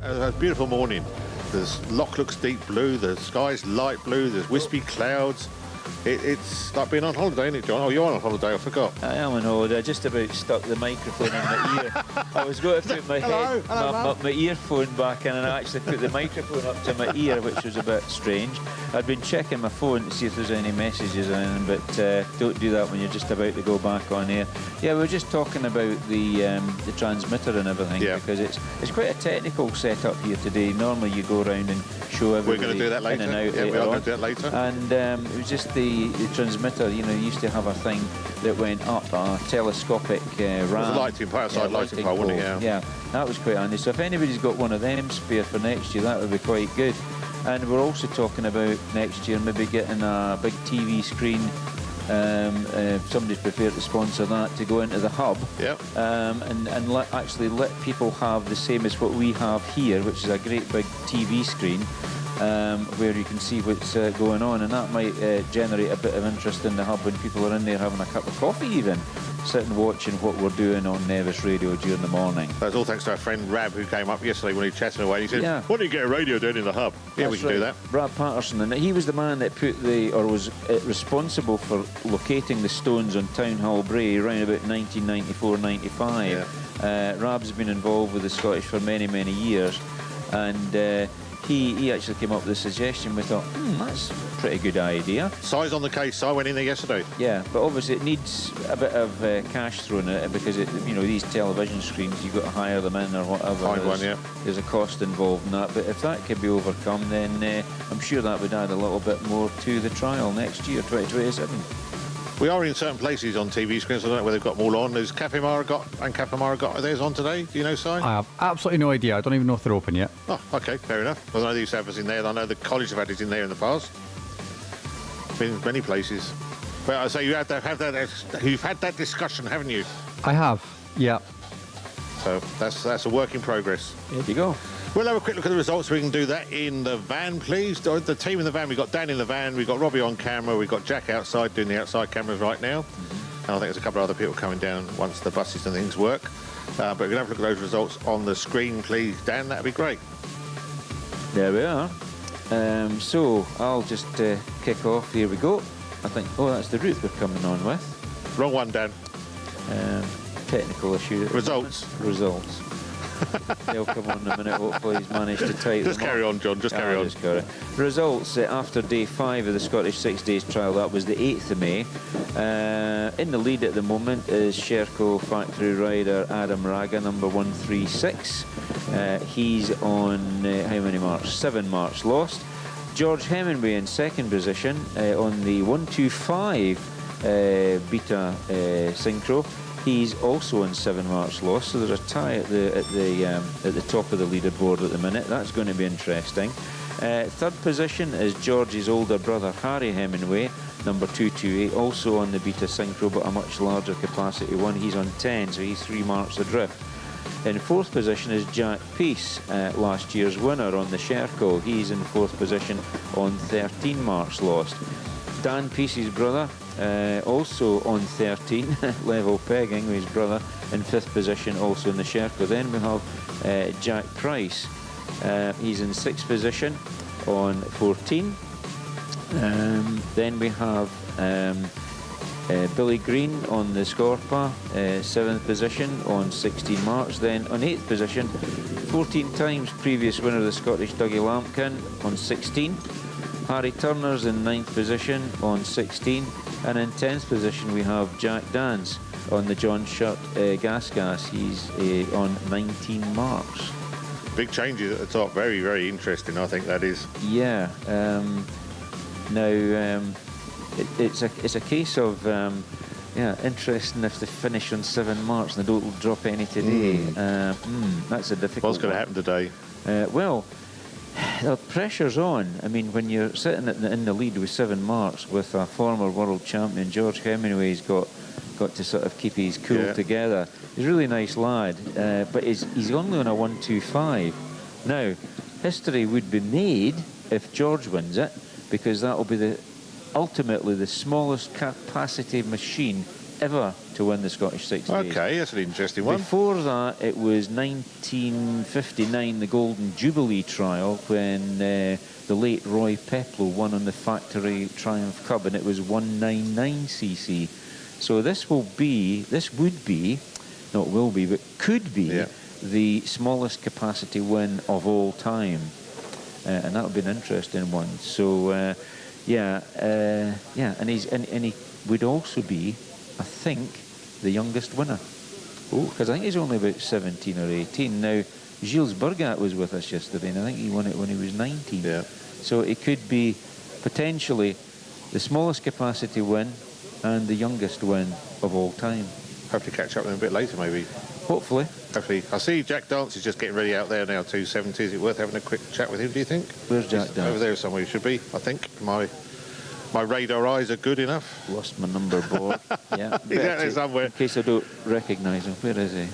a beautiful morning. The loch looks deep blue, the sky's light blue, there's wispy clouds. It's like being on holiday, isn't it, John? Oh, you're on holiday, I forgot. I am on holiday. I just about stuck the microphone in my ear. I was going to put my earphone back in, and I actually put the microphone up to my ear, which was a bit strange. I'd been checking my phone to see if there's any messages in, but don't do that when you're just about to go back on air. Yeah, we were just talking about the transmitter and everything, because it's quite a technical setup here today. Normally you go around and show everybody. We're going to do that later. In and out we are going to do that later. And it was just the transmitter, you know, used to have a thing that went up, a telescopic RAM. It was a lighting pole, outside lighting pole, wasn't it? Yeah, that was quite handy. So if anybody's got one of them spare for next year, that would be quite good. And we're also talking about next year maybe getting a big TV screen. If somebody's prepared to sponsor that, to go into the hub, and actually let people have the same as what we have here, which is a great big TV screen. Where you can see what's going on, and that might generate a bit of interest in the hub when people are in there having a cup of coffee even, sitting watching what we're doing on Nevis Radio during the morning. That's all thanks to our friend Rab, who came up yesterday when he was chatting away. He said, why don't you get a radio down in the hub? Yeah, we can do that. Rab Patterson, and he was the man that was responsible for locating the stones on Town Hall Brae around about 1994-95. Rab's been involved with the Scottish for many, many years, and he actually came up with a suggestion. We thought, that's a pretty good idea. Size on the case, so I went in there yesterday. Yeah, but obviously it needs a bit of cash thrown at it, because these television screens, you've got to hire them in or whatever. Find one, yeah. There's a cost involved in that, but if that could be overcome, then I'm sure that would add a little bit more to the trial next year, 2027. We are in certain places on TV screens. I don't know whether they've got them all on. Has Cafe Mara got theirs on today? Do you know, Si? I have absolutely no idea. I don't even know if they're open yet. Oh, OK, fair enough. I know they used to have us in there. I know the college have had it in there in the past. Been in many places. Well, I say you've had that discussion, haven't you? I have, yeah. So that's a work in progress. There you go. We'll have a quick look at the results. We can do that in the van, please. The team in the van, we've got Dan in the van, we've got Robbie on camera, we've got Jack outside doing the outside cameras right now. And I think there's a couple of other people coming down once the buses and things work. But we're going to have a look at those results on the screen, please. Dan, that'd be great. There we are. So I'll just kick off. Here we go. I think, that's the route we're coming on with. Wrong one, Dan. Technical issue. Results. They'll come on in a minute. Hopefully he's managed to tighten Just carry on, John. Just carry on. Just got it. Results after day 5 of the Scottish 6 Days trial. That was the 8th of May. In the lead at the moment is Sherco factory rider Adam Raga, number 136. He's on how many marks? 7 marks lost. George Hemingway in second position on the 125 Beta Synchro. He's also on 7 marks lost, so there's a tie at the top of the leaderboard at the minute. That's going to be interesting. Third position is George's older brother Harry Hemingway, number 228, also on the Beta Synchro, but a much larger capacity one. He's on 10, so he's 3 marks adrift. In fourth position is Jack Peace, last year's winner on the Sherco. He's in fourth position on 13 marks lost. Dan Peace's brother, also on 13, level pegging with his brother, in 5th position, also in the Sherco. Then we have Jack Price. He's in 6th position on 14. Then we have Billy Green on the Scorpa, 7th position on 16 marks. Then on 8th position, 14 times previous winner of the Scottish, Dougie Lampkin, on 16. Harry Turner's in 9th position on 16, and in 10th position we have Jack Dance on the John Shutt Gas. He's on 19 marks. Big changes at the top. Very, very interesting, I think that is. Yeah. It's a case of interesting if they finish on 7 marks and they don't drop any today. That's a difficult. What's going to happen today? The pressure's on. I mean, when you're sitting in the lead with 7 marks with a former world champion, George Hemingway's got to sort of keep his cool together. He's a really nice lad, but he's only on a 125. Now, history would be made if George wins it, because that will be ultimately the smallest capacity machine ever to win the Scottish 60s. Okay, that's an interesting one. Before that, it was 1959, the Golden Jubilee Trial, when the late Roy Peplow won on the Factory Triumph Cup, and it was 199cc. So this would be, not will be, but could be the smallest capacity win of all time. And that would be an interesting one. So, and he would also be, I think, the youngest winner. Because I think he's only about 17 or 18. Now, Gilles Burgat was with us yesterday, and I think he won it when he was 19. Yeah. So it could be potentially the smallest capacity win and the youngest win of all time. Hopefully catch up with him a bit later, maybe. Hopefully. Hopefully. I see Jack Dance is just getting ready out there now, 270. Is it worth having a quick chat with him, do you think? Where's Jack Dance? Over there somewhere he should be, I think. My radar eyes are good enough. Lost my number board. Yeah. He's out there somewhere. In case I don't recognise him. Where is he?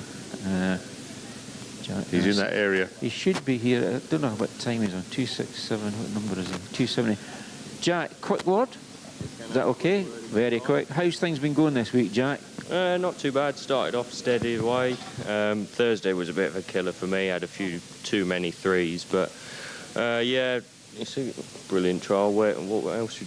Jack He's in that area. He should be here. I don't know what time he's on. 267. What number is he? 270. Jack, quick word? Is that okay? Very quick. How's things been going this week, Jack? Not too bad. Started off steady away. Thursday was a bit of a killer for me. Had a few too many threes, but yeah, it's a brilliant trial. What else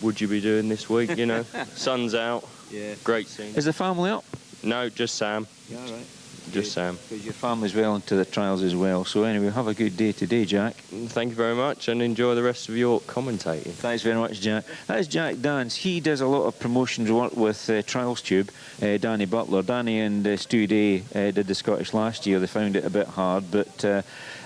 would you be doing this week? You know, sun's out. Yeah. Great scene. Is the family up? No, just Sam. Yeah, right. Just Sam. Because your family's well into the trials as well. So anyway, have a good day today, Jack. Thank you very much, and enjoy the rest of your commentating. Thanks very much, Jack. That is Jack Dance. He does a lot of promotions work with Trials Tube, Danny Butler. Danny and Stu Day did the Scottish last year. They found it a bit hard, but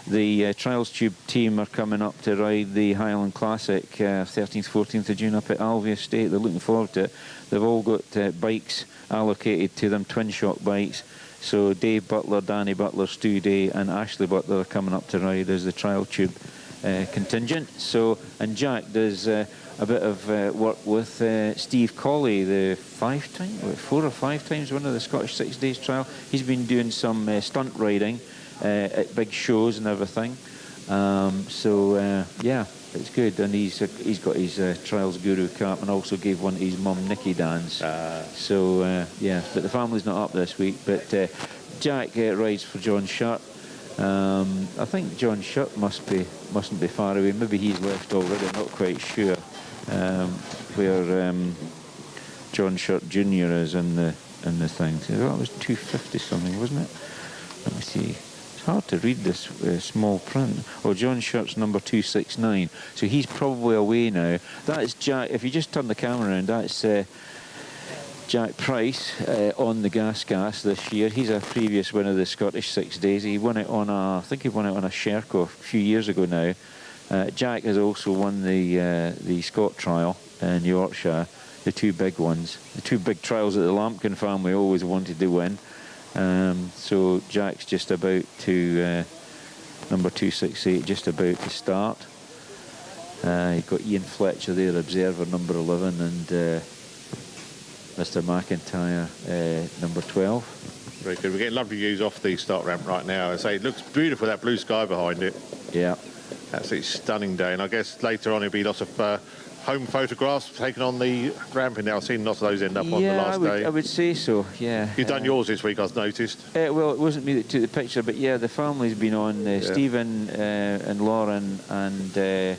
the Trials Tube team are coming up to ride the Highland Classic 13th, 14th of June up at Alvia Estate. They're looking forward to it. They've all got bikes allocated to them, twin shock bikes. So Dave Butler, Danny Butler, Stu Day and Ashley Butler are coming up to ride as the Trial Tube contingent. So, and Jack does a bit of work with Steve Colley, the 4 or 5 times winner of the Scottish 6 Days Trial. He's been doing some stunt riding at big shows and everything. Yeah, it's good. And he's got his Trials Guru cap and also gave one to his mum, Nikki Dance. Yeah, but the family's not up this week. But Jack rides for John Shutt. I think John Shutt mustn't be far away. Maybe he's left already. I'm not quite sure where John Shutt Jr. is in the thing. So that was 250 something, wasn't it? Let me see. It's hard to read this small print. Oh, John Shutt's number 269. So he's probably away now. That is Jack. If you just turn the camera around, that's Jack Price on the gas this year. He's a previous winner of the Scottish 6 Days. He won it on I think he won it on a Sherco a few years ago now. Jack has also won the Scott Trial in Yorkshire, the 2 big ones, the 2 big trials that the Lampkin family always wanted to win. So Jack's just about to number 268, just about to start. You've got Ian Fletcher there, observer number 11, and Mr. McIntyre, number 12. Very good. We're getting lovely views off the start ramp right now. I say it looks beautiful, that blue sky behind it. Yeah. Absolutely stunning day. And I guess later on there'll be lots of home photographs taken on the ramping now. I've seen lots of those end up on the last day. I would say so, yeah. You've done yours this week, I've noticed. Well, it wasn't me that took the picture, but yeah, the family's been on. Stephen and Lauren and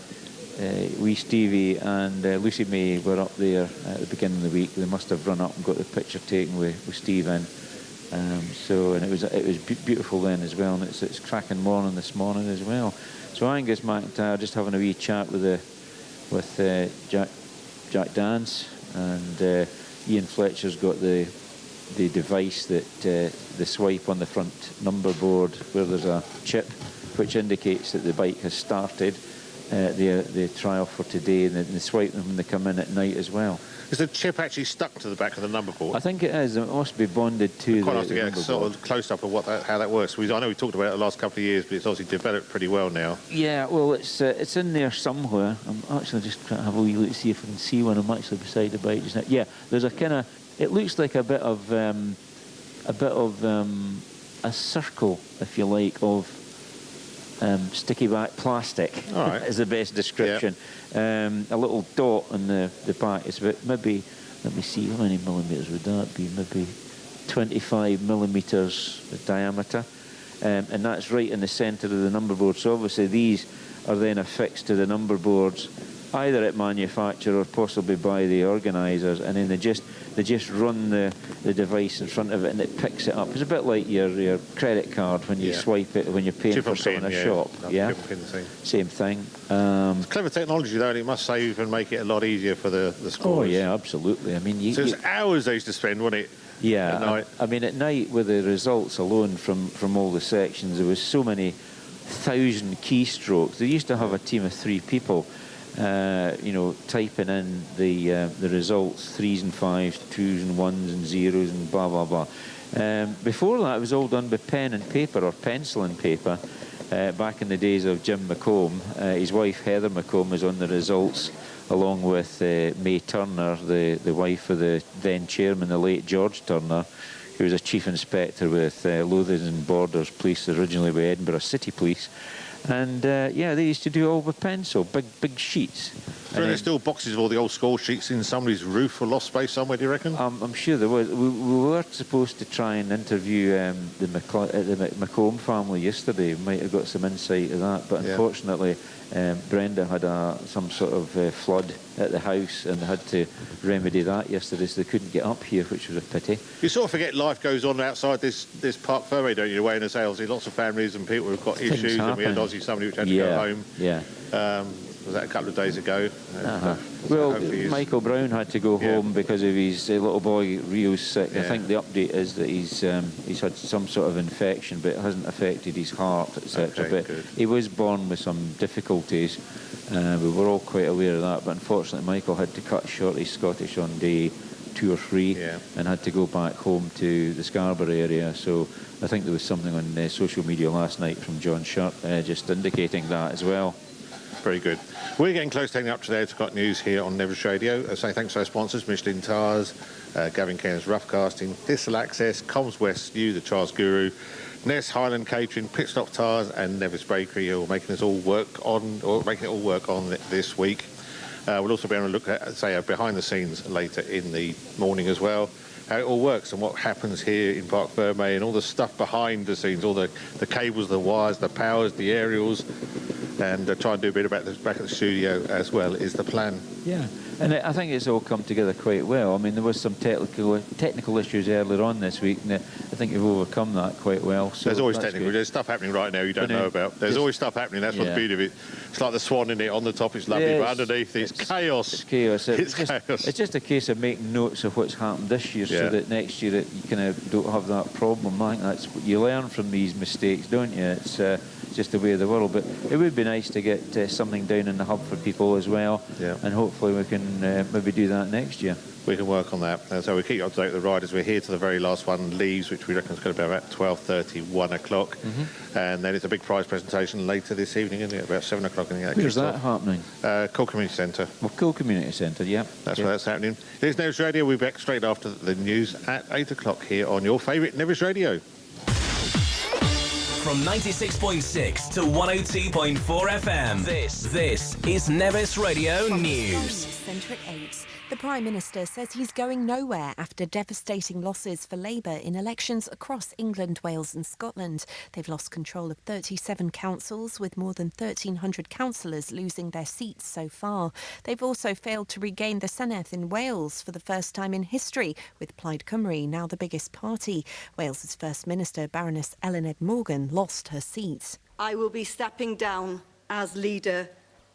wee Stevie and Lucy May were up there at the beginning of the week. They must have run up and got the picture taken with Stephen. And it was beautiful then as well, and it's cracking morning this morning as well. So Angus McIntyre just having a wee chat with Jack Dance, and Ian Fletcher's got the device that the swipe on the front number board where there's a chip which indicates that the bike has started the trial for today, and they swipe them when they come in at night as well. Is the chip actually stuck to the back of the number board? I think it is. It must be bonded to quite the nice to get number a sort board. of close-up of how that works. I know we talked about it the last couple of years, but it's obviously developed pretty well now. Yeah, well, it's in there somewhere. I'm actually just trying to have a wee look to see if I can see one. I'm actually beside the bike just now. Yeah, there's a kind of. It looks like a bit of a circle, if you like, of sticky back plastic. All right. Is the best description. Yep. A little dot on the back. It's about maybe let me see, how many millimetres would that be? Maybe 25 millimetres diameter. And that's right in the centre of the number board. So obviously these are then affixed to the number boards, either at manufacture or possibly by the organisers, and then they just run the device in front of it and it picks it up. It's a bit like your credit card when you swipe it when you're paying for something in a shop. Yeah, same thing. It's clever technology though, and it must save and make it a lot easier for the scores. Oh yeah, absolutely. I mean, so it's hours they used to spend, wasn't it? Yeah, at night. I mean, at night with the results alone from all the sections, there was so many 1,000 keystrokes. They used to have a team of 3 people, you know, typing in the results, 3s and 5s, 2s and 1s and 0s and blah blah blah. Before that, it was all done by pen and paper or pencil and paper. Back in the days of Jim McComb, his wife Heather McComb was on the results, along with May Turner, the wife of the then chairman, the late George Turner, who was a chief inspector with Lothian and Borders Police, originally by Edinburgh City Police. And yeah, they used to do it all with pencil, big sheets. So there's still boxes of all the old score sheets in somebody's roof or lost space somewhere, do you reckon? I'm sure there was. We were supposed to try and interview the McComb family yesterday. We might have got some insight of that, but unfortunately Brenda had some sort of flood at the house and they had to remedy that yesterday, so they couldn't get up here, which was a pity. You sort of forget life goes on outside this Parc Ferme, don't you, away in the sales. Lots of families and people who've got issues, and we had obviously somebody which had to go home. Yeah. Was that a couple of days ago? Well, Michael Brown had to go home because of his little boy Rio's sick. I think the update is that he's had some sort of infection, but it hasn't affected his heart, etc. Okay, but good. he was born with some difficulties. We were all quite aware of that, but unfortunately Michael had to cut short his Scottish on day 2 or 3 and had to go back home to the Scarborough area. So I think there was something on social media last night from John Sharp just indicating that as well. Very good. We're getting close to taking up to there. It's got news here on Nevis Radio. I say thanks to our sponsors, Michelin Tires, Gavin Cairns Rough Casting, Thistle Access, Coms West, you, the Charles Guru, Ness Highland Catering, Pitstop Tires, and Nevis Bakery, who are making it all work on this week. We'll also be able to look at, say, behind the scenes later in the morning as well, how it all works and what happens here in Parc Ferme and all the stuff behind the scenes, all the cables, the wires, the powers, the aerials, and try and do a bit about this back at the studio as well is the plan. Yeah, and I think it's all come together quite well. I mean, there was some technical issues earlier on this week, and I think you've overcome that quite well. So there's always technical. Good. There's stuff happening right now you don't know about. There's always stuff happening. That's what's the beauty of it. It's like the swan in it. On the top it's lovely, but underneath it's chaos. It's chaos. It's chaos. It's just a case of making notes of what's happened this year, so that next year you kind of don't have that problem. I think that's what you learn from these mistakes, don't you? It's just the way of the world. But it would be nice to get something down in the hub for people as well, and hopefully we can maybe do that next year. We can work on that. So we keep you up to date with the riders. We're here to the very last one leaves, which we reckon is going to be about 12:30, 1 o'clock. And then it's a big prize presentation later this evening, isn't it? About 7 o'clock. Where's that happening? Cool Community Centre. Well, Cool Community Centre, yeah. That's where that's happening. There's Nevis Radio. We'll be back straight after the news at 8 o'clock here on your favourite Nevis Radio. From 96.6 to 102.4 FM, this is Nevis Radio News. Centre at 8. The Prime Minister says he's going nowhere after devastating losses for Labour in elections across England, Wales and Scotland. They've lost control of 37 councils, with more than 1,300 councillors losing their seats so far. They've also failed to regain the Senedd in Wales for the first time in history, with Plaid Cymru now the biggest party. Wales's First Minister, Baroness Ellen Morgan, lost her seat. I will be stepping down as leader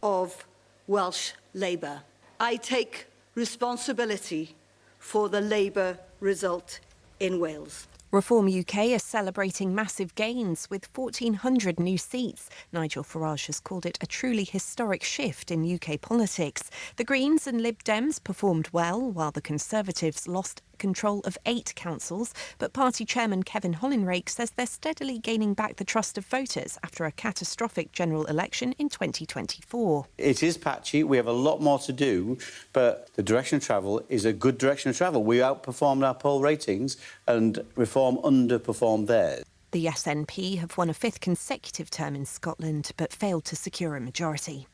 of Welsh Labour. I take responsibility for the Labour result in Wales. Reform UK is celebrating massive gains with 1,400 new seats. Nigel Farage has called it a truly historic shift in UK politics. The Greens and Lib Dems performed well, while the Conservatives lost control of 8 councils, but party chairman Kevin Hollinrake says they're steadily gaining back the trust of voters after a catastrophic general election in 2024. It is patchy, we have a lot more to do, but the direction of travel is a good direction of travel. We outperformed our poll ratings and Reform underperformed theirs. The SNP have won a 5th consecutive term in Scotland, but failed to secure a majority.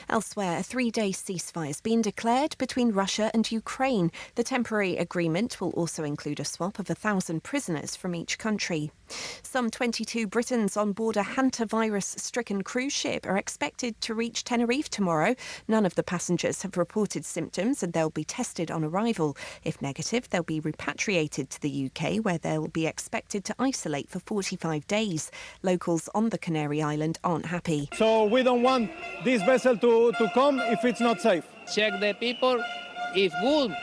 Elsewhere, a 3-day ceasefire has been declared between Russia and Ukraine. The temporary agreement will also include a swap of 1,000 prisoners from each country. Some 22 Britons on board a hantavirus-stricken cruise ship are expected to reach Tenerife tomorrow. None of the passengers have reported symptoms and they'll be tested on arrival. If negative, they'll be repatriated to the UK, where they'll be expected to isolate for 45 days. Locals on the Canary Island aren't happy. So we don't want this vessel to come if it's not safe. Check the people. If good,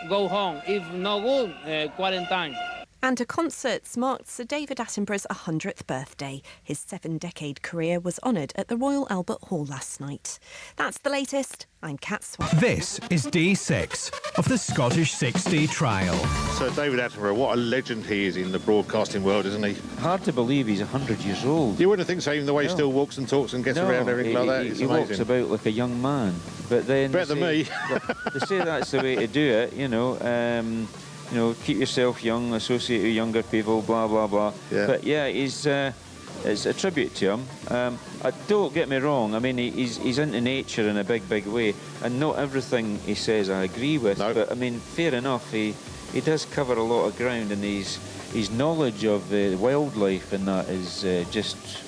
go home. If no good, quarantine. And a concert marked Sir David Attenborough's 100th birthday. His 7-decade career was honoured at the Royal Albert Hall last night. That's the latest. I'm Kat Swan. This is D6 of the Scottish 6D trial. Sir David Attenborough, what a legend he is in the broadcasting world, isn't he? Hard to believe he's 100 years old. You wouldn't think so, even the way he still walks and talks and gets around and everything like that. It's he amazing. walks about like a young man. But then better than me. They say that's the way to do it, you know, keep yourself young, associate with younger people, blah, blah, blah. Yeah. But yeah, it's a tribute to him. Don't get me wrong, I mean, he's into nature in a big, big way, and not everything he says I agree with, but I mean, fair enough, he does cover a lot of ground, and his knowledge of wildlife and that is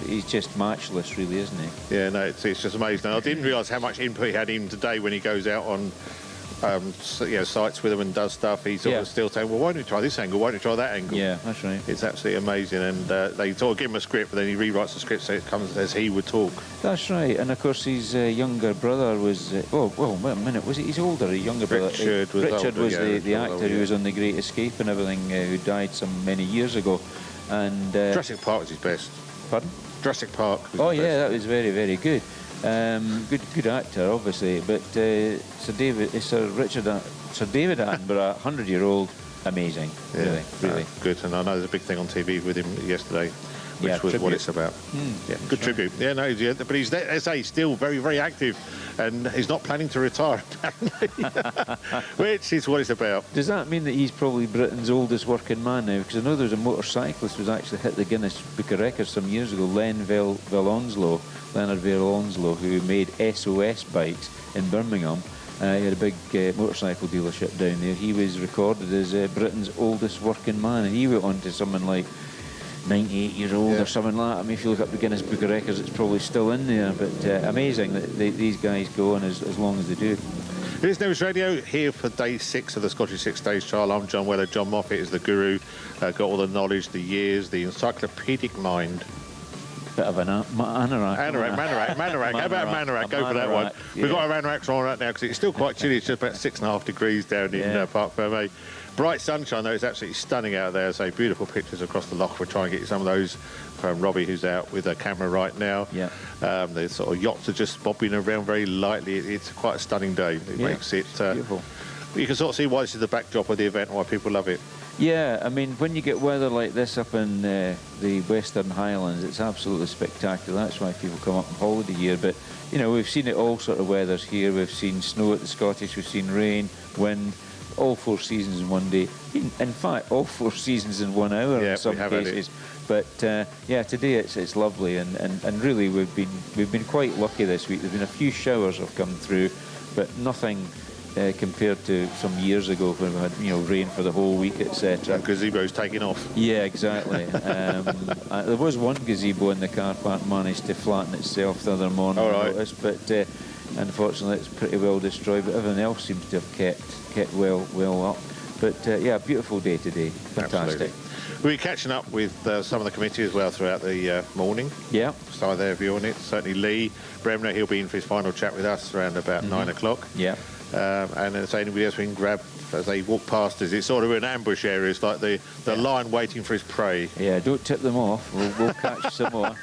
he's just matchless, really, isn't he? Yeah, no, it's just amazing. I didn't realise how much input he had in today when he goes out on sites with them and does stuff. He's sort of still saying, well, why don't you try this angle, why don't you try that angle? Yeah, that's right. It's absolutely amazing, and they sort of give him a script, but then he rewrites the script so it comes as he would talk. That's right, and of course his younger brother was, wait a minute, was it his older, his younger brother? Richard was the actor who was on The Great Escape and everything, who died some many years ago. And Jurassic Park was his best. Pardon? Jurassic Park was his best. That was very, very good. Good actor, obviously, but Sir David Attenborough, 100-year-old, amazing, really. Good, and I know there's a big thing on TV with him yesterday, which was what it's about. Good tribute. Yeah, no, but he's, as I say, still very, very active, and he's not planning to retire, apparently, which is what it's about. Does that mean that he's probably Britain's oldest working man now? Because I know there's a motorcyclist who's actually hit the Guinness Book of Records some years ago, Leonard Valonslow, who made SOS bikes in Birmingham. He had a big motorcycle dealership down there. He was recorded as Britain's oldest working man, and he went on to something like 98 years old or something like that. I mean, if you look up the Guinness Book of Records, it's probably still in there, but amazing that these guys go on as long as they do. It is News Radio, here for day 6 of the Scottish 6 Days trial. I'm John Weller. John Moffat is the guru, got all the knowledge, the years, the encyclopedic mind. Bit of an anorak. Manorak. How about Manorak? Go for that one. Yeah. We've got our Anoraks on right now because it's still quite chilly. It's just about 6.5 degrees down in Parc Ferme. Bright sunshine, though. It's absolutely stunning out there. So beautiful pictures across the loch. We're trying to get you some of those from Robbie, who's out with a camera right now. Yeah. The sort of yachts are just bobbing around very lightly. It's quite a stunning day. It makes it beautiful. You can sort of see why this is the backdrop of the event, why people love it. Yeah, I mean, when you get weather like this up in the Western Highlands, it's absolutely spectacular. That's why people come up on holiday here. But, you know, we've seen it all sort of weathers here. We've seen snow at the Scottish, we've seen rain, wind, all 4 seasons in one day. In fact, all 4 seasons in 1 hour in some cases. But today it's lovely, and really we've been quite lucky this week. There's been a few showers have come through, but nothing compared to some years ago when we had rain for the whole week, etc. And gazebo's taking off. Yeah, exactly. There was one gazebo in the car park managed to flatten itself the other morning, I noticed, but unfortunately it's pretty well destroyed. But everything else seems to have kept well up. But beautiful day today. Fantastic. Absolutely. We'll be catching up with some of the committee as well throughout the morning. Yeah. Start their view on it. Certainly Lee Bremner, he'll be in for his final chat with us around about 9 o'clock. Yeah. And then say anybody else we can grab as they walk past us. It's sort of an ambush area. It's like the lion waiting for his prey. Yeah, don't tip them off. We'll catch some more.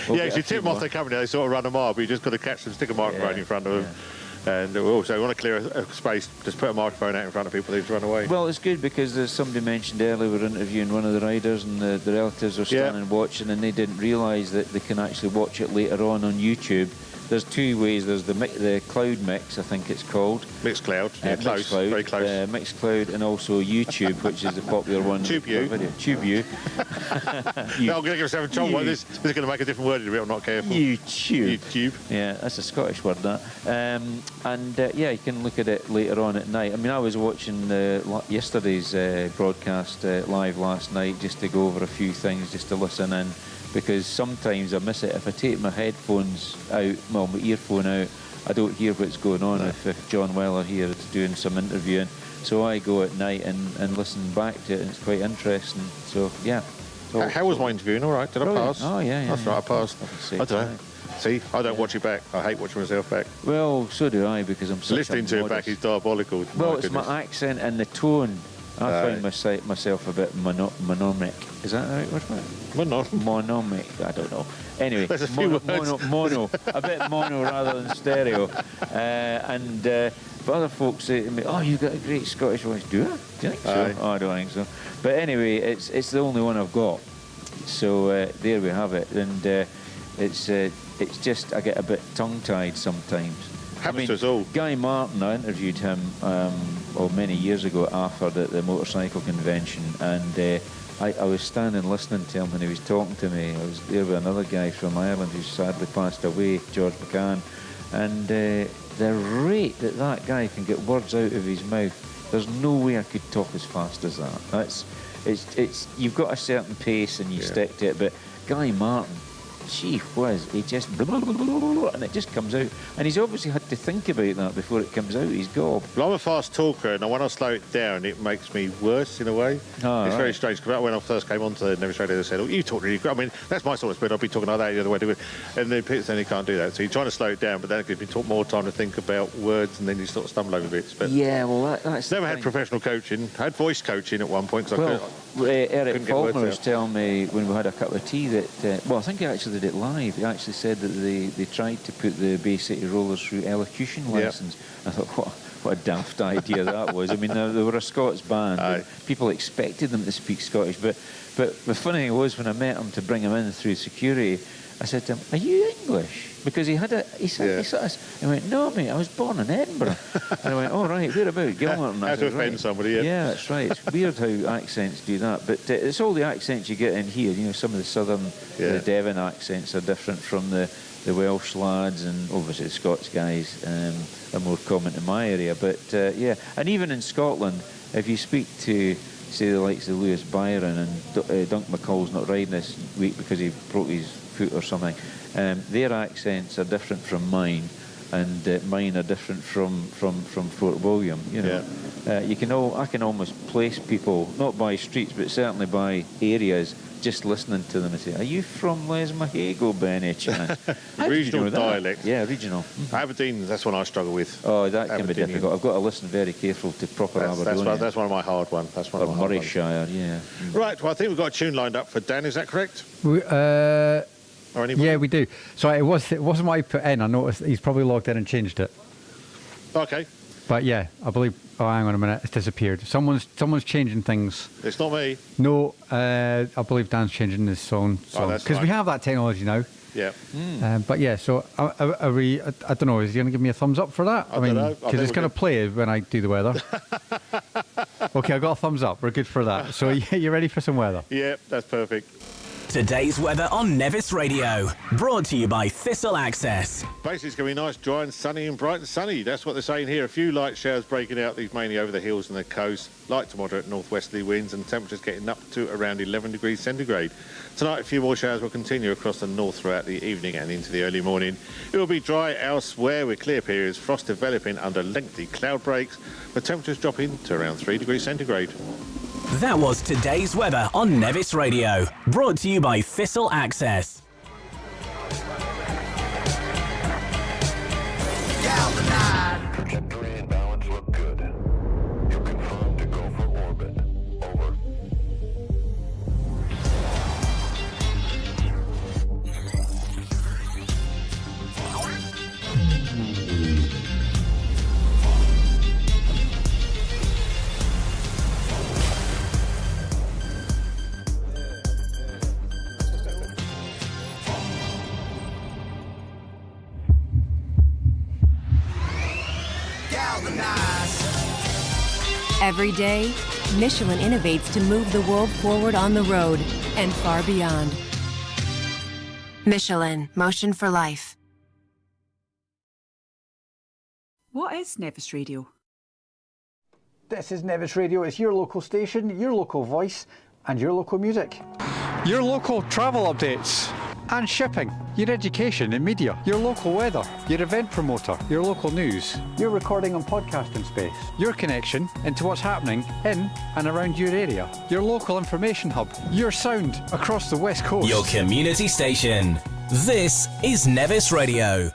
If you tip them off, they come in, they sort of run a mile, but you just got to catch them, stick a microphone in front of them. And we also want to clear a space, just put a microphone out in front of people, they just run away. Well, it's good because as somebody mentioned earlier, we're interviewing one of the riders and the relatives are standing watching, and they didn't realise that they can actually watch it later on YouTube there's two ways. There's the cloud mix, I think it's called. Mixed cloud. Yeah, close. Cloud, very close. Mixed cloud, and also YouTube, which is the popular one. TubeU. TubeU. I'm going to give myself a trouble. This is going to make a different word in a bit. I'm not careful. YouTube. Yeah, that's a Scottish word, that. Yeah, you can look at it later on at night. I mean, I was watching yesterday's broadcast live last night just to go over a few things, just to listen in, because sometimes I miss it. If I take my headphones out, well, my earphone out, I don't hear what's going on if John Weller here is doing some interviewing. So I go at night and listen back to it, and it's quite interesting. So, yeah. How was my interviewing? All right, did I pass? Oh, yeah. That's right, I passed. I don't know. See, I don't watch it back. I hate watching myself back. Well, so do I, because I'm such listening to it back is diabolical. Well, it's my accent and the tone. I find myself a bit monomic. Is that the right word? Monomic. I don't know. Anyway, there's a few words. Mono. A bit mono rather than stereo. But other folks say to me, "Oh, you've got a great Scottish voice." Do I? Do you think so? Oh, I don't think so. But anyway, it's the only one I've got. So there we have it. And it's just I get a bit tongue-tied sometimes. Happens to us all. Guy Martin, I interviewed him many years ago at Afford at the motorcycle convention, and I was standing listening to him when he was talking to me. I was there with another guy from Ireland who sadly passed away, George McCann, and the rate that guy can get words out of his mouth, there's no way I could talk as fast as that. It's you've got a certain pace and you stick to it, but Guy Martin, gee whiz, he just blah, blah, blah, blah, blah, and it just comes out. And he's obviously had to think about that before it comes out, his gob. Well, I'm a fast talker, and when I slow it down, it makes me worse in a way. It's very strange, because when I first came onto the Nevis Radio, they said, "Oh, you talk really good." I mean, that's my sort of speed. I'll be talking like that the other way. And then you can't do that. So you're trying to slow it down, but then it gives me more time to think about words, and then you sort of stumble over bits. But yeah, well, that's never had professional coaching. I had voice coaching at one point. Eric Faulkner was telling me when we had a cup of tea that, I think he actually did it live. He actually said that they tried to put the Bay City Rollers through elocution lessons. I thought, what a daft idea that was. I mean, they were a Scots band. People expected them to speak Scottish. But the funny thing was, when I met him to bring him in through security, I said to him, "Are you English?" Because he went, "No, mate, I was born in Edinburgh." And I went, "Oh, right, whereabouts? Gilmerton?" How to offend somebody, Yeah, that's right. It's weird how accents do that. But it's all the accents you get in here. You know, some of the southern, the Devon accents are different from the Welsh lads, and obviously the Scots guys are more common in my area. But, and even in Scotland, if you speak to, say, the likes of Lewis Byron, and Dunk McCall's not riding this week because he broke his foot or something, their accents are different from mine, and mine are different from Fort William. You know, I can almost place people not by streets, but certainly by areas, just listening to them and say, "Are you from Lesmahago, Benny?" Regional dialect. Yeah, regional. Aberdeen, that's one I struggle with. Oh, that can be difficult. I've got to listen very careful to proper Aberdeen. That's one of my hard ones. That's one of my Murrayshire, yeah. Right, well, I think we've got a tune lined up for Dan, is that correct? Yeah, we do. So it wasn't what I put in. I noticed he's probably logged in and changed it. Okay. But yeah, I believe. Oh, hang on a minute, it's disappeared. Someone's changing things. It's not me. No, I believe Dan's changing his song because we have that technology now. Yeah. But yeah, so are we? I don't know. Is he going to give me a thumbs up for that? I mean, because it's going to play when I do the weather. Okay, I got a thumbs up. We're good for that. So you ready for some weather? Yeah, that's perfect. Today's weather on Nevis Radio, brought to you by Thistle Access. Basically, it's going to be nice, dry and sunny and bright and sunny. That's what they're saying here. A few light showers breaking out, these mainly over the hills and the coast. Light to moderate northwesterly winds, and temperatures getting up to around 11 degrees centigrade. Tonight, a few more showers will continue across the north throughout the evening and into the early morning. It will be dry elsewhere with clear periods, frost developing under lengthy cloud breaks, with temperatures dropping to around 3 degrees centigrade. That was today's weather on Nevis Radio, brought to you by Thistle Access. Trajectory and balance look good. You confirmed to go for orbit. Over. Every day, Michelin innovates to move the world forward on the road and far beyond. Michelin, motion for life. What is Nevis Radio? This is Nevis Radio. It's your local station, your local voice, and your local music. Your local travel updates and shipping, your education and media, your local weather, your event promoter, your local news, your recording and podcasting space, your connection into what's happening in and around your area, your local information hub, your sound across the West Coast. Your community station. This is Nevis Radio.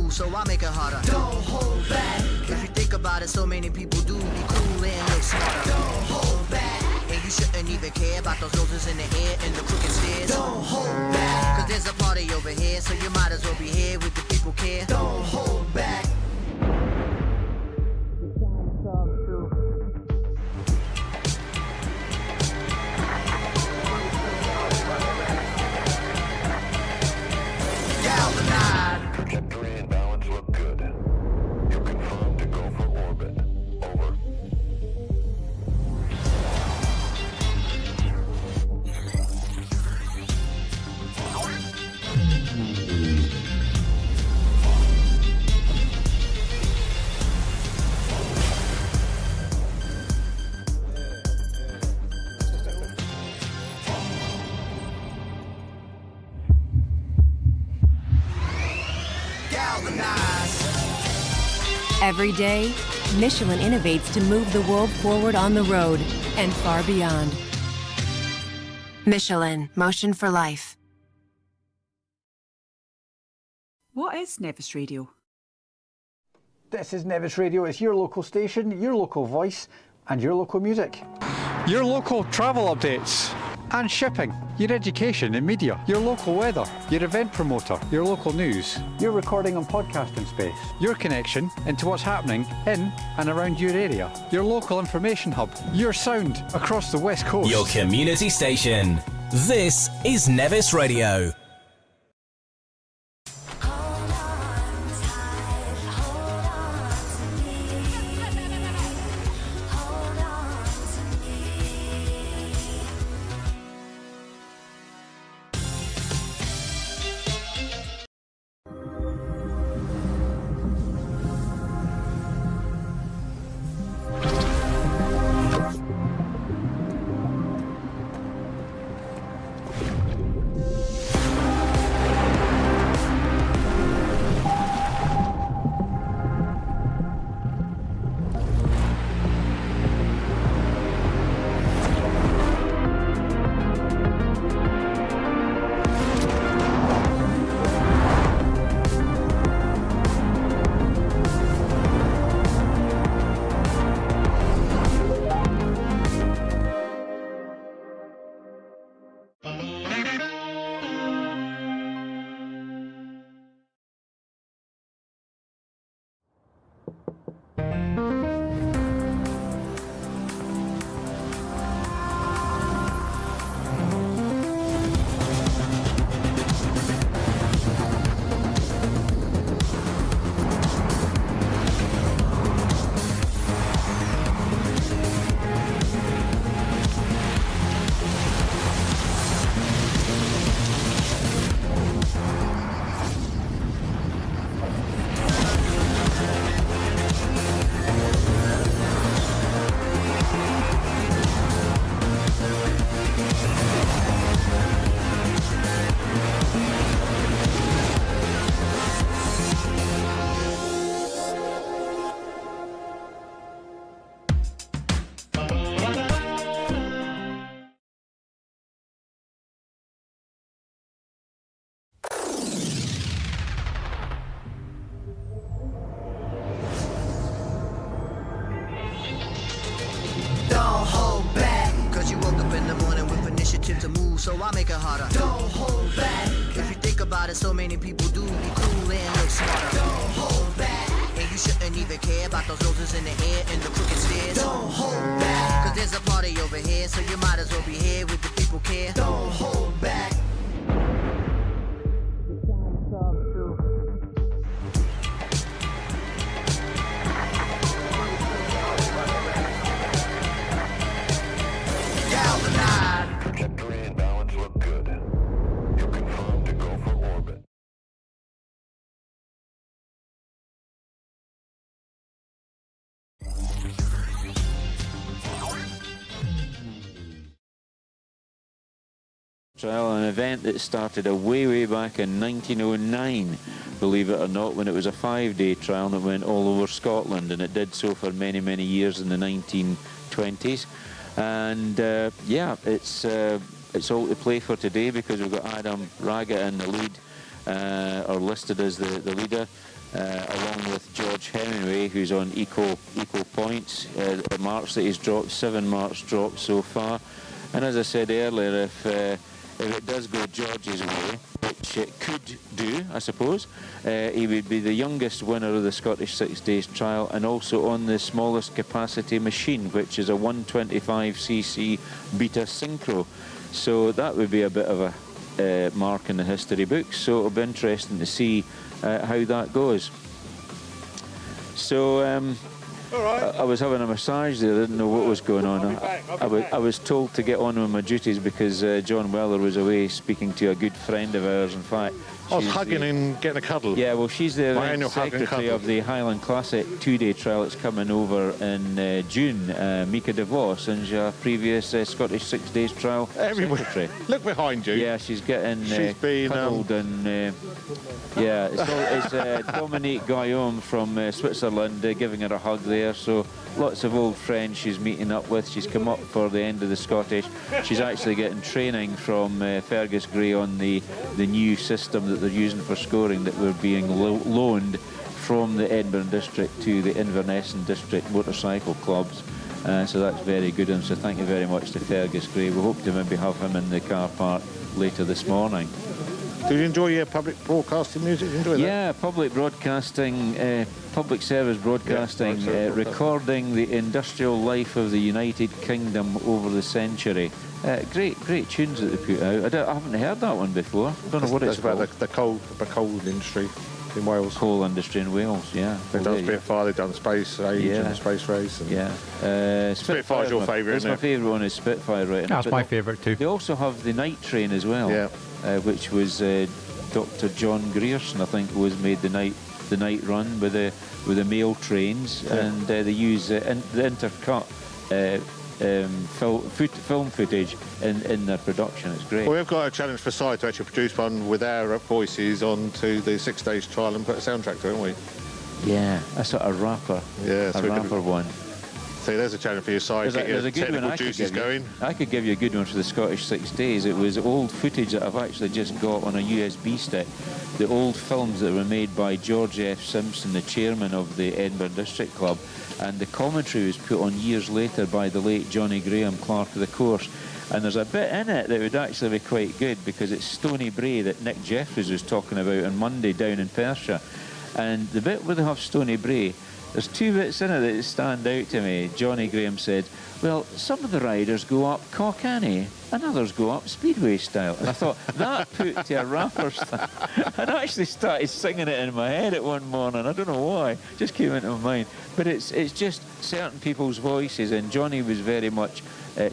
So I make it harder. Don't hold back. If you think about it, so many people do be cool and look smarter. Don't hold back. And you shouldn't even care about those noses in the air and the crooked stairs. Don't hold back. Cause there's a party over here, so you might as well be here with the people care. Don't hold back. Trajectory and balance look good. You're confirmed to go for orbit. Over. Every day, Michelin innovates to move the world forward on the road and far beyond. Michelin, motion for life. What is Nevis Radio? This is Nevis Radio. It's your local station, your local voice, and your local music. Your local travel updates and shipping, your education and media, your local weather, your event promoter, your local news, your recording and podcasting space, your connection into what's happening in and around your area, your local information hub, your sound across the West Coast. Your community station. This is Nevis Radio. so I make it harder. Don't hold back. If you think about it, so many people do be cool and look smarter. Don't hold back. And you shouldn't even care about those noses in the air and the crooked stairs. Don't hold back. Cause there's a party over here, so you might as well be here with the people care. Don't hold back. Trajectory and balance look good. You're confirmed to go for orbit. Trial, an event that started way back in 1909, believe it or not, when it was a 5-day trial that went all over Scotland, and it did so for many years in the 1920s. And yeah, it's all to play for today because we've got Adam Raga in the lead, or listed as the leader, along with George Hemingway, who's on equal points. The marks that he's dropped, 7 marks dropped so far. And as I said earlier, if it does go George's way, which it could do, I suppose, he would be the youngest winner of the Scottish 6 Days trial, and also on the smallest capacity machine, which is a 125cc Beta Synchro. So that would be a bit of a mark in the history books. So it'll be interesting to see how that goes. So all right. I was having a massage there, I didn't know what was going on. I was told to get on with my duties because John Weller was away speaking to a good friend of ours. In fact, I was hugging and getting a cuddle. Yeah, well, she's the secretary of the Highland Classic 2-day trial that's coming over in June, Mika DeVos, and she's a previous Scottish 6 Days trial secretary. Look behind you. Yeah, she's getting cuddled and yeah, it's Dominique Guillaume from Switzerland giving her a hug there. So lots of old friends she's meeting up with. She's come up for the end of the Scottish. She's actually getting training from Fergus Gray on the new system that they're using for scoring that we're being loaned from the Edinburgh District to the Inverness District motorcycle clubs. So that's very good, and so thank you very much to Fergus Gray. We hope to maybe have him in the car park later this morning. Did you enjoy your public broadcasting music? Enjoy that? Yeah, public broadcasting, public service broadcasting, recording the industrial life of the United Kingdom over the century. Great tunes that they put out. I haven't heard that one before. I don't know what it's called. About the coal industry in Wales. Coal industry in Wales, yeah. They've done Spitfire, they've done Space Age and the Space Race. And yeah. Spitfire's your favourite, isn't it? That's my favourite one, is Spitfire, right? That's my favourite too. They also have the Night Train as well, which was Dr. John Grierson, I think, was made the night run with the mail trains, and they use the intercut film footage in their production. It's great. Well, we've got a challenge for Si to actually produce one with our voices onto the 6 Days trial and put a soundtrack to it, haven't we? Yeah, a sort of rapper. Yeah, a rapper one. So there's a challenge for your side. There's a good one I could give you a good one for the Scottish 6 Days. It was old footage that I've actually just got on a USB stick. The old films that were made by George F. Simpson, the chairman of the Edinburgh District Club, and the commentary was put on years later by the late Johnny Graham, Clerk of the Course. And there's a bit in it that would actually be quite good because it's Stony Brae that Nick Jeffries was talking about on Monday down in Perthshire. And the bit where they have Stony Brae, there's 2 bits in it that stand out to me. Johnny Graham said, well, some of the riders go up Cockany and others go up Speedway style. And I thought, that put to a rapper style. And I actually started singing it in my head at one morning. I don't know why. It just came into my mind. But it's just certain people's voices, and Johnny was very much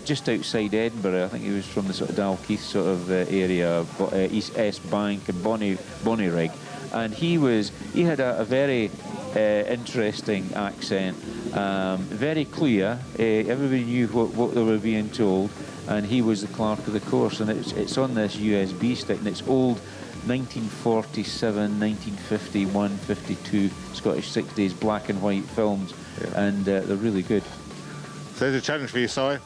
just outside Edinburgh. I think he was from the sort of Dalkeith sort of area, East Bank and Bonnyrigg. And he had a very interesting accent, very clear. Everybody knew what they were being told, and he was the Clerk of the Course. And it's on this USB stick, and it's old 1947, 1951, 52 Scottish 6 Days black and white films, and they're really good. So there's a challenge for you, Si.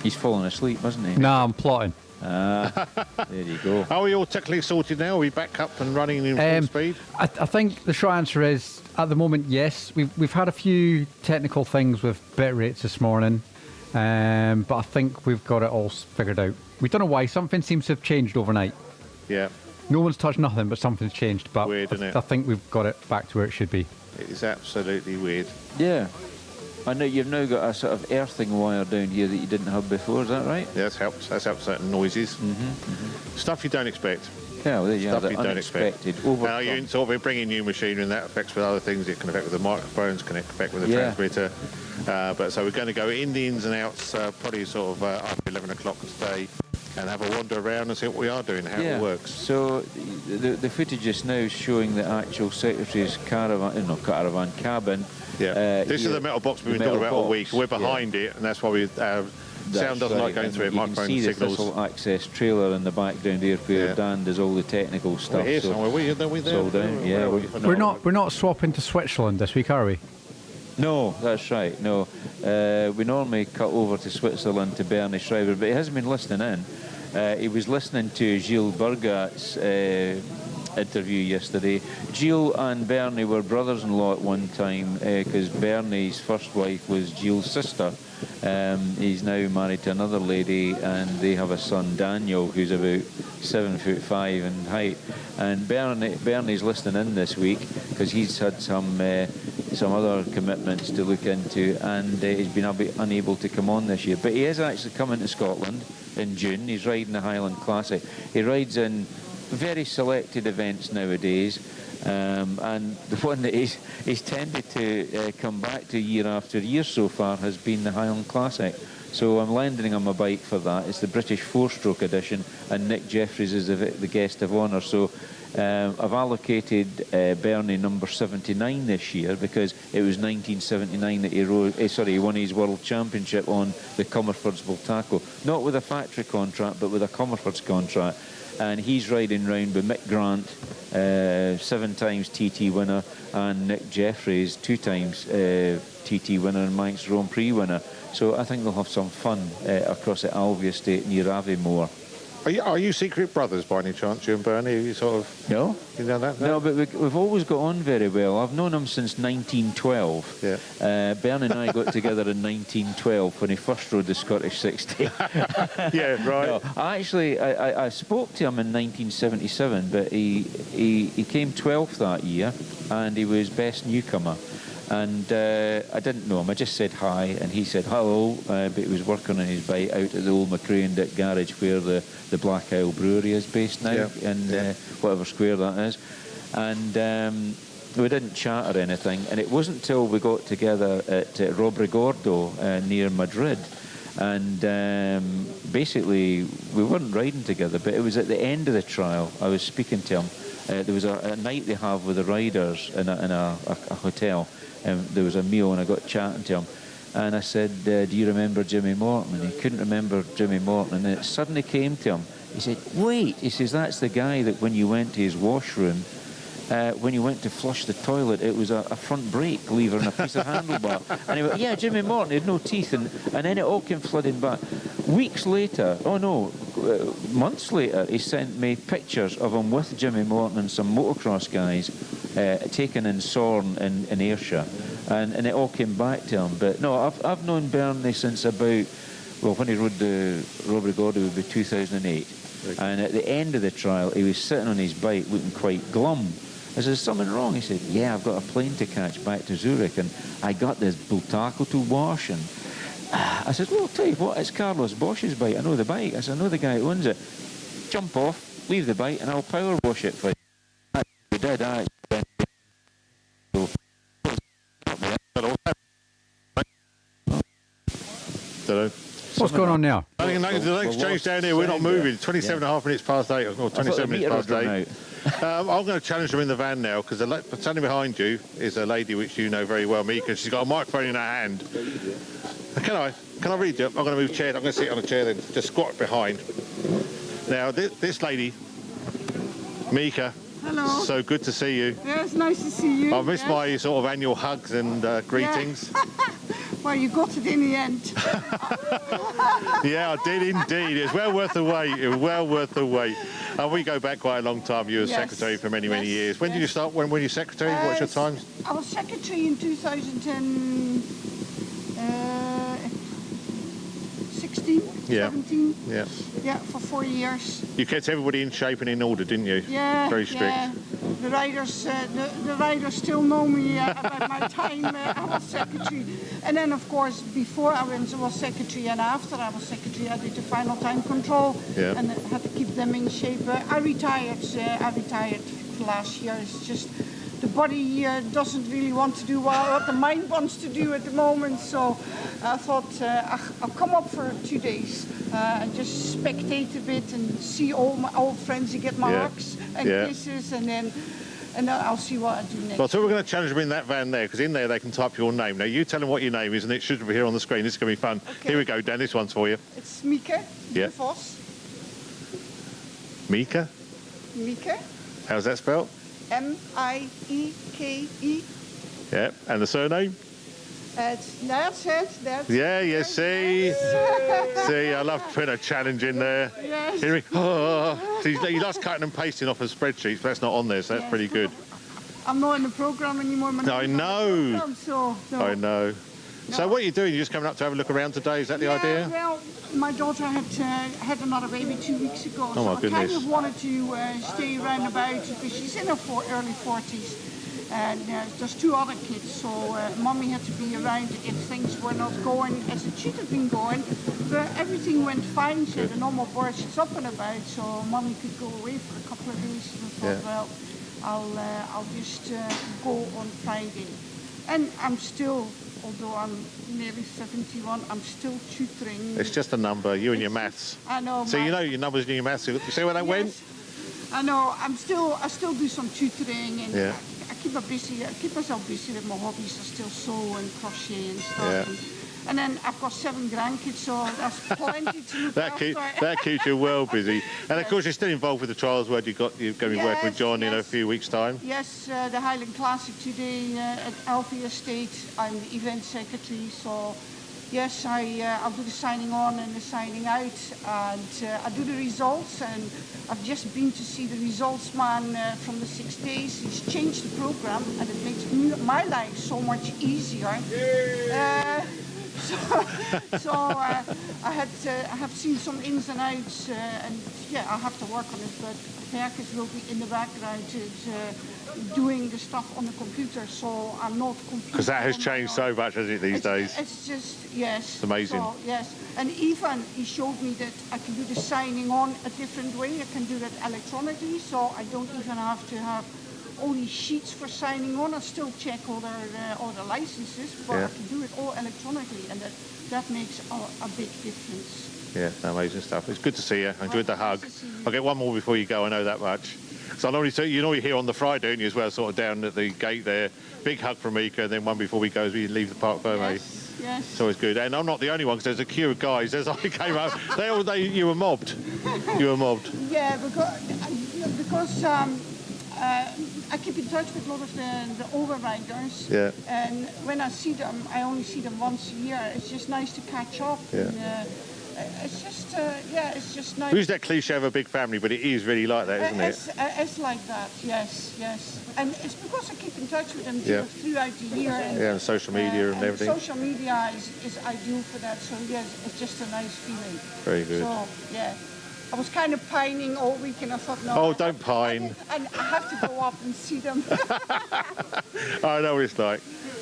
He's fallen asleep, hasn't he? Nah, I'm plotting. There you go. Are we all technically sorted now? Are we back up and running in full speed? I think the short answer is, at the moment, yes. We've had a few technical things with bit rates this morning. But I think we've got it all figured out. We don't know why. Something seems to have changed overnight. Yeah. No one's touched nothing, but something's changed. But Weird, isn't it? I think we've got it back to where it should be. It is absolutely weird. Yeah. I know you've now got a sort of earthing wire down here that you didn't have before, is that right? Yeah, that's helped. That's helped certain noises. Stuff you don't expect. Yeah, well, there you Stuff have you it, don't expect. unexpected, Now, you sort of bringing new machinery, and that affects with other things. It can affect with the microphones, can affect with the transmitter. But so we're going to go in the ins and outs, probably sort of after 11 o'clock today, and have a wander around and see what we are doing, how it works. So the footage just now is showing the actual secretary's caravan cabin. Yeah. This is the metal box we've been talking about all week. We're behind it, and that's why we sound doesn't like going through it. Microphone signals. You can see signals. the thistle access trailer in the background here where Dan does all the technical stuff. We're here somewhere. We're there. All down. Yeah. We're not swapping to Switzerland this week, are we? No, that's right. No, we normally cut over to Switzerland to Bernie Schreiber, but he hasn't been listening in. He was listening to Gilles Burgat's interview yesterday. Gilles and Bernie were brothers-in-law at one time because Bernie's first wife was Gilles' sister. He's now married to another lady, and they have a son, Daniel, who's about 7'5" in height. And Bernie's listening in this week because he's had some other commitments to look into, and he's been unable to come on this year. But he is actually coming to Scotland in June. He's riding the Highland Classic. He rides in very selected events nowadays, and the one that he's tended to come back to year after year so far has been the Highland Classic. So I'm lending him a bike for that. It's the British 4-stroke edition, and Nick Jeffries is the guest of honour. So I've allocated Bernie number 79 this year because it was 1979 that he won his World Championship on the Comerford's Bultaco. Not with a factory contract, but with a Comerford's contract. And he's riding round with Mick Grant, 7 times TT winner, and Nick Jeffries, 2 times TT winner and Manx Grand Prix winner. So I think they'll have some fun across at Alvey Estate near Aviemore. Are you secret brothers by any chance, you and Bernie? Are you sort of... No. You know that? No, but we've always got on very well. I've known him since 1912. Yeah. Bernie and I got together in 1912 when he first rode the Scottish 60. Yeah, right. No, I spoke to him in 1977, but he came 12th that year, and he was best newcomer. And I didn't know him. I just said hi, and he said hello, but he was working on his bike out at the old McRae and Dick garage where the Black Isle Brewery is based now, in whatever square that is. And we didn't chat or anything, and it wasn't until we got together at Robrigordo near Madrid, and basically we weren't riding together, but it was at the end of the trial. I was speaking to him. There was a night they have with the riders in a hotel, and there was a meal, and I got chatting to him, and I said, do you remember Jimmy Morton? And he couldn't remember Jimmy Morton, and then it suddenly came to him. He said, wait, he says, that's the guy that when you went to his washroom, when you went to flush the toilet, it was a front brake lever and a piece of handlebar. And he went, yeah, Jimmy Morton, he had no teeth, and then it all came flooding back. Weeks later, months later, he sent me pictures of him with Jimmy Morton and some motocross guys taken in Sorn in Ayrshire, and it all came back to him. But no, I've known Bernie since about, when he rode the Robrigordo, it would be 2008. And at the end of the trial, he was sitting on his bike looking quite glum. I said, is something wrong? He said, yeah, I've got a plane to catch back to Zurich, and I got this Bultaco to wash. And I said, well, I'll tell you what, it's Carlos Bosch's bike. I know the bike. I said, I know the guy who owns it. Jump off, leave the bike, and I'll power wash it for you. We did, What's going on now? I think the next change down here, we're not moving. 27.5 minutes past 8, or 27 minutes past 8. I'm going to challenge them in the van now, because standing behind you is a lady which you know very well, Mika. She's got a microphone in her hand. Can I read you? I'm going to move chairs. I'm going to sit on a chair then. Just squat behind. Now, this lady, Mika. Hello. So good to see you. Yeah, it's nice to see you. I've missed my sort of annual hugs and greetings. Yeah. Well, you got it in the end. Yeah, I did indeed. It's well worth the wait. It was well worth the wait. And we go back quite a long time. You were secretary for many, many years. When did you start? When were you secretary? What's your time? I was secretary in 2010. 16, Yeah. 17. Yeah. Yeah, for 4 years. You kept everybody in shape and in order, didn't you? Yeah. Very strict. Yeah. The riders still know me about my time. I was secretary. And then, of course, before I was secretary and after I was secretary, I did the final time control. Yeah. And I had to keep them in shape. I retired last year. It's just the body doesn't really want to do what the mind wants to do at the moment. So I thought I'll come up for 2 days and just spectate a bit and see all my old friends and get my hugs and kisses, and then I'll see what I do next. Well, so we're going to challenge them in that van there, because in there they can type your name. Now, you tell them what your name is, and it should be here on the screen. This is going to be fun. Okay. Here we go, Dan. This one's for you. It's Mieke Yeah. Vos. Mika? Mieke. How's that spelled? M-I-E-K-E. Yeah. And the surname? That's it. Yeah, you see. See, I love putting a challenge in there. Yes. Here we so you lost cutting and pasting off of spreadsheets, but that's not on there, so that's pretty good. I'm not in the program anymore. I know. I know. So what are you doing? You're just coming up to have a look around today? Is that the idea? Well, my daughter had another baby 2 weeks ago, Oh, my so goodness. I kind of wanted to stay around about because she's in her early 40s. And there's 2 other kids, so mommy had to be around if things were not going as it should have been going. But everything went fine. She had a normal birth. She's up and about, so mommy could go away for a couple of days. And I thought, well, I'll just go on Friday. And I'm still, although I'm nearly 71, I'm still tutoring. It's just a number, you and your maths. I know. So you know your numbers and your maths. You see where that went? I know. I still do some tutoring, and Yeah. I keep myself busy with my hobbies. I still sew and crochet and stuff. Yeah. And then I've got 7 grandkids, so that's plenty to look after. That keeps you well busy. And of course, you're still involved with the trials where you're going to be working with John in a few weeks' time. Yes, the Highland Classic today at Alfie Estate. I'm the event secretary, so yes, I'll do the signing on and the signing out, and I do the results. And I've just been to see the results man from the 6 days. He's changed the program, and it makes my life so much easier. So I have seen some ins and outs, and yeah, I have to work on it. But Parc will be in the background doing the stuff on the computer, so I'm not confused. Because that has changed so much, hasn't it, these days? It's just, yes. It's amazing. So, yes, and even he showed me that I can do the signing on a different way. I can do that electronically, so I don't even have to have all these sheets for signing on. I still check all the licenses, but I can do it all electronically, and that makes a big difference. Yeah, amazing stuff. It's good to see you. I enjoyed the hug. I'll get one more before you go, I know that much. So I normally say, you're here on the Friday, don't you, as well, sort of down at the gate there. Big hug from Mika, and then one before we go as we leave the Parc Ferme. Yes. It's always good. And I'm not the only one, because there's a queue of guys. As I came up, you were mobbed. You were mobbed. Yeah, because I keep in touch with a lot of the overriders. Yeah. And when I see them, I only see them once a year. It's just nice to catch up. Yeah. And, it's just nice. Who's that cliche of a big family, but it is really like that, isn't it? It's like that, yes. And it's because I keep in touch with them throughout the year. And social media and everything. Social media is ideal for that, so yes, it's just a nice feeling. Very good. So, yeah. I was kind of pining all week, and I thought, no. Oh, don't pine. And I have to go up and see them. I know what it's like.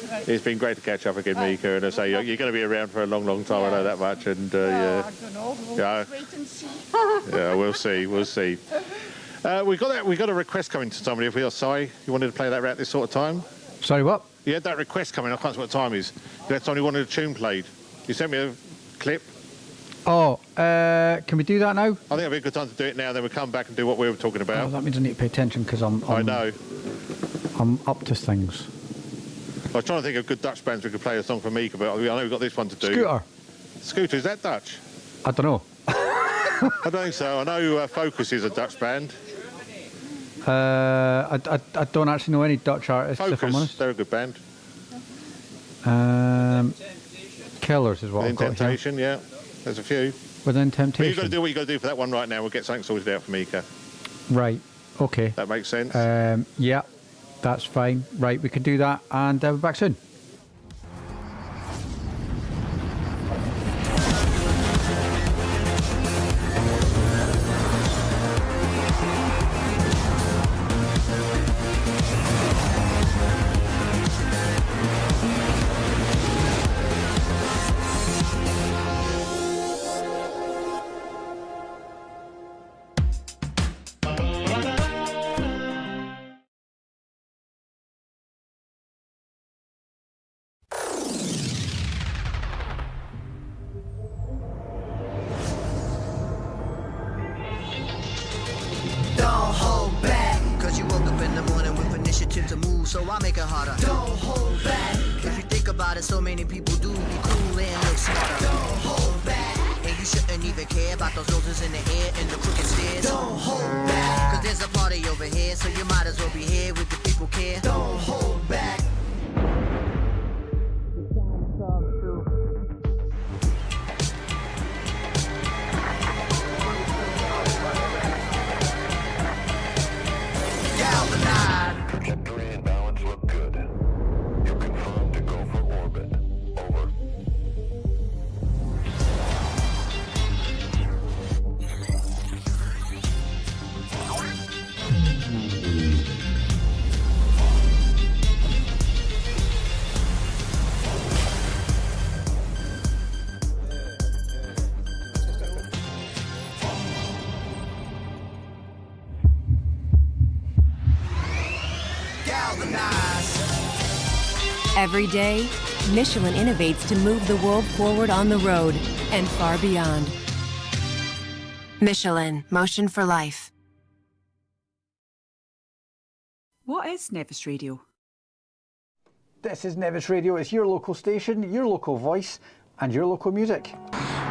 Right. It's been great to catch up again, Mika, and I say you're going to be around for a long, long time. I know that much, and I don't know. We'll wait and see. Yeah, we'll see. We got a request coming to somebody. If we are sorry, you wanted to play that right this sort of time. Sorry, what? You had that request coming. I can't see what time it is. You had somebody who wanted a tune played. You sent me a clip. Oh, can we do that now? I think it'd be a good time to do it now. Then we'll come back and do what we were talking about. Oh, that means I need to pay attention because I'm I know. I'm up to things. I was trying to think of good Dutch bands we could play a song for Mika, but I know we've got this one to do. Scooter, is that Dutch? I don't know. I don't think so. I know Focus is a Dutch band. I don't actually know any Dutch artists, if I'm honest. They're a good band. Killers is what I've got here. Temptation, yeah. There's a few. Within But Temptation. you've got to do what you've got to do for that one right now. We'll get something sorted out for Mika. Right, okay. That makes sense? Yeah, that's fine. Right, we can do that, and we're back soon. so I make it harder. Don't hold back. If you think about it, so many people do be cool and look smarter. Don't hold back. And you shouldn't even care about those roses in the air and the crooked stairs. Don't hold back. Cause there's a party over here, so you might as well be here with the people care. Don't hold back. Trajectory and balance look good. You confirm to go for orbit. Over. Every day, Michelin innovates to move the world forward on the road and far beyond. Michelin, motion for life. What is Nevis Radio? This is Nevis Radio. It's your local station, your local voice, and your local music.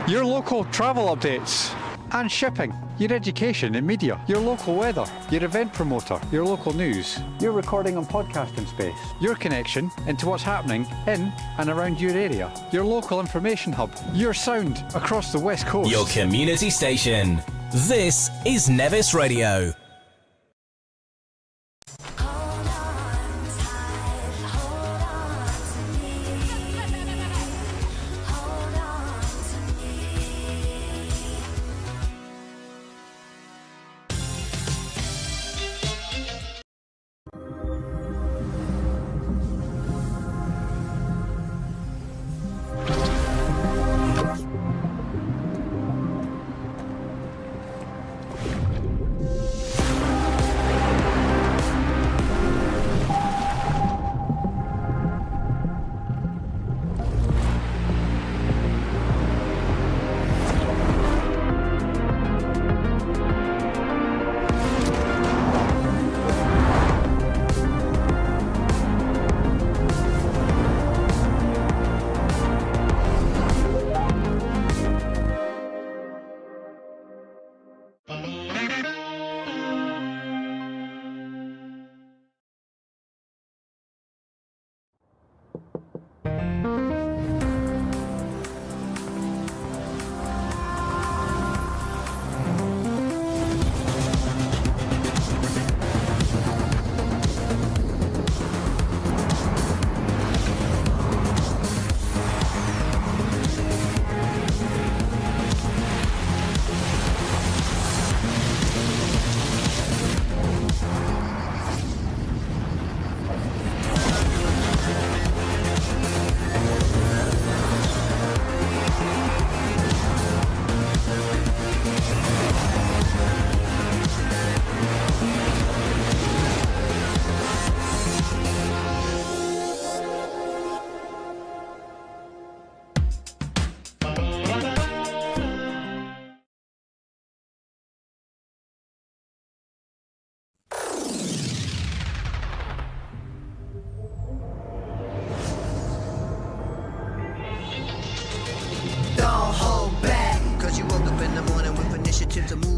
Your local travel updates and shipping, your education and media, your local weather, your event promoter, your local news, your recording and podcasting space, your connection into what's happening in and around your area, your local information hub, your sound across the West Coast. Your community station. This is Nevis Radio.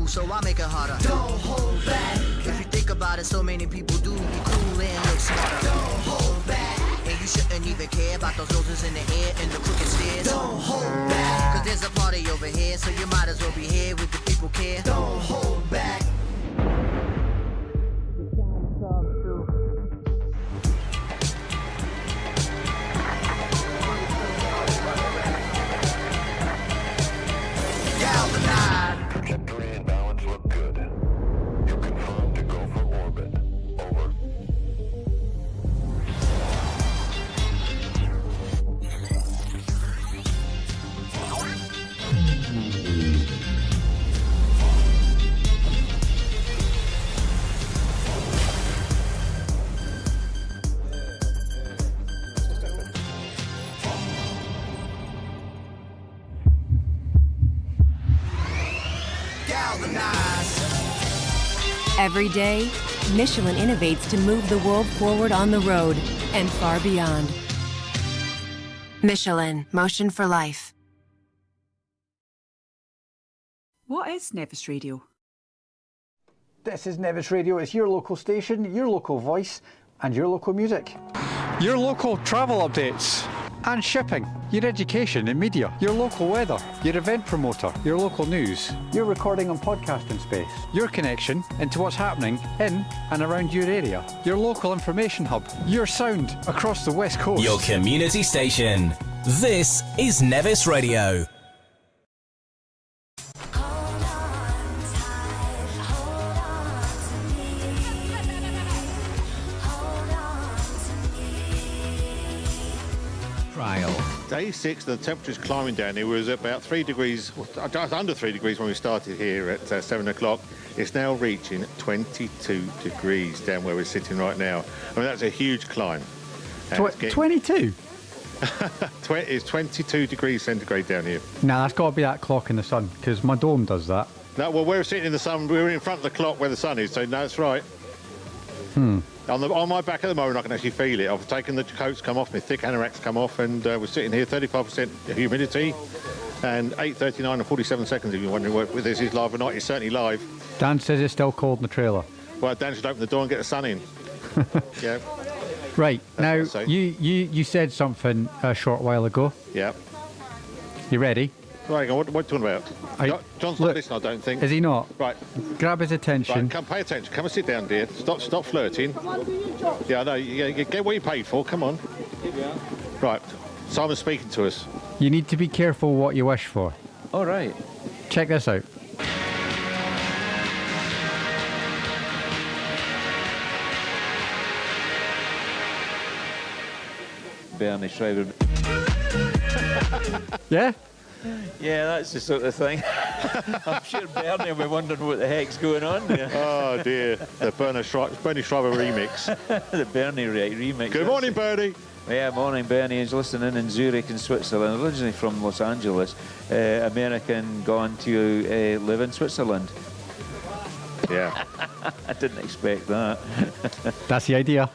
So I make it harder. Don't hold back. If you think about it, so many people do be cool and look smarter. Don't hold back. And you shouldn't even care about those roses in the air and the crooked stairs. Don't hold back. Cause there's a party over here, so you might as well be here with the people care. Don't hold back. Trajectory and balance look good. You confirm to go for orbit. Over. Every day, Michelin innovates to move the world forward on the road and far beyond. Michelin, motion for life. What is Nevis Radio? This is Nevis Radio. It's your local station, your local voice, and your local music. Your local travel updates and shipping, your education and media, your local weather, your event promoter, your local news, your recording and podcasting space, your connection into what's happening in and around your area, your local information hub, your sound across the West Coast. Your community station. This is Nevis Radio. Day 6, the temperature's climbing down. It was about 3 degrees, just under 3 degrees when we started here at 7 o'clock. It's now reaching 22 degrees down where we're sitting right now. I mean, that's a huge climb. 22? It's 22 degrees centigrade down here. Nah, that's got to be that clock in the sun, because my dome does that. No, well, we're sitting in the sun. We're in front of the clock where the sun is, so no, that's right. On my back at the moment, I can actually feel it. I've taken the coats come off, my thick anoraks come off, and we're sitting here, 35% humidity, and 8:39 and 47 seconds. If you're wondering whether this is live or not, it's certainly live. Dan says it's still cold in the trailer. Well, Dan should open the door and get the sun in. Yeah. Right, That's now, you said something a short while ago. Yeah. You ready? Right, what are you talking about? John's not listening, I don't think. Is he not? Right. Grab his attention. Right, come pay attention. Come and sit down, dear. Stop flirting. Yeah, I know. You get what you paid for. Come on. Right. Simon's speaking to us. You need to be careful what you wish for. All right. Check this out. Bernie Schreiber. Yeah? Yeah, that's the sort of thing. I'm sure Bernie will be wondering what the heck's going on there. Oh, dear. The Bernie Schreiber remix. The Bernie remix. Good morning, Bernie. Yeah, morning, Bernie. He's listening in Zurich in Switzerland. Originally from Los Angeles. American, gone to live in Switzerland. Yeah. I didn't expect that. That's the idea.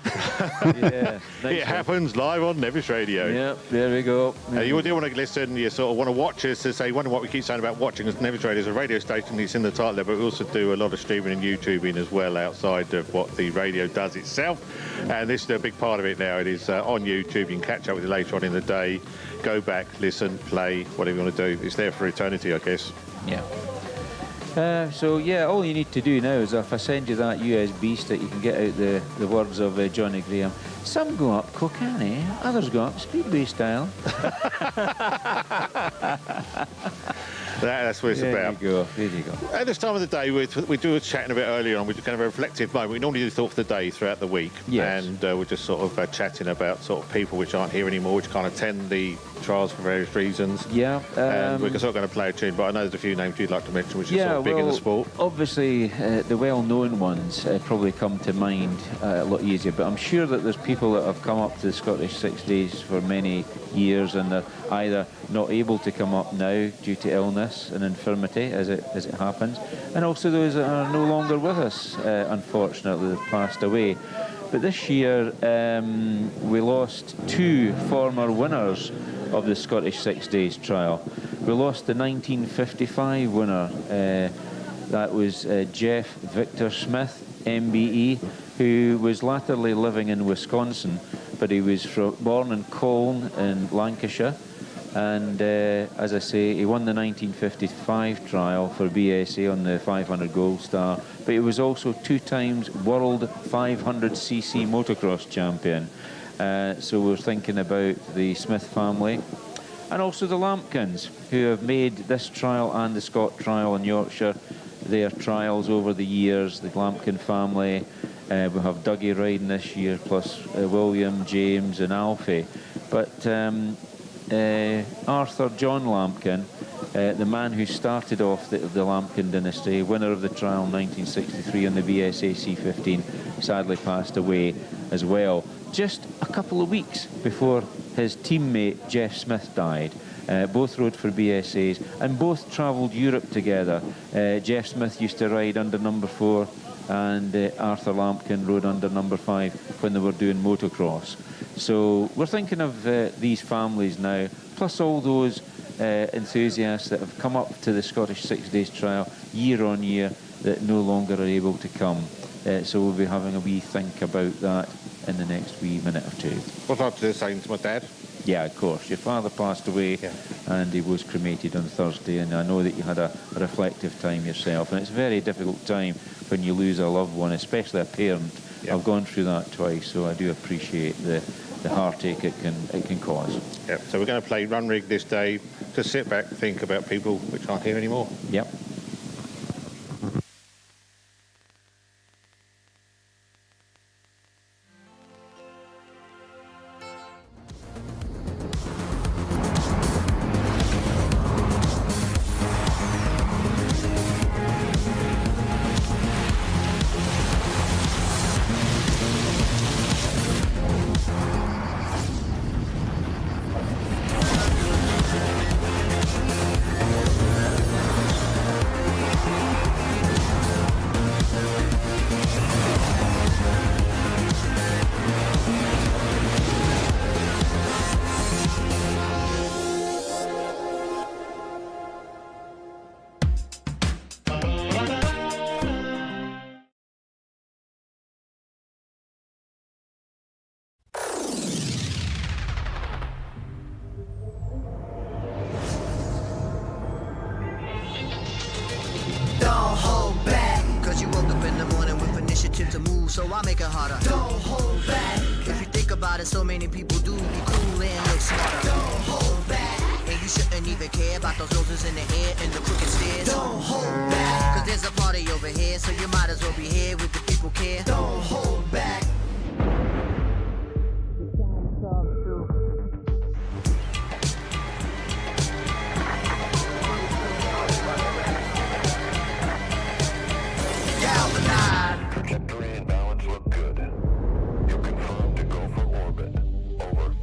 Yeah. It happens live on Nevis Radio. Yeah, there we go. You do want to listen, you sort of want to watch us, to say, wonder what we keep saying about watching us. Nevis Radio is a radio station, it's in the title there, but we also do a lot of streaming and YouTubing as well outside of what the radio does itself. And this is a big part of it now. It is on YouTube. You can catch up with it later on in the day. Go back, listen, play, whatever you want to do. It's there for eternity, I guess. Yeah. So yeah, all you need to do now is if I send you that USB stick, you can get out the words of Johnny Graham. Some go up Kokani, others go up Speedway style. That's what it's about. There you go. At this time of the day, we do a chatting a bit earlier on. We do kind of a reflective moment. We normally do thought for the day throughout the week. Yes. And we're just sort of chatting about sort of people which aren't here anymore, which can't attend the trials for various reasons. Yeah. And we're sort of going to play a tune, but I know there's a few names you'd like to mention, which is sort of big in the sport. Obviously, the well-known ones probably come to mind a lot easier, but I'm sure that there's people that have come up to the Scottish 6 days for many years and they're either not able to come up now due to illness and infirmity as it happens, and also those that are no longer with us, unfortunately, they've passed away. But this year we lost two former winners of the Scottish 6 days trial. We lost the 1955 winner, that was Jeff Victor Smith, MBE, who was latterly living in Wisconsin, but he was born in Colne in Lancashire, and as I say, he won the 1955 trial for BSA on the 500 Gold Star, but he was also 2 times World 500cc motocross champion. So we're thinking about the Smith family, and also the Lampkins, who have made this trial and the Scott trial in Yorkshire their trials over the years. The Lampkin family, we have Dougie riding this year, plus William, James and Alfie. But Arthur John Lampkin, the man who started off the Lampkin dynasty, winner of the trial in 1963 on the BSA C15, sadly passed away as well, just a couple of weeks before his teammate Jeff Smith died. Both rode for BSAs and both travelled Europe together. Jeff Smith used to ride under number 4 and Arthur Lampkin rode under number 5 when they were doing motocross. So we're thinking of these families now, plus all those enthusiasts that have come up to the Scottish 6 Days trial year on year that no longer are able to come. So we'll be having a wee think about that in the next wee minute or two. What I'd do the same to my dad. Yeah, of course. Your father passed away, and he was cremated on Thursday, and I know that you had a reflective time yourself, and it's a very difficult time when you lose a loved one, especially a parent. I've gone through that twice, so I do appreciate the heartache it can cause. Yep. So we're going to play Run Rig this day. Just sit back, think about people which aren't here anymore. Yep. So I make it harder. Don't hold back. If you think about it, so many people do be cool and look smarter. Don't hold back. And you shouldn't even care about those noses in the air and the crooked stairs. Don't hold back. Cause there's a party over here, so you might as well be here with the people care. Don't hold back. Trajectory and balance look good. You confirm to go for orbit. Over.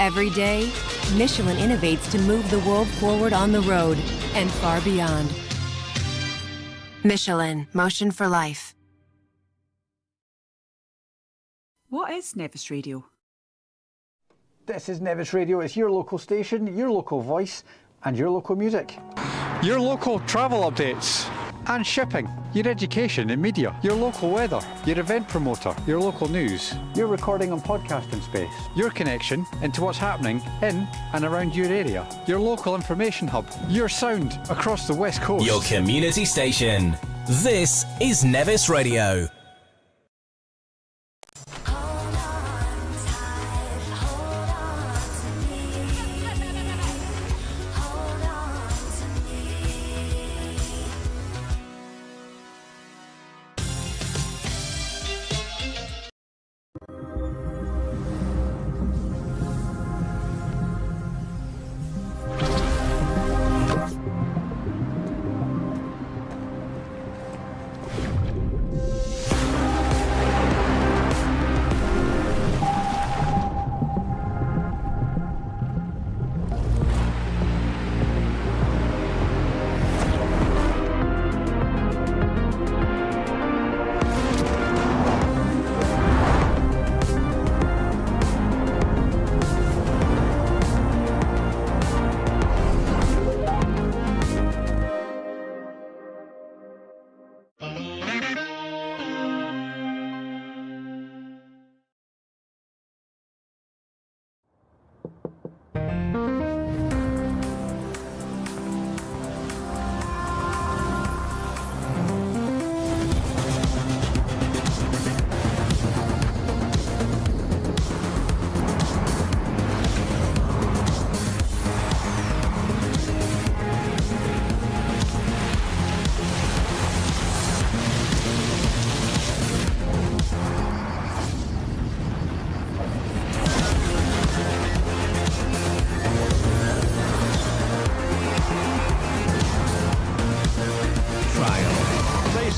Every day, Michelin innovates to move the world forward on the road and far beyond. Michelin, motion for life. What is Nevis Radio? This is Nevis Radio. It's your local station, your local voice, and your local music. Your local travel updates and shipping. Your education and media. Your local weather. Your event promoter. Your local news. Your recording and podcasting space. Your connection into what's happening in and around your area. Your local information hub. Your sound across the West Coast. Your community station. This is Nevis Radio.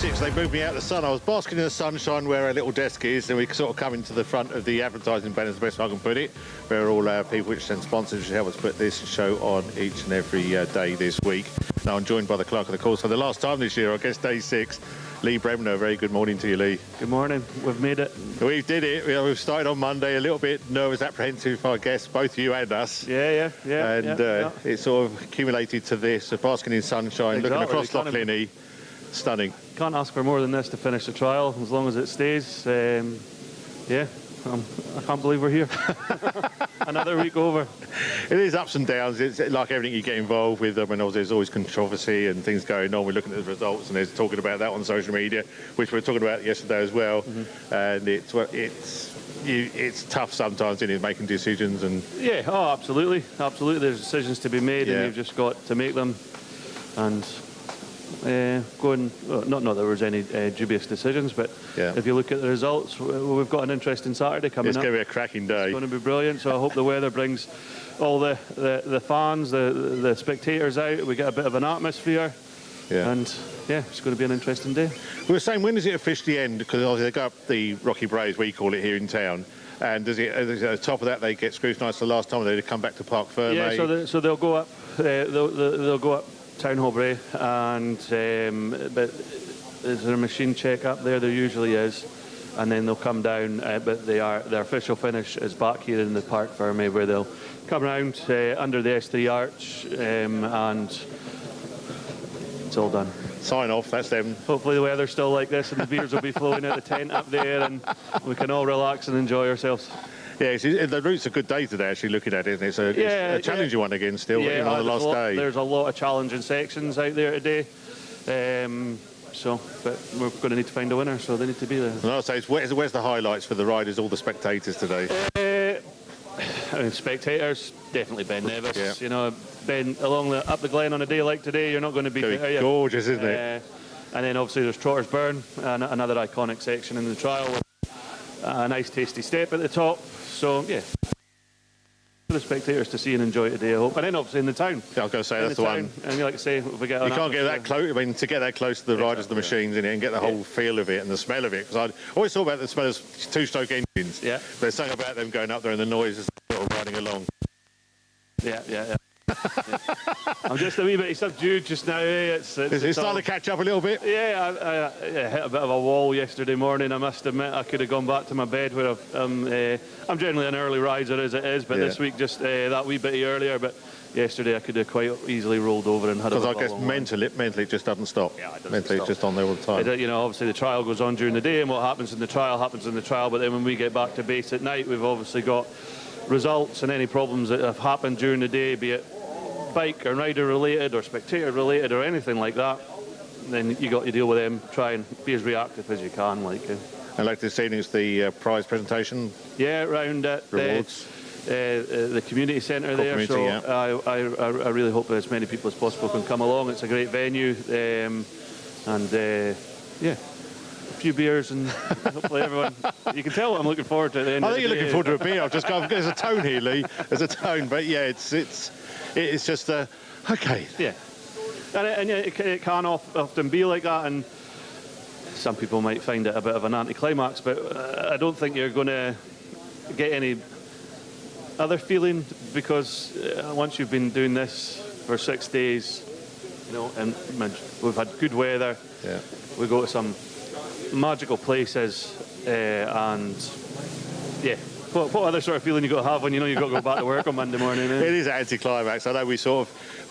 6, they moved me out of the sun. I was basking in the sunshine where our little desk is, and we sort of come into the front of the advertising banner, is the best way I can put it, where all our people which send sponsors should help us put this show on each and every day this week. Now I'm joined by the Clerk of the Course for the last time this year, I guess day 6. Lee Bremner, very good morning to you, Lee. Good morning. We've made it. We did it. We've started on Monday, a little bit nervous, apprehensive, I guess, both you and us. Yeah. And it sort of accumulated to this, basking in sunshine, looking across Loch Linney. Stunning. Can't ask for more than this to finish the trial, as long as it stays. I can't believe we're here. Another week over. It is ups and downs. It's like everything you get involved with. I mean, there's always controversy and things going on. We're looking at the results, and there's talking about that on social media, which we were talking about yesterday as well. And it's tough sometimes, isn't it, making decisions and. Yeah. Oh, absolutely. There's decisions to be made, and you've just got to make them. And. Not that there was any dubious decisions, but if you look at the results, we've got an interesting Saturday coming up. It's going to be a cracking day. It's going to be brilliant, so I hope the weather brings all the fans, the spectators out. We get a bit of an atmosphere, and it's going to be an interesting day. We were saying, when does it officially end? Because obviously they go up the Rocky Brae, as we call it here in town, and does it, at the top of that they get scrutinised the last time they come back to Parc Ferme? Yeah, so they'll go up. They'll go up Town Hall Brae, and but is there a machine check up there? There usually is, and then they'll come down. But their official finish is back here in the Parc Ferme, where they'll come round under the S3 arch, and it's all done. Sign off. That's them. Hopefully the weather's still like this, and the beers will be flowing out the tent up there, and we can all relax and enjoy ourselves. Yeah, the route's a good day today, actually, looking at it, isn't it? It's a challenging one again still, on the last day. There's a lot of challenging sections out there today. But we're going to need to find a winner, so they need to be there. And I'll say, where's the highlights for the riders, all the spectators today? Spectators, definitely Ben Nevis. Yeah. You know, Ben, up the Glen on a day like today, you're not going to be there. Gorgeous, isn't it? And then obviously there's Trotter's Burn, another iconic section in the trial. A nice tasty step at the top. So, for the spectators to see and enjoy today, I hope. And then obviously in the town. Yeah, I was going to say, that's the one. And you like to say, if we get you can't get that close. I mean, to get that close to the riders, the machines in it, and get the whole feel of it and the smell of it. Because I always thought about the smell of two-stroke engines. Yeah. There's something about them going up there and the noise is sort of riding along. Yeah. I'm just a wee bit subdued just now. It's starting to catch up a little bit. Yeah, I hit a bit of a wall yesterday morning. I must admit, I could have gone back to my bed where I'm generally an early riser as it is, but this week just that wee bit earlier. But yesterday I could have quite easily rolled over and had a bit of a Because I guess mentally it just doesn't stop. Yeah, it doesn't mentally stop. It's just on there all the time. Obviously the trial goes on during the day, and what happens in the trial happens in the trial. But then when we get back to base at night, we've obviously got results and any problems that have happened during the day, be it bike or rider related or spectator related or anything like that, then you got to deal with them, try and be as reactive as you can. And like this evening is the prize presentation. Yeah, round at the community centre there. So I really hope that as many people as possible can come along. It's a great venue, a few beers and hopefully everyone. You can tell what I'm looking forward to at the end. I think you're looking forward to a beer. I've just got. There's a tone here, Lee. There's a tone, but it's just okay. Yeah, and it can often be like that, and some people might find it a bit of an anticlimax, but I don't think you're going to get any other feeling, because once you've been doing this for 6 days, and we've had good weather. Yeah. We go to some magical places, and what other sort of feeling you got to have when you got to go back to work on Monday morning? It is anticlimax. I know we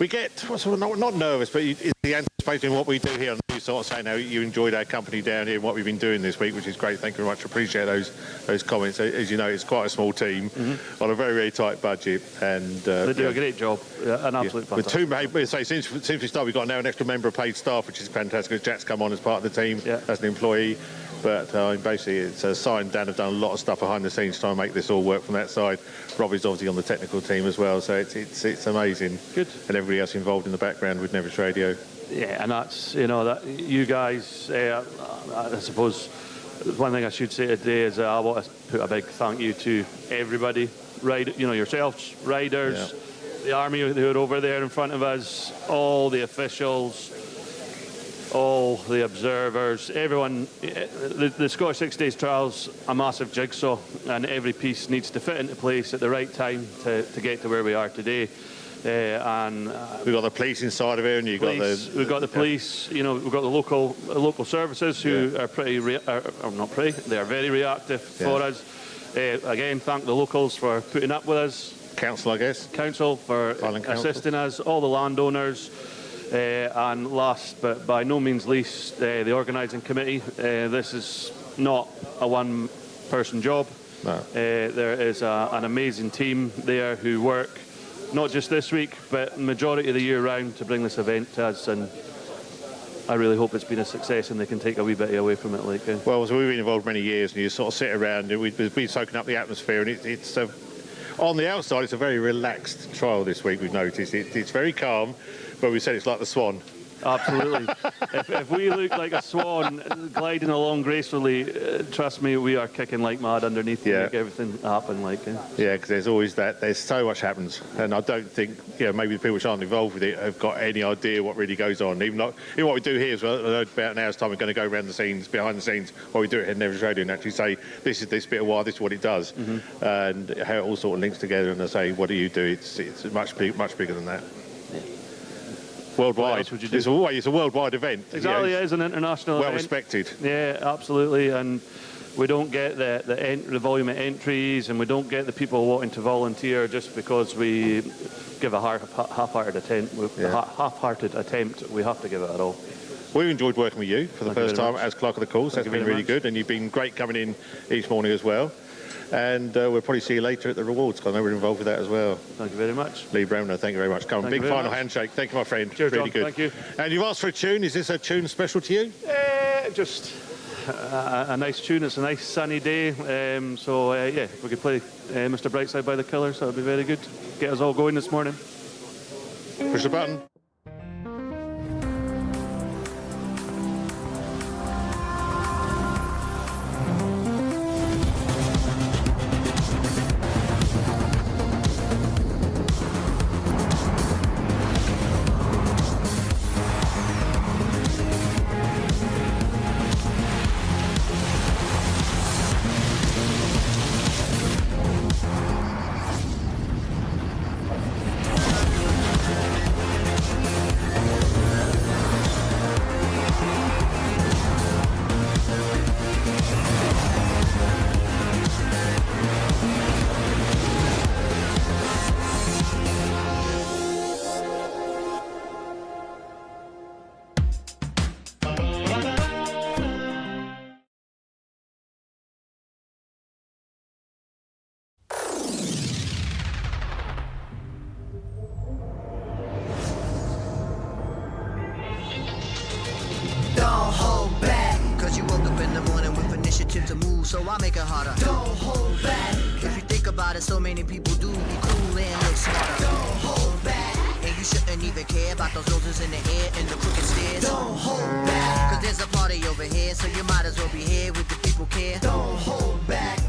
get not nervous, but it's the anticipating what we do here. And you sort of saying how you enjoyed our company down here and what we've been doing this week, which is great. Thank you very much. Appreciate those comments. As you know, it's quite a small team on a very, very tight budget, and they do a great job. An absolute fantastic. With since we started, we've got now an extra member of paid staff, which is fantastic. Jack's come on as part of the team as an employee. But basically, it's a sign. Dan have done a lot of stuff behind the scenes trying to make this all work from that side. Robbie's obviously on the technical team as well, so it's amazing. Good. And everybody else involved in the background with Nevis Radio. Yeah, and that's that you guys. I suppose one thing I should say today is I want to put a big thank you to everybody. Yourselves, riders, the army who are over there in front of us, all the officials. all the observers, everyone. The Scottish 6 Days Trial's a massive jigsaw, and every piece needs to fit into place at the right time to get to where we are today. We've got the police inside of here, and we've got the police. You know, we've got the local services who are they are very reactive for us. Again, thank the locals for putting up with us. Council, I guess. Council for assisting us. All the landowners. And last, but by no means least, the organising committee. This is not a one-person job. No. There is an amazing team there who work not just this week, but the majority of the year round to bring this event to us. And I really hope it's been a success and they can take a wee bit away from it. Well, so we've been involved many years, and you sort of sit around, and we've been soaking up the atmosphere, and it's on the outside, it's a very relaxed trial this week, we've noticed. It's very calm, but we said it's like the Swan. Absolutely. if we look like a swan gliding along gracefully, trust me, we are kicking like mad underneath to make everything happen. Yeah, because there's always that. There's so much happens, and I don't think maybe the people which aren't involved with it have got any idea what really goes on. Even what we do here is about an hour's time, we're going to go around the scenes, behind the scenes, while we do it at Nevis Radio, and actually say this is this bit of wire, this is what it does, and how it all sort of links together. And they say, what do you do? It's much bigger than that. Worldwide. It's a worldwide event. Exactly, it is an international event. Well respected. Yeah, absolutely. And we don't get the volume of entries, and we don't get the people wanting to volunteer just because we give a half-hearted attempt. Half-hearted attempt. We have to give it our all. We've enjoyed working with you for the first time as Clerk of the Course. That's been really good, and you've been great coming in each morning as well. And we'll probably see you later at the rewards, because I know we're involved with that as well. Thank you very much. Lee Bremner, thank you very much. Come on, big final handshake. Thank you, my friend. Cheers, really John. good. Thank you. And you've asked for a tune. Is this a tune special to you? Just a nice tune. It's a nice sunny day. If we could play Mr. Brightside by the Killers, that would be very good. Get us all going this morning. Push the button. So I make it harder. Don't hold back. If you think about it, so many people do be cool and look smarter. Don't hold back. And you shouldn't even care about those roses in the air and the crooked stairs. Don't hold back. Cause there's a party over here, so you might as well be here with the people care. Don't hold back.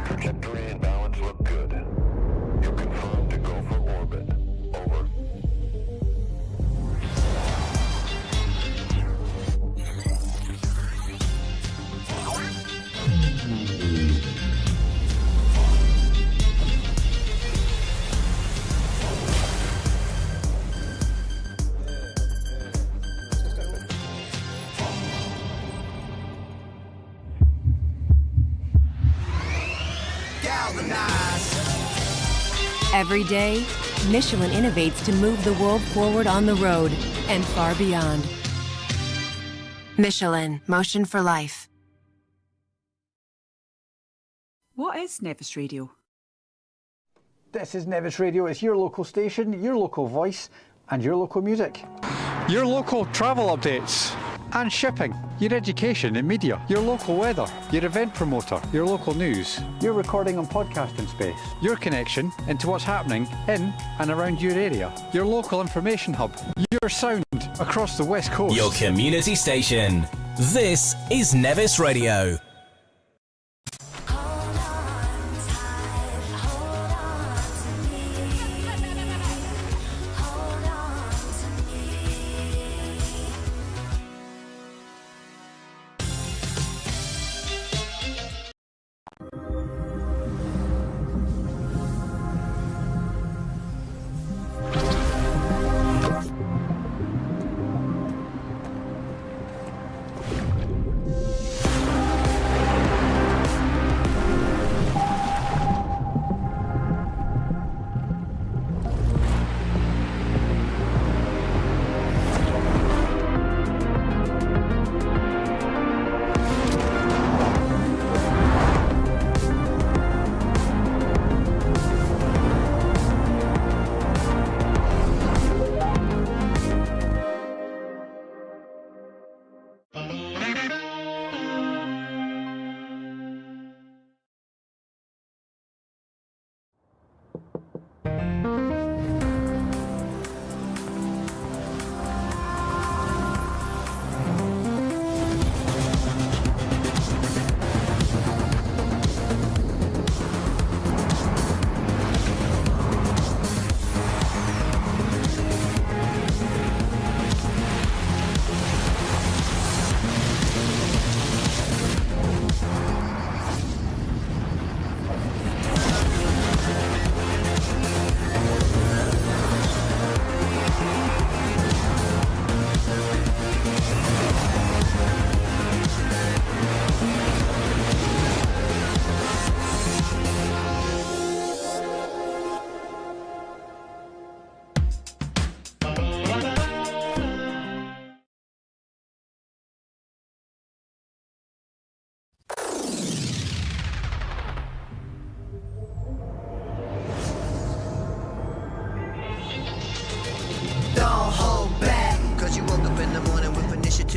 Trajectory and balance look good. You're confirmed to go for orbit. Over. Every day, Michelin innovates to move the world forward on the road and far beyond. Michelin, motion for life. What is Nevis Radio? This is Nevis Radio. It's your local station, your local voice, and your local music. Your local travel updates and shipping. Your education and media. Your local weather. Your event promoter. Your local news. Your recording and podcasting space. Your connection into what's happening in and around your area. Your local information hub. Your sound across the West Coast. Your community station. This is Nevis Radio.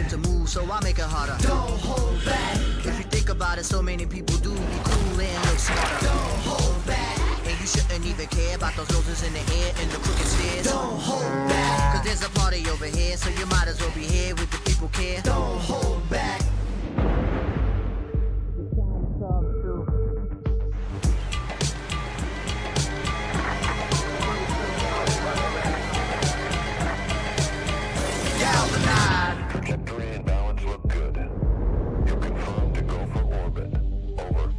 To move, so I make it harder. Don't hold back. If you think about it, so many people do be cool and look smarter. Don't hold back. And you shouldn't even care about those noses in the air and the crooked stairs. Don't hold back. Cause there's a party over here, so you might as well be here with the people care. Don't hold back. Trajectory and balance look good. You confirm to go for orbit. Over.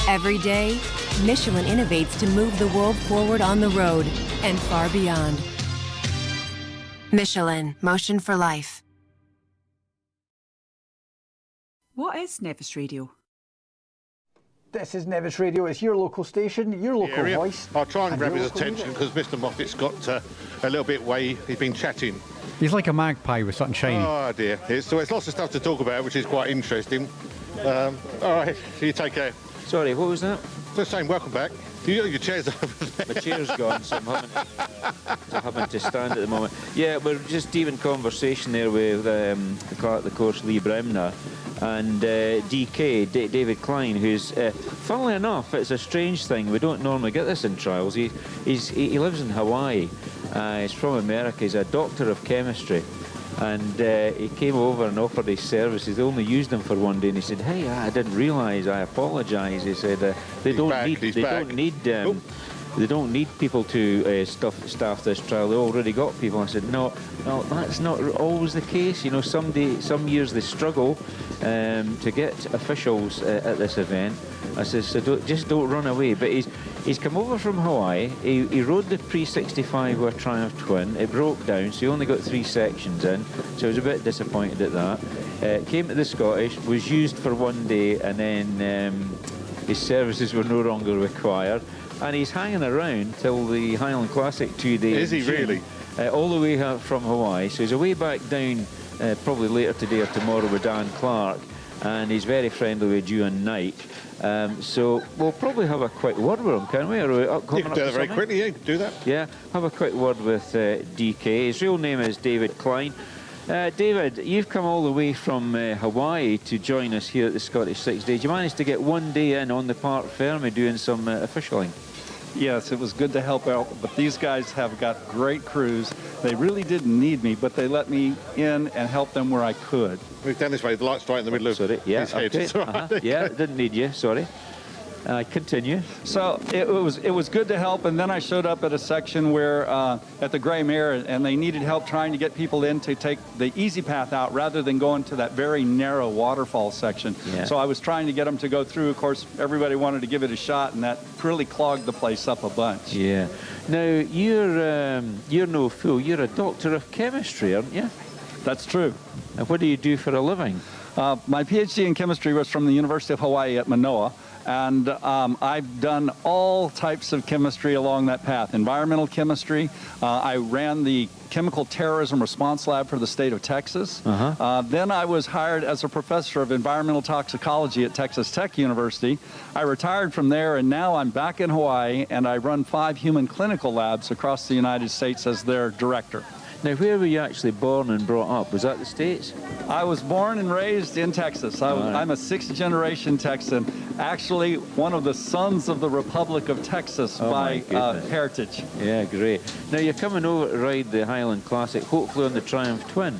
Every day, Michelin innovates to move the world forward on the road and far beyond. Michelin, motion for life. What is Nevis Radio? This is Nevis Radio. It's your local station, your local voice. I'll try and grab your his local attention music. because Mr. Moffat's got a little bit way. He's been chatting. He's like a magpie with something shiny. Oh dear. So it's lots of stuff to talk about, which is quite interesting. All right, you take care. Sorry, what was that? Just saying, welcome back. Your chair's over there. My chair's gone, so I'm having to stand at the moment. Yeah, we're just deep in conversation there with the Clerk of the Course, Lee Bremner, and DK, David Klein, who's, funnily enough, it's a strange thing. We don't normally get this in trials. He lives in Hawaii. He's from America. He's a doctor of chemistry. And he came over and offered his services. They only used them for one day, and he said, "Hey, I didn't realise. I apologise." He said, "They don't need people to staff this trial. They already got people." I said, "No, that's not always the case. You know, some years they struggle to get officials at this event." I said, "So don't run away." But he's come over from Hawaii. He rode the pre-65 with a Triumph Twin. It broke down, so he only got 3 sections in. So he was a bit disappointed at that. Came to the Scottish, was used for one day, and then his services were no longer required. And he's hanging around till the Highland Classic 2 days. Is he really? All the way from Hawaii. So he's away back down probably later today or tomorrow with Dan Clark. and he's very friendly with you and Nike. So we'll probably have a quick word with him, can we? Or are we You can do that very quickly, yeah, you can do that. Yeah, have a quick word with DK. His real name is David Klein. David, you've come all the way from Hawaii to join us here at the Scottish 6 Days. You managed to get 1 day in on the Parc Ferme doing some officialing. Yes, it was good to help out, but these guys have got great crews. They really didn't need me, but they let me in and help them where I could. We've done this way, the light's right in the middle of his head. Okay. It's all right. Yeah, didn't need you, sorry. Continue. So it was good to help, and then I showed up at a section where at the Grey Mare, and they needed help trying to get people in to take the easy path out rather than going to that very narrow waterfall section. Yeah. So I was trying to get them to go through. Of course, everybody wanted to give it a shot, and that really clogged the place up a bunch. Yeah. Now you're no fool. You're a doctor of chemistry, aren't you? That's true. And what do you do for a living? My PhD in chemistry was from the University of Hawaii at Manoa. And I've done all types of chemistry along that path. Environmental chemistry. I ran the Chemical Terrorism Response Lab for the state of Texas. Then I was hired as a professor of environmental toxicology at Texas Tech University. I retired from there, and now I'm back in Hawaii, and I run 5 human clinical labs across the United States as their director. Now, where were you actually born and brought up? Was that the States? I was born and raised in Texas. I'm a 6th-generation Texan, actually one of the sons of the Republic of Texas by heritage. Yeah, great. Now, you're coming over to ride the Highland Classic, hopefully on the Triumph Twin.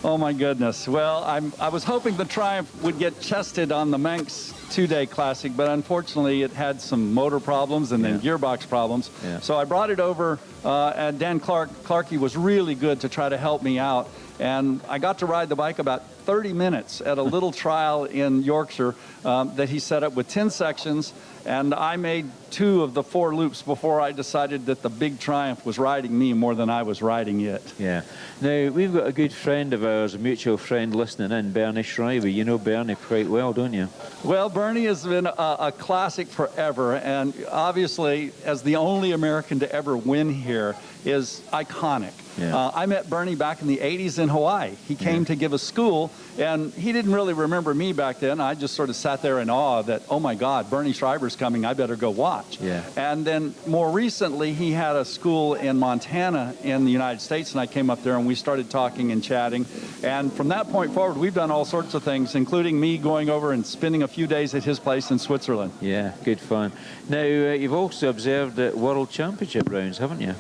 Oh, my goodness. Well, I was hoping the Triumph would get chested on the Manx 2-day Classic, but unfortunately it had some motor problems and then gearbox problems. So I brought it over, and Dan Clarkey was really good to try to help me out. And I got to ride the bike about 30 minutes at a little trial in Yorkshire that he set up with 10 sections, and I made 2 of the 4 loops before I decided that the big Triumph was riding me more than I was riding it. Yeah. Now, we've got a good friend of ours, a mutual friend listening in, Bernie Schreiber. You know Bernie quite well, don't you? Well, Bernie has been a classic forever, and obviously, as the only American to ever win here, is iconic. Yeah. I met Bernie back in the 80s in Hawaii. He came to give a school, and he didn't really remember me back then. I just sort of sat there in awe that, oh my God, Bernie Schreiber's coming, I better go watch. Yeah. And then more recently, he had a school in Montana in the United States, and I came up there and we started talking and chatting. And from that point forward, we've done all sorts of things, including me going over and spending a few days at his place in Switzerland. Yeah, good fun. Now, you've also observed at World Championship rounds, haven't you?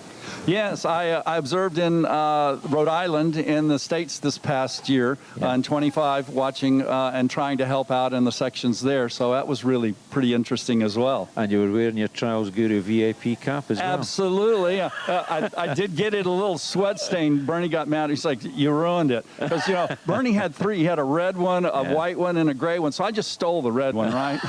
Yes, I observed in Rhode Island in the States this past year in 25, watching and trying to help out in the sections there. So that was really pretty interesting as well. And you were wearing your Trials Guru VIP cap as well. Absolutely. I did get it a little sweat stain. Bernie got mad. He's like, you ruined it. Because, you know, Bernie had 3. He had a red one, a white one, and a gray one. So I just stole the red one, right?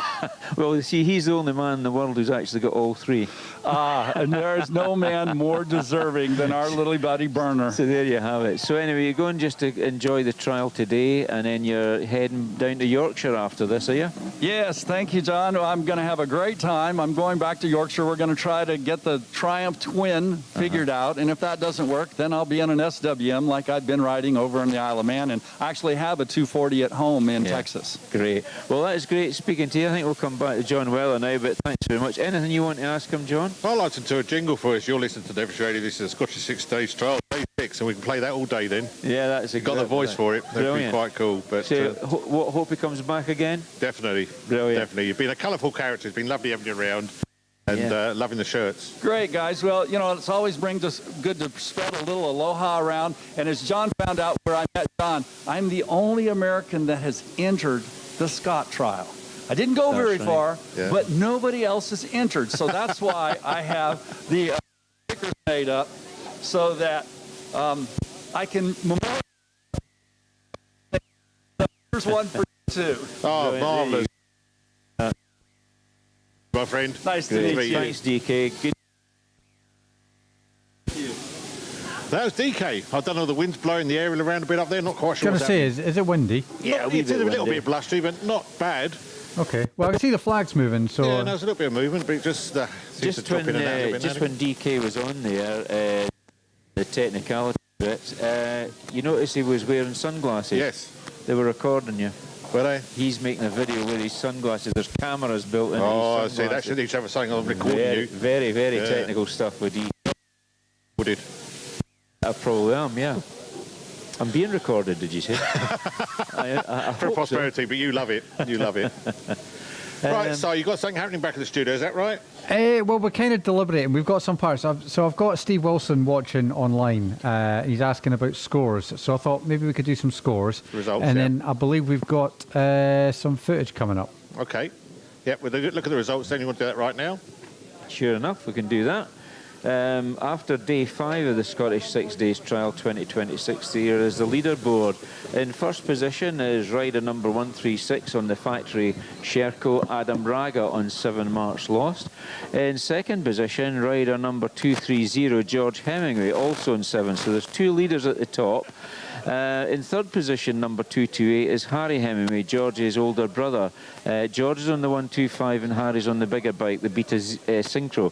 Well, you see, he's the only man in the world who's actually got all 3. And there's no man more deserving than our little buddy Berner. So there you have it. So anyway, you're going just to enjoy the trial today, and then you're heading down to Yorkshire after this, are you? Yes, thank you, John. I'm going to have a great time. I'm going back to Yorkshire. We're going to try to get the Triumph Twin figured out, and if that doesn't work, then I'll be in an SWM like I've been riding over in the Isle of Man, and I actually have a 240 at home in Texas. Great. Well, that is great speaking to you. I think we'll come back to John Weller now, but thanks very much. Anything you want to ask him, John? I'd like to do a jingle for us. You're listening to Nevis Radio. This is the Scottish 6 Days Trial, day 6, and we can play that all day then. Yeah, that's got the voice for it. That'd be quite cool. But so, hope he comes back again? Definitely. Brilliant. Definitely. You've been a colourful character. It's been lovely having you around. And loving the shirts. Great, guys. Well, you know, it's always good to spread a little aloha around. And as John found out where I met John, I'm the only American that has entered the Scott trial. I didn't go very far, but nobody else has entered. So that's why I have the stickers made up so that I can memorialize. Here's one for you, too. Oh, marvellous. My friend. Nice to meet you. Thanks, DK. Good. That was DK. I don't know, the wind's blowing the air around a bit up there. Not quite sure. I was going to say, is it windy? Yeah, it's a little bit blustery, but not bad. Okay. Well, I can see the flags moving, so... Yeah, there's a little bit of movement, but it just seems to drop in and out a bit. Just when DK was on there, the technicality bit, you noticed he was wearing sunglasses. Yes. They were recording you. Were they? He's making a video with his sunglasses. There's cameras built in his sunglasses. See, that should need to have something on recording very, you. Very, very technical stuff with he. Wooded. I probably am, yeah. I'm being recorded, did you say? I For prosperity, but you love it. You love it. Right, so you've got something happening back in the studio, is that right? Well, we're kind of deliberating. We've got some parts. So I've got Steve Wilson watching online. He's asking about scores. So I thought maybe we could do some scores. Results, and then I believe we've got some footage coming up. Okay. Yep, we'll look at the results then. You want to do that right now? Sure enough, we can do that. After day 5 of the Scottish 6 Days Trial 2026, here is the leaderboard. In first position is rider number 136 on the factory Sherco, Adam Raga on 7 marks lost. In second position, rider number 230, George Hemingway, also on 7. So there's 2 leaders at the top. In third position, number 228 is Harry Hemingway, George's older brother. George is on the 125 and Harry's on the bigger bike, the Beta Synchro.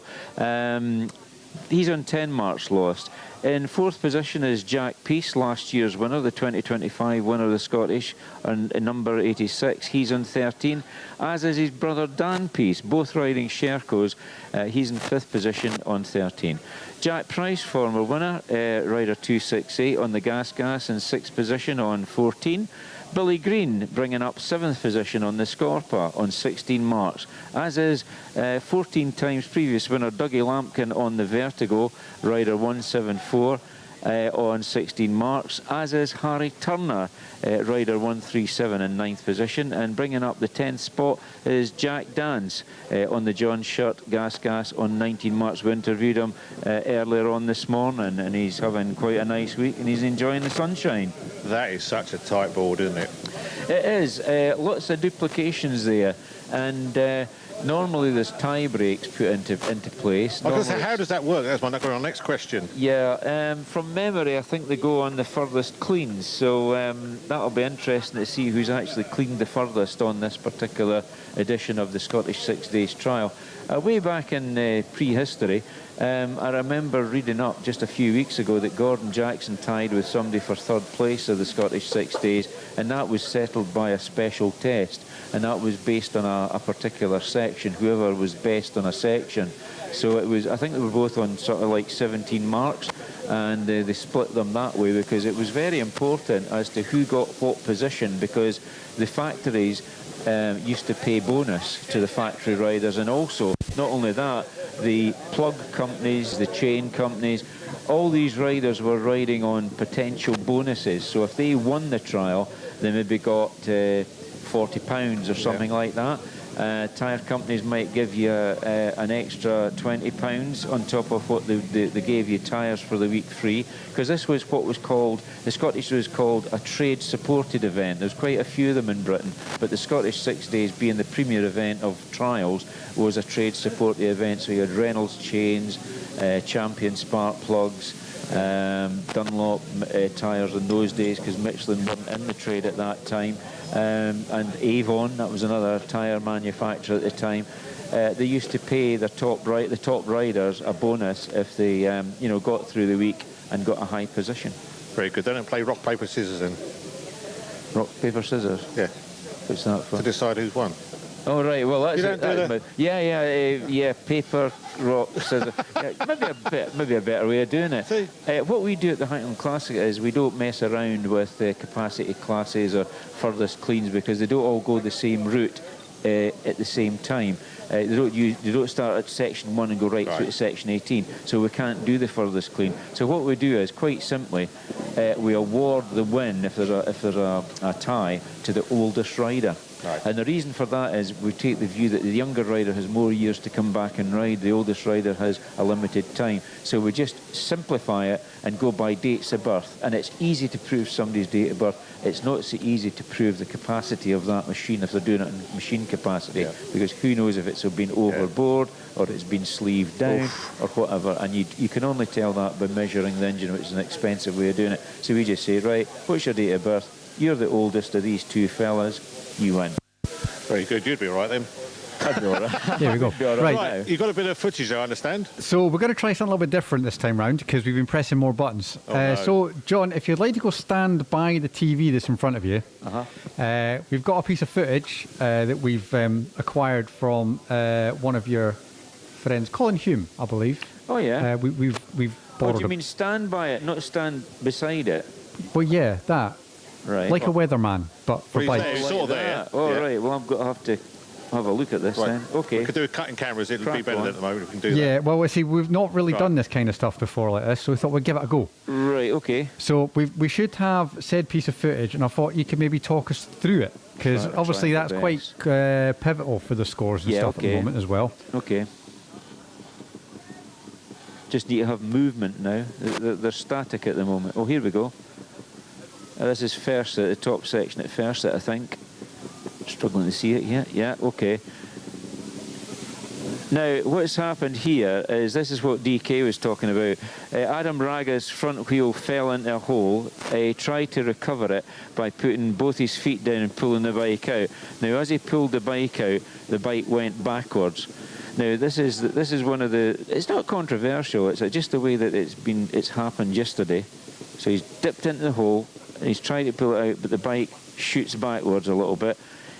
He's on 10 marks lost. In fourth position is Jack Peace, last year's winner, the 2025 winner of the Scottish, on number 86. He's on 13, as is his brother Dan Peace, both riding Shercos. He's in 5th position on 13. Jack Price, former winner, rider 268 on the Gas in 6th position on 14. Billy Green bringing up 7th position on the Scorpa on 16 marks, as is 14 times previous winner Dougie Lampkin on the Vertigo, rider 174 on 16 marks, as is Harry Turner, rider 137 in 9th position, and bringing up the 10th spot is Jack Dance on the John Shirt Gas on 19 marks. We interviewed him earlier on this morning, and he's having quite a nice week and he's enjoying the sunshine. That is such a tight board, isn't it? It is. Lots of duplications there, and normally there's tie breaks put into place. How does that work? That's my next question. Yeah, from memory, I think they go on the furthest cleans, so that'll be interesting to see who's actually cleaned the furthest on this particular edition of the Scottish 6 Days Trial. Way back in prehistory, I remember reading up just a few weeks ago that Gordon Jackson tied with somebody for 3rd place of the Scottish 6 Days, and that was settled by a special test, and that was based on a particular section, whoever was best on a section. So it was, I think they were both on sort of like 17 marks, and they split them that way because it was very important as to who got what position, because the factories used to pay bonus to the factory riders, and also, not only that, the plug companies, the chain companies, all these riders were riding on potential bonuses. So if they won the trial, they maybe got £40 or something like that. Tyre companies might give you an extra £20 on top of what they gave you tyres for the week free, because this was what was called, the Scottish was called a trade supported event. There's quite a few of them in Britain, but the Scottish 6 Days, being the premier event of trials, was a trade supported event. So you had Reynolds chains, Champion spark plugs, Dunlop tyres in those days, because Michelin weren't in the trade at that time, and Avon, that was another tyre manufacturer at the time. They used to pay the top riders a bonus if they got through the week and got a high position. Very good. They don't play rock, paper, scissors then? Rock, paper, scissors? Yeah. What's that for? To decide who's won. Oh, right, well, that's you don't do that? Yeah, paper, rock, scissors. Maybe a better way of doing it. What we do at the Highland Classic is we don't mess around with capacity classes or furthest cleans, because they don't all go the same route at the same time. They don't start at section 1 and go right through to section 18, so we can't do the furthest clean. So what we do is, quite simply, we award the win, if there's a tie, to the oldest rider. Right. And the reason for that is we take the view that the younger rider has more years to come back and ride, the oldest rider has a limited time. So we just simplify it and go by dates of birth. And it's easy to prove somebody's date of birth. It's not so easy to prove the capacity of that machine if they're doing it in machine capacity, because who knows if it's been overboard or it's been sleeved down or whatever. And you can only tell that by measuring the engine, which is an expensive way of doing it. So we just say, right, what's your date of birth? You're the oldest of these two fellas. You win. Very good. You'd be all right then. That'd be all right. There we go. Be all Right. You've got a bit of footage there, I understand. So we're going to try something a little bit different this time round because we've been pressing more buttons. No. So, John, if you'd like to go stand by the TV that's in front of you, we've got a piece of footage that we've acquired from one of your friends, Colin Hume, I believe. Oh, yeah. We've Oh, borrowed do you mean stand by it, not stand beside it? Well, yeah, that. Right. Like a weatherman, but for Well, he's bikes. there, sort of there. Oh, Yeah. right. Well, I'll have to have a look at this then. Okay. We could do cutting cameras. It would be Crack better on. at the moment if we can do that. Yeah, well, see, we've not really Right. done this kind of stuff before like this, so we thought we'd give it a go. Right, okay. So we should have said piece of footage, and I thought you could maybe talk us through it, because Right, obviously try that's my quite best. pivotal for the scores and Yeah, stuff at okay. the moment as well. Okay. Just need to have movement now. They're static at the moment. Oh, here we go. This is Ferme, the top section at Ferme, I think. Struggling to see it here. Yeah, okay. Now, what's happened here is, this is what DK was talking about. Adam Raga's front wheel fell into a hole. He tried to recover it by putting both his feet down and pulling the bike out. Now, as he pulled the bike out, the bike went backwards. Now, this is one of the... It's not controversial. It's just the way that it's happened yesterday. So he's dipped into the hole, and he's trying to pull it out, but the bike shoots backwards a little bit.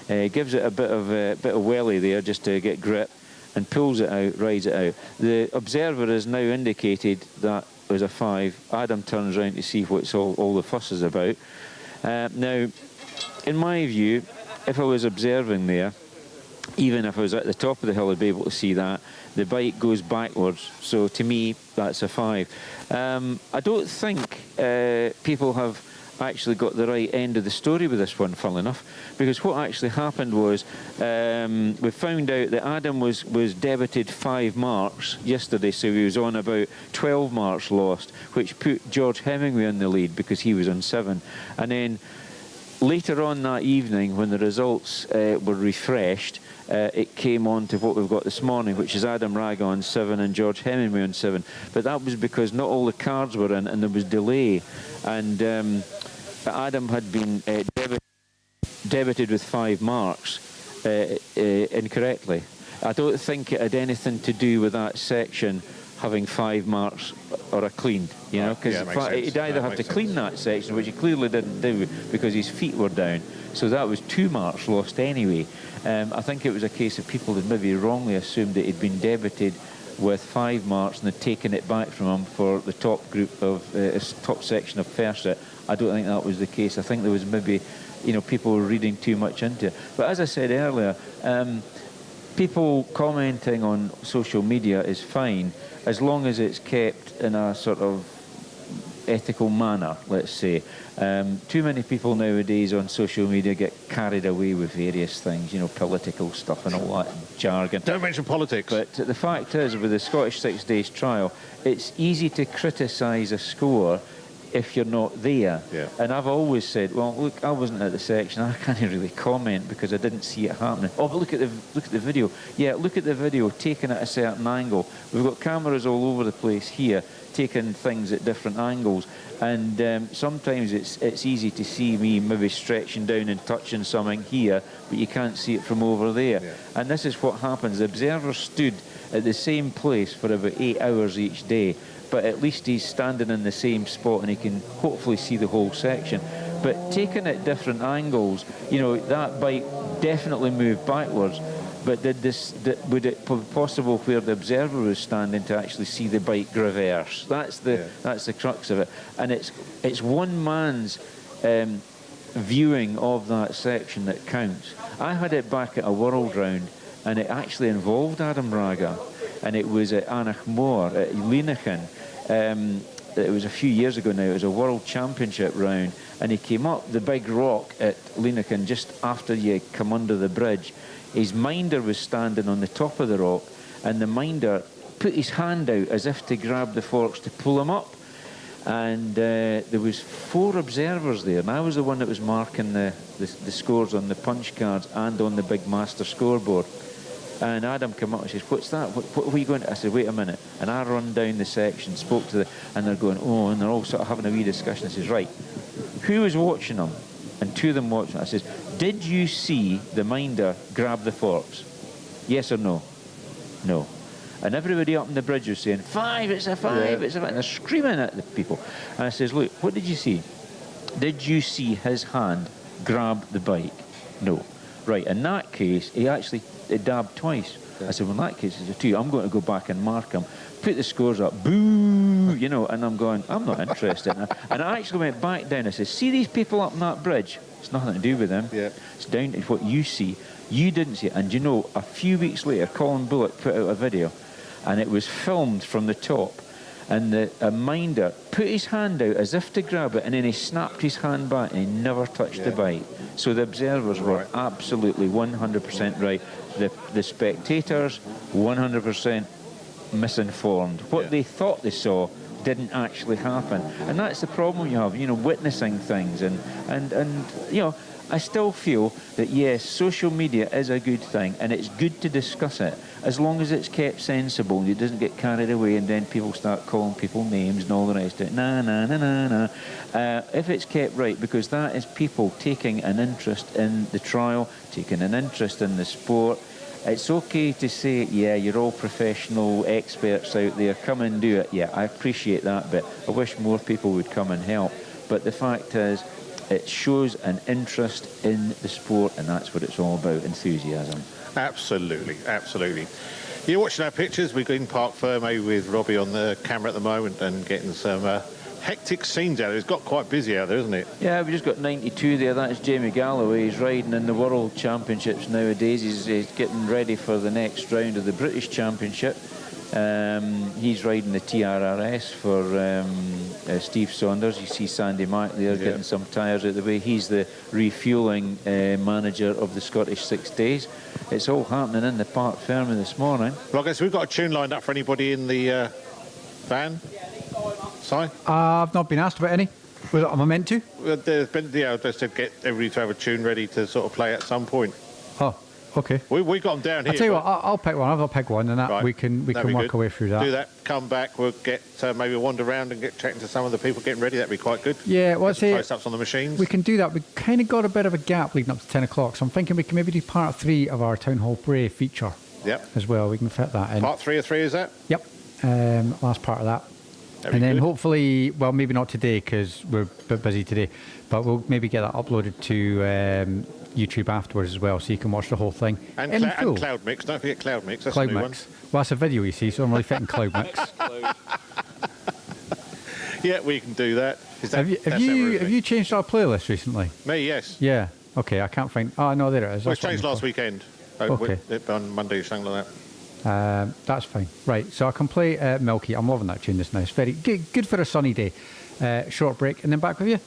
Gives it a bit of welly there just to get grip, and pulls it out, rides it out. The observer has now indicated that it was a 5. Adam turns around to see what all the fuss is about. Now, in my view, if I was observing there, even if I was at the top of the hill, I'd be able to see that. The bike goes backwards, so to me, that's a 5. I don't think people have actually got the right end of the story with this one, funnily enough, because what actually happened was we found out that Adam was debited 5 marks yesterday, so he was on about 12 marks lost, which put George Hemingway on the lead because he was on 7. And then later on that evening, when the results were refreshed, it came on to what we've got this morning, which is Adam Raga on 7 and George Hemingway on 7. But that was because not all the cards were in and there was delay. And Adam had been debited with 5 marks incorrectly. I don't think it had anything to do with that section having 5 marks or a clean, you know, because he'd either have to clean that section, which he clearly didn't do because his feet were down. So that was 2 marks lost anyway. I think it was a case of people had maybe wrongly assumed that he'd been debited with 5 marks and had taken it back from him for the top group of top section of Ferme. I don't think that was the case. I think there was maybe, you know, people were reading too much into it. But as I said earlier, people commenting on social media is fine as long as it's kept in a sort of ethical manner, let's say. Too many people nowadays on social media get carried away with various things, you know, political stuff and all that jargon. Don't mention politics. But the fact is, with the Scottish 6 Days trial, it's easy to criticise a score if you're not there. Yeah. And I've always said, well, look, I wasn't at the section, I can't really comment because I didn't see it happening. Oh, but look at the video. Yeah, look at the video taken at a certain angle. We've got cameras all over the place here, taking things at different angles. And sometimes it's easy to see me maybe stretching down and touching something here, but you can't see it from over there. Yeah. And this is what happens. The observer stood at the same place for about 8 hours each day, but at least he's standing in the same spot and he can hopefully see the whole section. But taken at different angles, you know, that bike definitely moved backwards, but would it be possible where the observer was standing to actually see the bike reverse? That's the crux of it. And it's one man's viewing of that section that counts. I had it back at a World Round, and it actually involved Adam Raga, and it was at Anachmore at Leaderboard. It was a few years ago now. It was a World Championship round, and he came up the big rock at Leaderboard just after you come under the bridge. His minder was standing on the top of the rock, and the minder put his hand out as if to grab the forks to pull him up. And there was 4 observers there, and I was the one that was marking the scores on the punch cards and on the big master scoreboard. And Adam came up and says, "What's that? What are you going to?" I said, "Wait a minute." And I run down the section, spoke to and they're going, "Oh," and they're all sort of having a wee discussion. I says, "Right, who was watching them?" And 2 of them watching. I says, "Did you see the minder grab the forks?" Yes or no? No. And everybody up on the bridge was saying, 5, it's a 5, it's a 5. And they're screaming at the people. And I says, look, what did you see? Did you see his hand grab the bike? No. Right, in that case, he actually dabbed twice. I said, well, in that case, it's a 2. I'm going to go back and mark him. Put the scores up, boo, you know, and I'm going, I'm not interested. And I actually went back down. I said, see these people up on that bridge? It's nothing to do with them. Yeah. It's down to what you see. You didn't see it. And you know, a few weeks later, Colin Bullock put out a video, and it was filmed from the top. And a minder put his hand out as if to grab it, and then he snapped his hand back, and he never touched the bike. So the observers were absolutely 100% right. The spectators, 100% misinformed. What they thought they saw didn't actually happen. And that's the problem you have, you know, witnessing things. And you know, I still feel that, yes, social media is a good thing, and it's good to discuss it, as long as it's kept sensible and it doesn't get carried away and then people start calling people names and all the rest of it. Nah. If it's kept right, because that is people taking an interest in the trial, taking an interest in the sport. It's okay to say, yeah, you're all professional experts out there, come and do it. Yeah, I appreciate that bit. I wish more people would come and help. But the fact is, it shows an interest in the sport, and that's what it's all about, enthusiasm. Absolutely, absolutely. You're watching our pictures. We're in Parc Ferme with Robbie on the camera at the moment and getting some hectic scenes out there. It's got quite busy out there, isn't it? Yeah, we just got 92 there. That's Jamie Galloway. He's riding in the World Championships nowadays. He's getting ready for the next round of the British Championship. He's riding the TRRS for Steve Saunders. You see Sandy Mack there getting some tyres out of the way. He's the refuelling manager of the Scottish 6 Days. It's all happening in the Parc Ferme this morning. Well, I guess we've got a tune lined up for anybody in the van. Si? I've not been asked about any. Am I meant to? There's been, I just said get everybody to have a tune ready to sort of play at some point. Oh. Okay. We got them down here. I'll tell you what, I'll pick one. I'll pick one, and that we can work our way through that. Do that. Come back. We'll get maybe wander around and get chatting to some of the people getting ready. That'd be quite good. Yeah. Well, close-ups on the machines. We can do that. We kind of got a bit of a gap leading up to 10 o'clock, so I'm thinking we can maybe do part 3 of our Town Hall Bray feature. Yep. As well, we can fit that in. Part 3 of 3 is that? Yep. Last part of that. And then hopefully, well, maybe not today because we're a bit busy today, but we'll maybe get that uploaded to YouTube afterwards as well, so you can watch the whole thing and in full. And Cloud Mix. Don't forget Cloud Mix. That's Cloud a new Mix. Well, that's a video, you see, so I'm really fitting Cloud Mix. Yeah, we can do that. Have you changed our playlist recently? Me, yes. Yeah. Okay, I can't find. Oh no, there it is. Well, it's changed last weekend. Okay. On Monday, something like that. That's fine. Right, so I can play Milky. I'm loving that tune just now. It's very good for a sunny day. Short break and then back with you.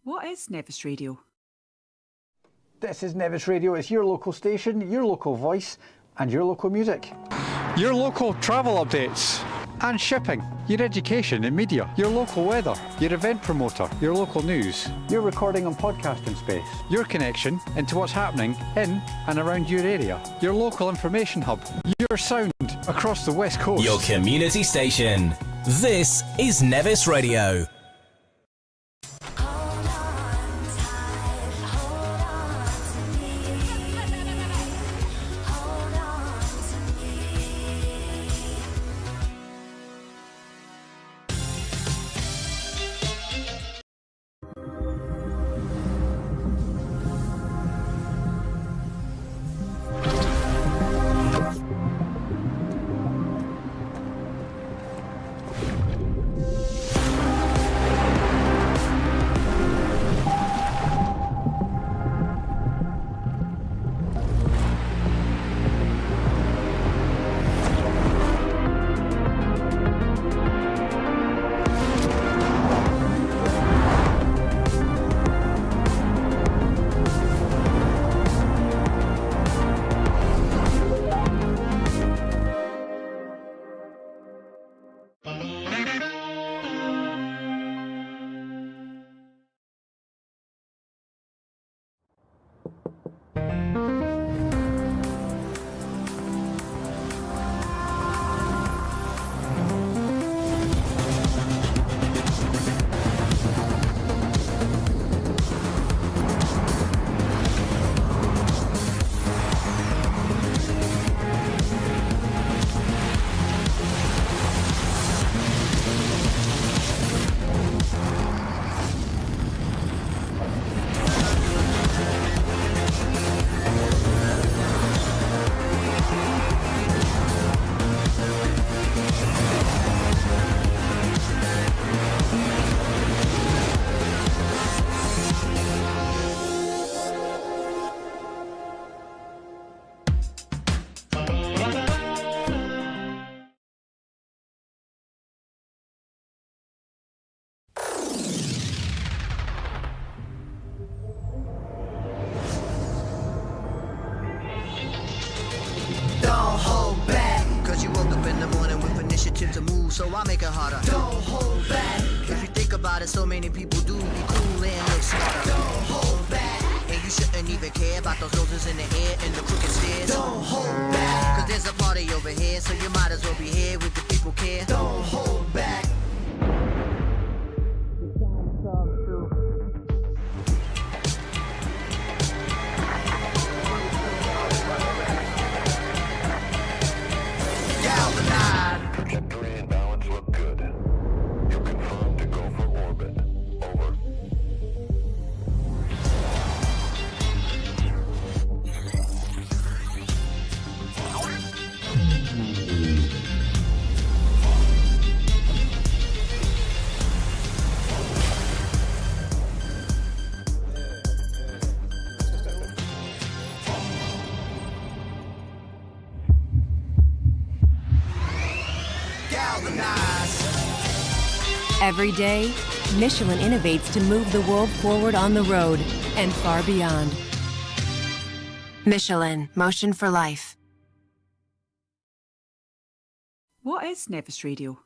What is Nevis Radio? This is Nevis Radio. It's your local station, your local voice, and your local music. Your local travel updates and shipping, your education and media, your local weather, your event promoter, your local news, your recording and podcasting space, your connection into what's happening in and around your area, your local information hub, your sound across the West Coast. Your community station. This is Nevis Radio. him to move, so I make it harder. Don't hold back. If you think about it, so many people do be cool and look smarter. Don't hold back. And you shouldn't even care about those noses in the air and the crooked stairs. Don't hold back. Cause there's a party over here, so you might as well be here with the people care. Don't hold back. Trajectory and balance look good. You confirm to go for orbit. Over. Every day, Michelin innovates to move the world forward on the road and far beyond. Michelin, motion for life. What is Nevis Radio?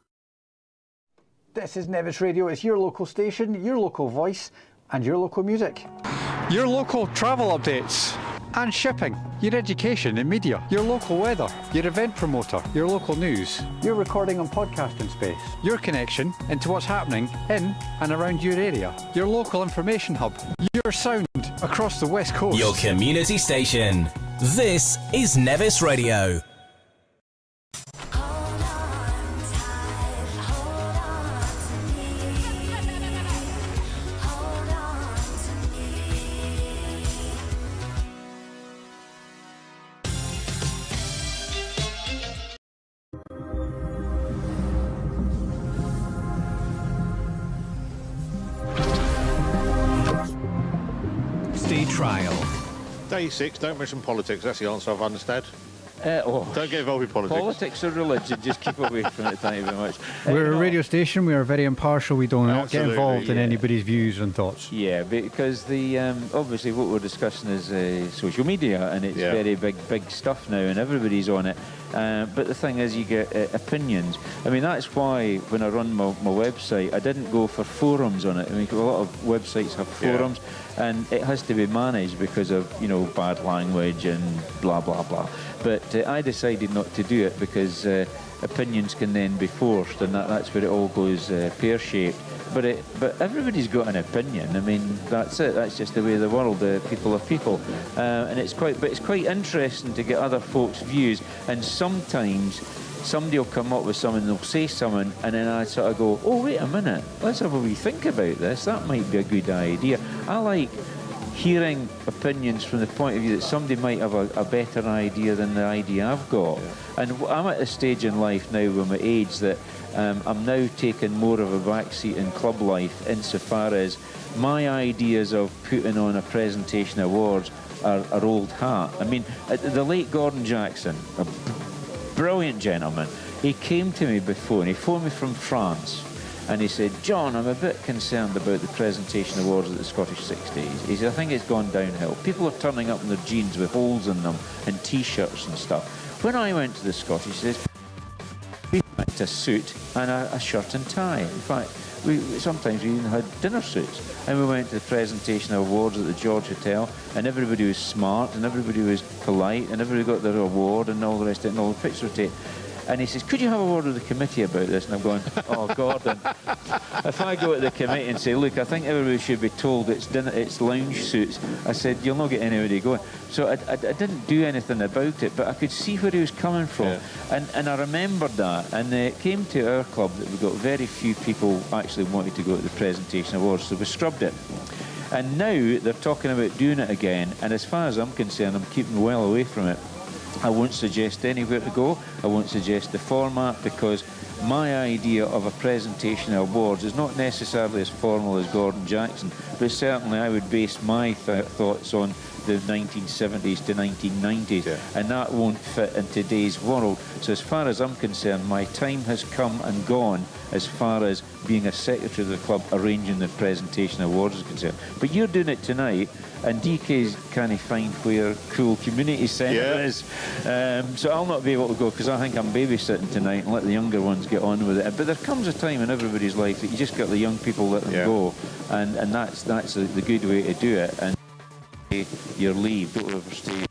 This is Nevis Radio. It's your local station, your local voice, and your local music. Your local travel updates and shipping, your education and media, your local weather, your event promoter, your local news, your recording and podcasting space, your connection into what's happening in and around your area, your local information hub, your sound across the West Coast. Your community station. This is Nevis Radio. Trial. Day 6, don't mention politics. That's the answer, I've understood. Don't get involved with politics. Politics or religion, just keep away from it. Thank you very much. We're a radio station, we are very impartial, we do not get Absolutely, involved in yeah. anybody's views and thoughts. Yeah, because the obviously what we're discussing is social media, and it's very big stuff now, and everybody's on it. But the thing is, you get opinions. I mean, that's why when I run my website, I didn't go for forums on it. I mean, a lot of websites have forums, and it has to be managed because of, you know, bad language and blah blah blah. But I decided not to do it because opinions can then be forced, and that's where it all goes pear-shaped. But everybody's got an opinion. I mean, that's it. That's just the way of the world. People are people, and it's quite interesting to get other folks' views. And sometimes somebody will come up with something, they'll say something, and then I sort of go, "Oh, wait a minute. Let's have a wee think about this. That might be a good idea." I like hearing opinions from the point of view that somebody might have a better idea than the idea I've got. And I'm at a stage in life now with my age that I'm now taking more of a backseat in club life, insofar as my ideas of putting on a presentation awards are old hat. I mean, the late Gordon Jackson, a brilliant gentleman, he came to me before and he phoned me from France. And he said, "John, I'm a bit concerned about the presentation awards at the Scottish 60s. He said, "I think it's gone downhill. People are turning up in their jeans with holes in them and T-shirts and stuff." When I went to the Scottish, he says, "We went a suit and a shirt and tie. In fact, sometimes we even had dinner suits." And we went to the presentation awards at the George Hotel, and everybody was smart and everybody was polite and everybody got their award and all the rest of it, and all the pictures were taken. And he says, "Could you have a word with the committee about this?" And I'm going, "Oh, Gordon, if I go to the committee and say, look, I think everybody should be told it's lounge suits," I said, "you'll not get anybody going." So I didn't do anything about it, but I could see where he was coming from. Yeah. And I remembered that. And it came to our club that we got very few people actually wanted to go to the presentation awards, so we scrubbed it. And now they're talking about doing it again. And as far as I'm concerned, I'm keeping well away from it. I won't suggest anywhere to go. I won't suggest the format, because my idea of a presentation awards is not necessarily as formal as Gordon Jackson, but certainly I would base my thoughts on the 1970s to 1990s, and that won't fit in today's world. So as far as I'm concerned, my time has come and gone as far as being a secretary of the club arranging the presentation awards is concerned. But you're doing it tonight, and DK's can't find where Cool Community Centre is. So I'll not be able to go because I think I'm babysitting tonight and let the younger ones get on with it. But there comes a time in everybody's life that you just got the young people let them go, and that's the good way to do it. And your leave, don't overstay.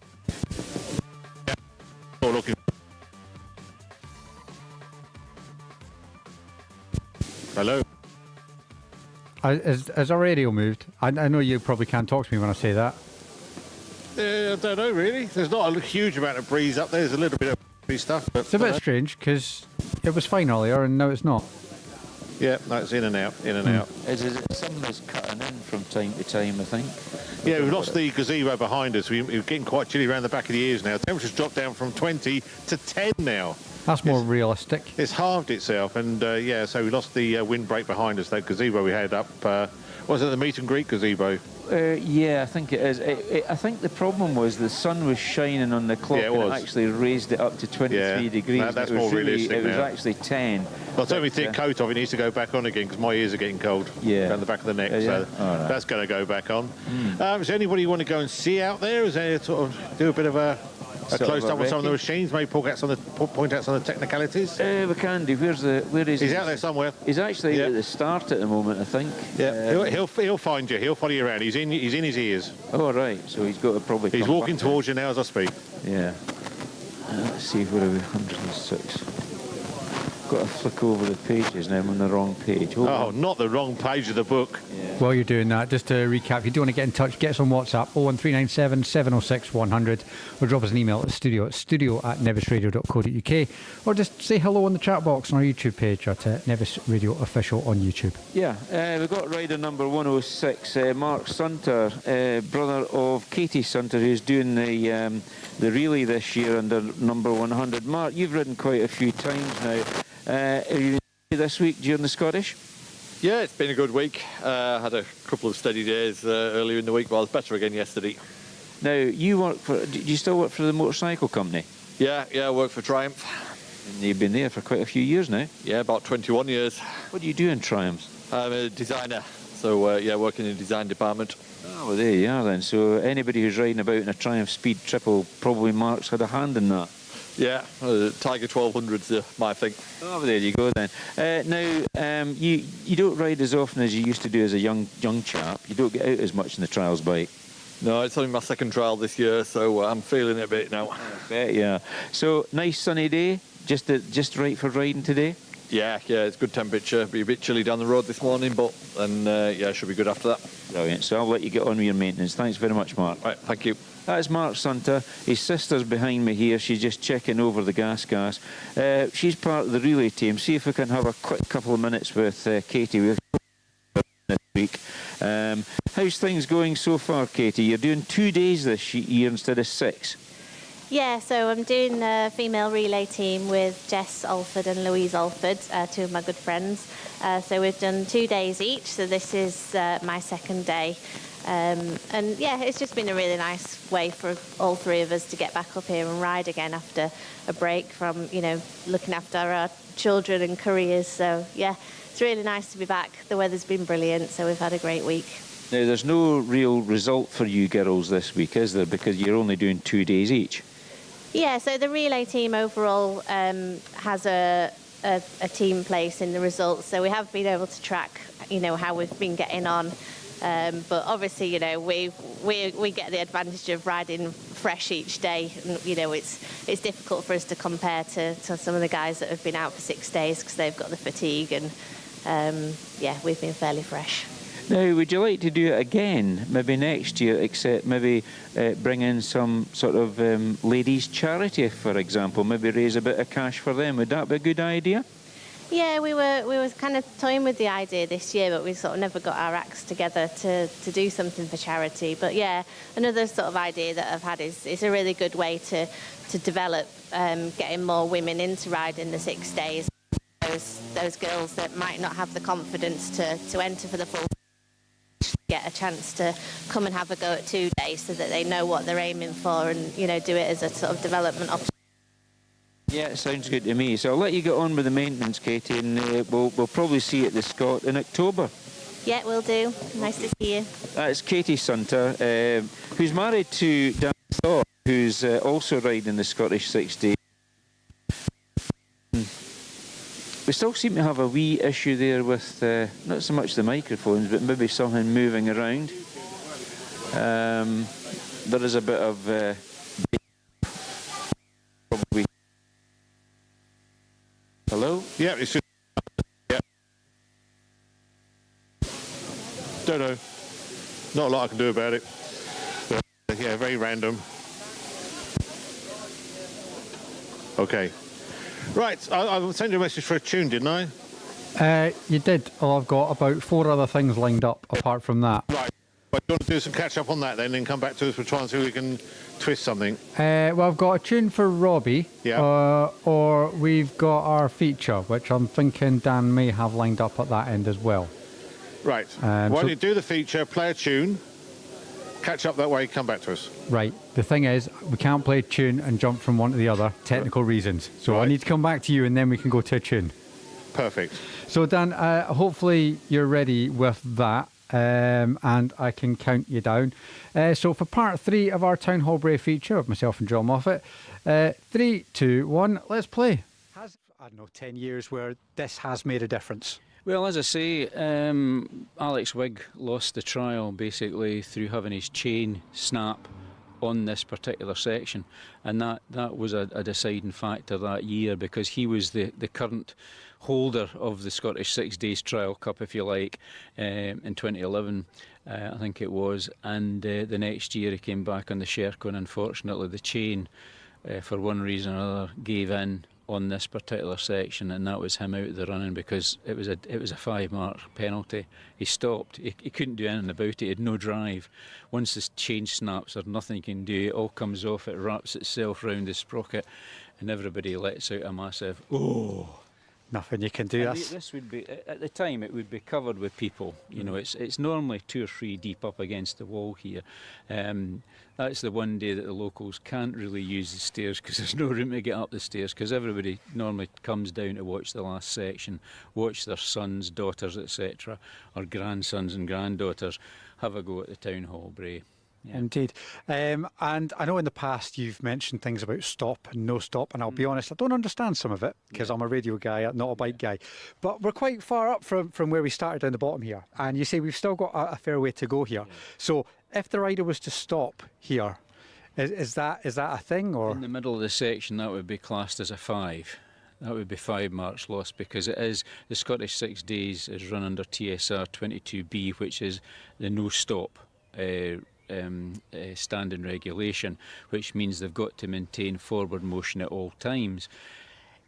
Hello. Has our radio moved? I know you probably can't talk to me when I say that. I don't know, really. There's not a huge amount of breeze up there. There's a little bit of breeze stuff. But it's a bit strange because it was fine earlier and now it's not. Yeah, no, it's in and out, in and out. Somebody's cutting in from time to time, I think. Yeah, we've lost the gazebo behind us. We're getting quite chilly around the back of the ears now. Temperature's dropped down from 20 to 10 now. That's more realistic. It's halved itself, and so we lost the windbreak behind us. That gazebo we had up, was it the meet and greet gazebo? Yeah, I think it is. I think the problem was the sun was shining on the clock and it actually raised it up to 23 degrees. That's more realistic now. It was actually 10. I'll take my thick coat off. It needs to go back on again because my ears are getting cold around the back of the neck. So that's going to go back on. Is there anybody you want to go and see out there? Is there sort of do a bit of a close up on some of the machines? Maybe point out some of the technicalities. We can do. Where is he? He's out there somewhere. He's actually at the start at the moment, I think. Yeah, he'll find you. He'll follow you around. He's in his ears. Oh right, so he's got to probably. He's walking towards you now as I speak. Yeah. Let's see, where are we? 106. Got to flick over the pages now. I'm on the wrong page. Not the wrong page of the book. Yeah. While you're doing that, just to recap, if you do want to get in touch, get us on WhatsApp 01397 706 100, or drop us an email at studio@nevisradio.co.uk, or just say hello on the chat box on our YouTube page at Nevis Radio Official on YouTube. Yeah, we've got rider number 106, Mark Sunter, brother of Katie Sunter, who's doing the relay this year under number 100. Mark, you've ridden quite a few times now. Are you this week during the Scottish? Yeah, it's been a good week. Had a couple of steady days earlier in the week, but I was better again yesterday. Now, do you still work for the motorcycle company? Yeah, I work for Triumph. And you've been there for quite a few years now? Yeah, about 21 years. What do you do in Triumph? I'm a designer, so working in the design department. Oh, well, there you are then. So anybody who's riding about in a Triumph Speed Triple, probably Mark's had a hand in that. Yeah, Tiger 1200's my thing. Oh, well, there you go then. You don't ride as often as you used to do as a young chap. You don't get out as much in the trials bike. No, it's only my second trial this year, so I'm feeling it a bit now. I bet, yeah. So, nice sunny day, just right for riding today? Yeah, it's good temperature. Be a bit chilly down the road this morning, but it should be good after that. Brilliant. So I'll let you get on with your maintenance. Thanks very much, Mark. Right, thank you. That's Mark Sunter. His sister's behind me here. She's just checking over the gas. She's part of the relay team. See if we can have a quick couple of minutes with Katie this week. How's things going so far, Katie? You're doing 2 days this year instead of 6. Yeah, so I'm doing a female relay team with Jess Alford and Louise Alford, two of my good friends. So we've done 2 days each, so this is my second day. It's just been a really nice way for all three of us to get back up here and ride again after a break from, looking after our children and careers. So, yeah, it's really nice to be back. The weather's been brilliant, so we've had a great week. Now, there's no real result for you girls this week, is there? Because you're only doing 2 days each. Yeah, so the relay team overall has a team place in the results. So we have been able to track, how we've been getting on. But obviously, we get the advantage of riding fresh each day. And, it's difficult for us to compare to some of the guys that have been out for 6 days because they've got the fatigue and, we've been fairly fresh. Now, would you like to do it again, maybe next year, except maybe bring in some sort of ladies' charity, for example, maybe raise a bit of cash for them? Would that be a good idea? Yeah, we were kind of toying with the idea this year, but we sort of never got our acts together to do something for charity. But yeah, another sort of idea that I've had is a really good way to develop getting more women into riding the 6 days. Those girls that might not have the confidence to enter for the full get a chance to come and have a go at 2 days so that they know what they're aiming for and, do it as a sort of development option. Yeah, it sounds good to me. So I'll let you get on with the maintenance, Katie, and we'll probably see you at the Scot in October. Yeah, will do. Nice to see you. It's Katie Sunter, who's married to Dan Thorpe, who's also riding the Scottish 60. We still seem to have a wee issue there with not so much the microphones, but maybe something moving around. There is a bit of probably. Hello? Yeah, it's just. Yeah. Don't know. Not a lot I can do about it. Yeah, very random. Okay. Right, I sent you a message for a tune, didn't I? You did. Oh, I've got about 4 other things lined up apart from that. Right. But do you want to do some catch up on that then come back to us for trying to see if we can twist something? Well, I've got a tune for Robbie. Yeah. Or we've got our feature, which I'm thinking Dan may have lined up at that end as well. Right. Why don't you do the feature, play a tune, catch up that way, come back to us. Right. The thing is, we can't play a tune and jump from one to the other, technical reasons. So I need to come back to you and then we can go to a tune. Perfect. So Dan, hopefully you're ready with that. And I can count you down. So for part 3 of our Town Hall Bray feature of myself and John Moffat, 3, 2, 1, let's play. I don't know, 10 years where this has made a difference. Well, as I say, Alex Wigg lost the trial basically through having his chain snap on this particular section, and that was a deciding factor that year, because he was the current holder of the Scottish 6 Days Trial Cup, if you like, in 2011, I think it was, and the next year he came back on the Sherco, and unfortunately the chain, for one reason or another, gave in on this particular section, and that was him out of the running, because it was a 5-mark penalty. He stopped. He couldn't do anything about it. He had no drive. Once this chain snaps, there's nothing you can do. It all comes off. It wraps itself round the sprocket, and everybody lets out a massive "oh." Nothing you can do. This would be, at the time, it would be covered with people. You know, it's normally 2 or 3 deep up against the wall here. That's the one day that the locals can't really use the stairs, because there's no room to get up the stairs, because everybody normally comes down to watch the last section, watch their sons, daughters, etc., or grandsons and granddaughters have a go at the Town Hall Bray. Yeah. Indeed. And I know in the past you've mentioned things about stop and no stop, and I'll be honest, I don't understand some of it, because I'm a radio guy, not a bike guy. But we're quite far up from where we started down the bottom here, and you say we've still got a fair way to go here. So if the rider was to stop here, is that a thing? Or in the middle of the section, that would be classed as a 5. That would be 5 marks lost, because it is, the Scottish 6 Days is run under TSR 22B, which is the no stop standing regulation, which means they've got to maintain forward motion at all times.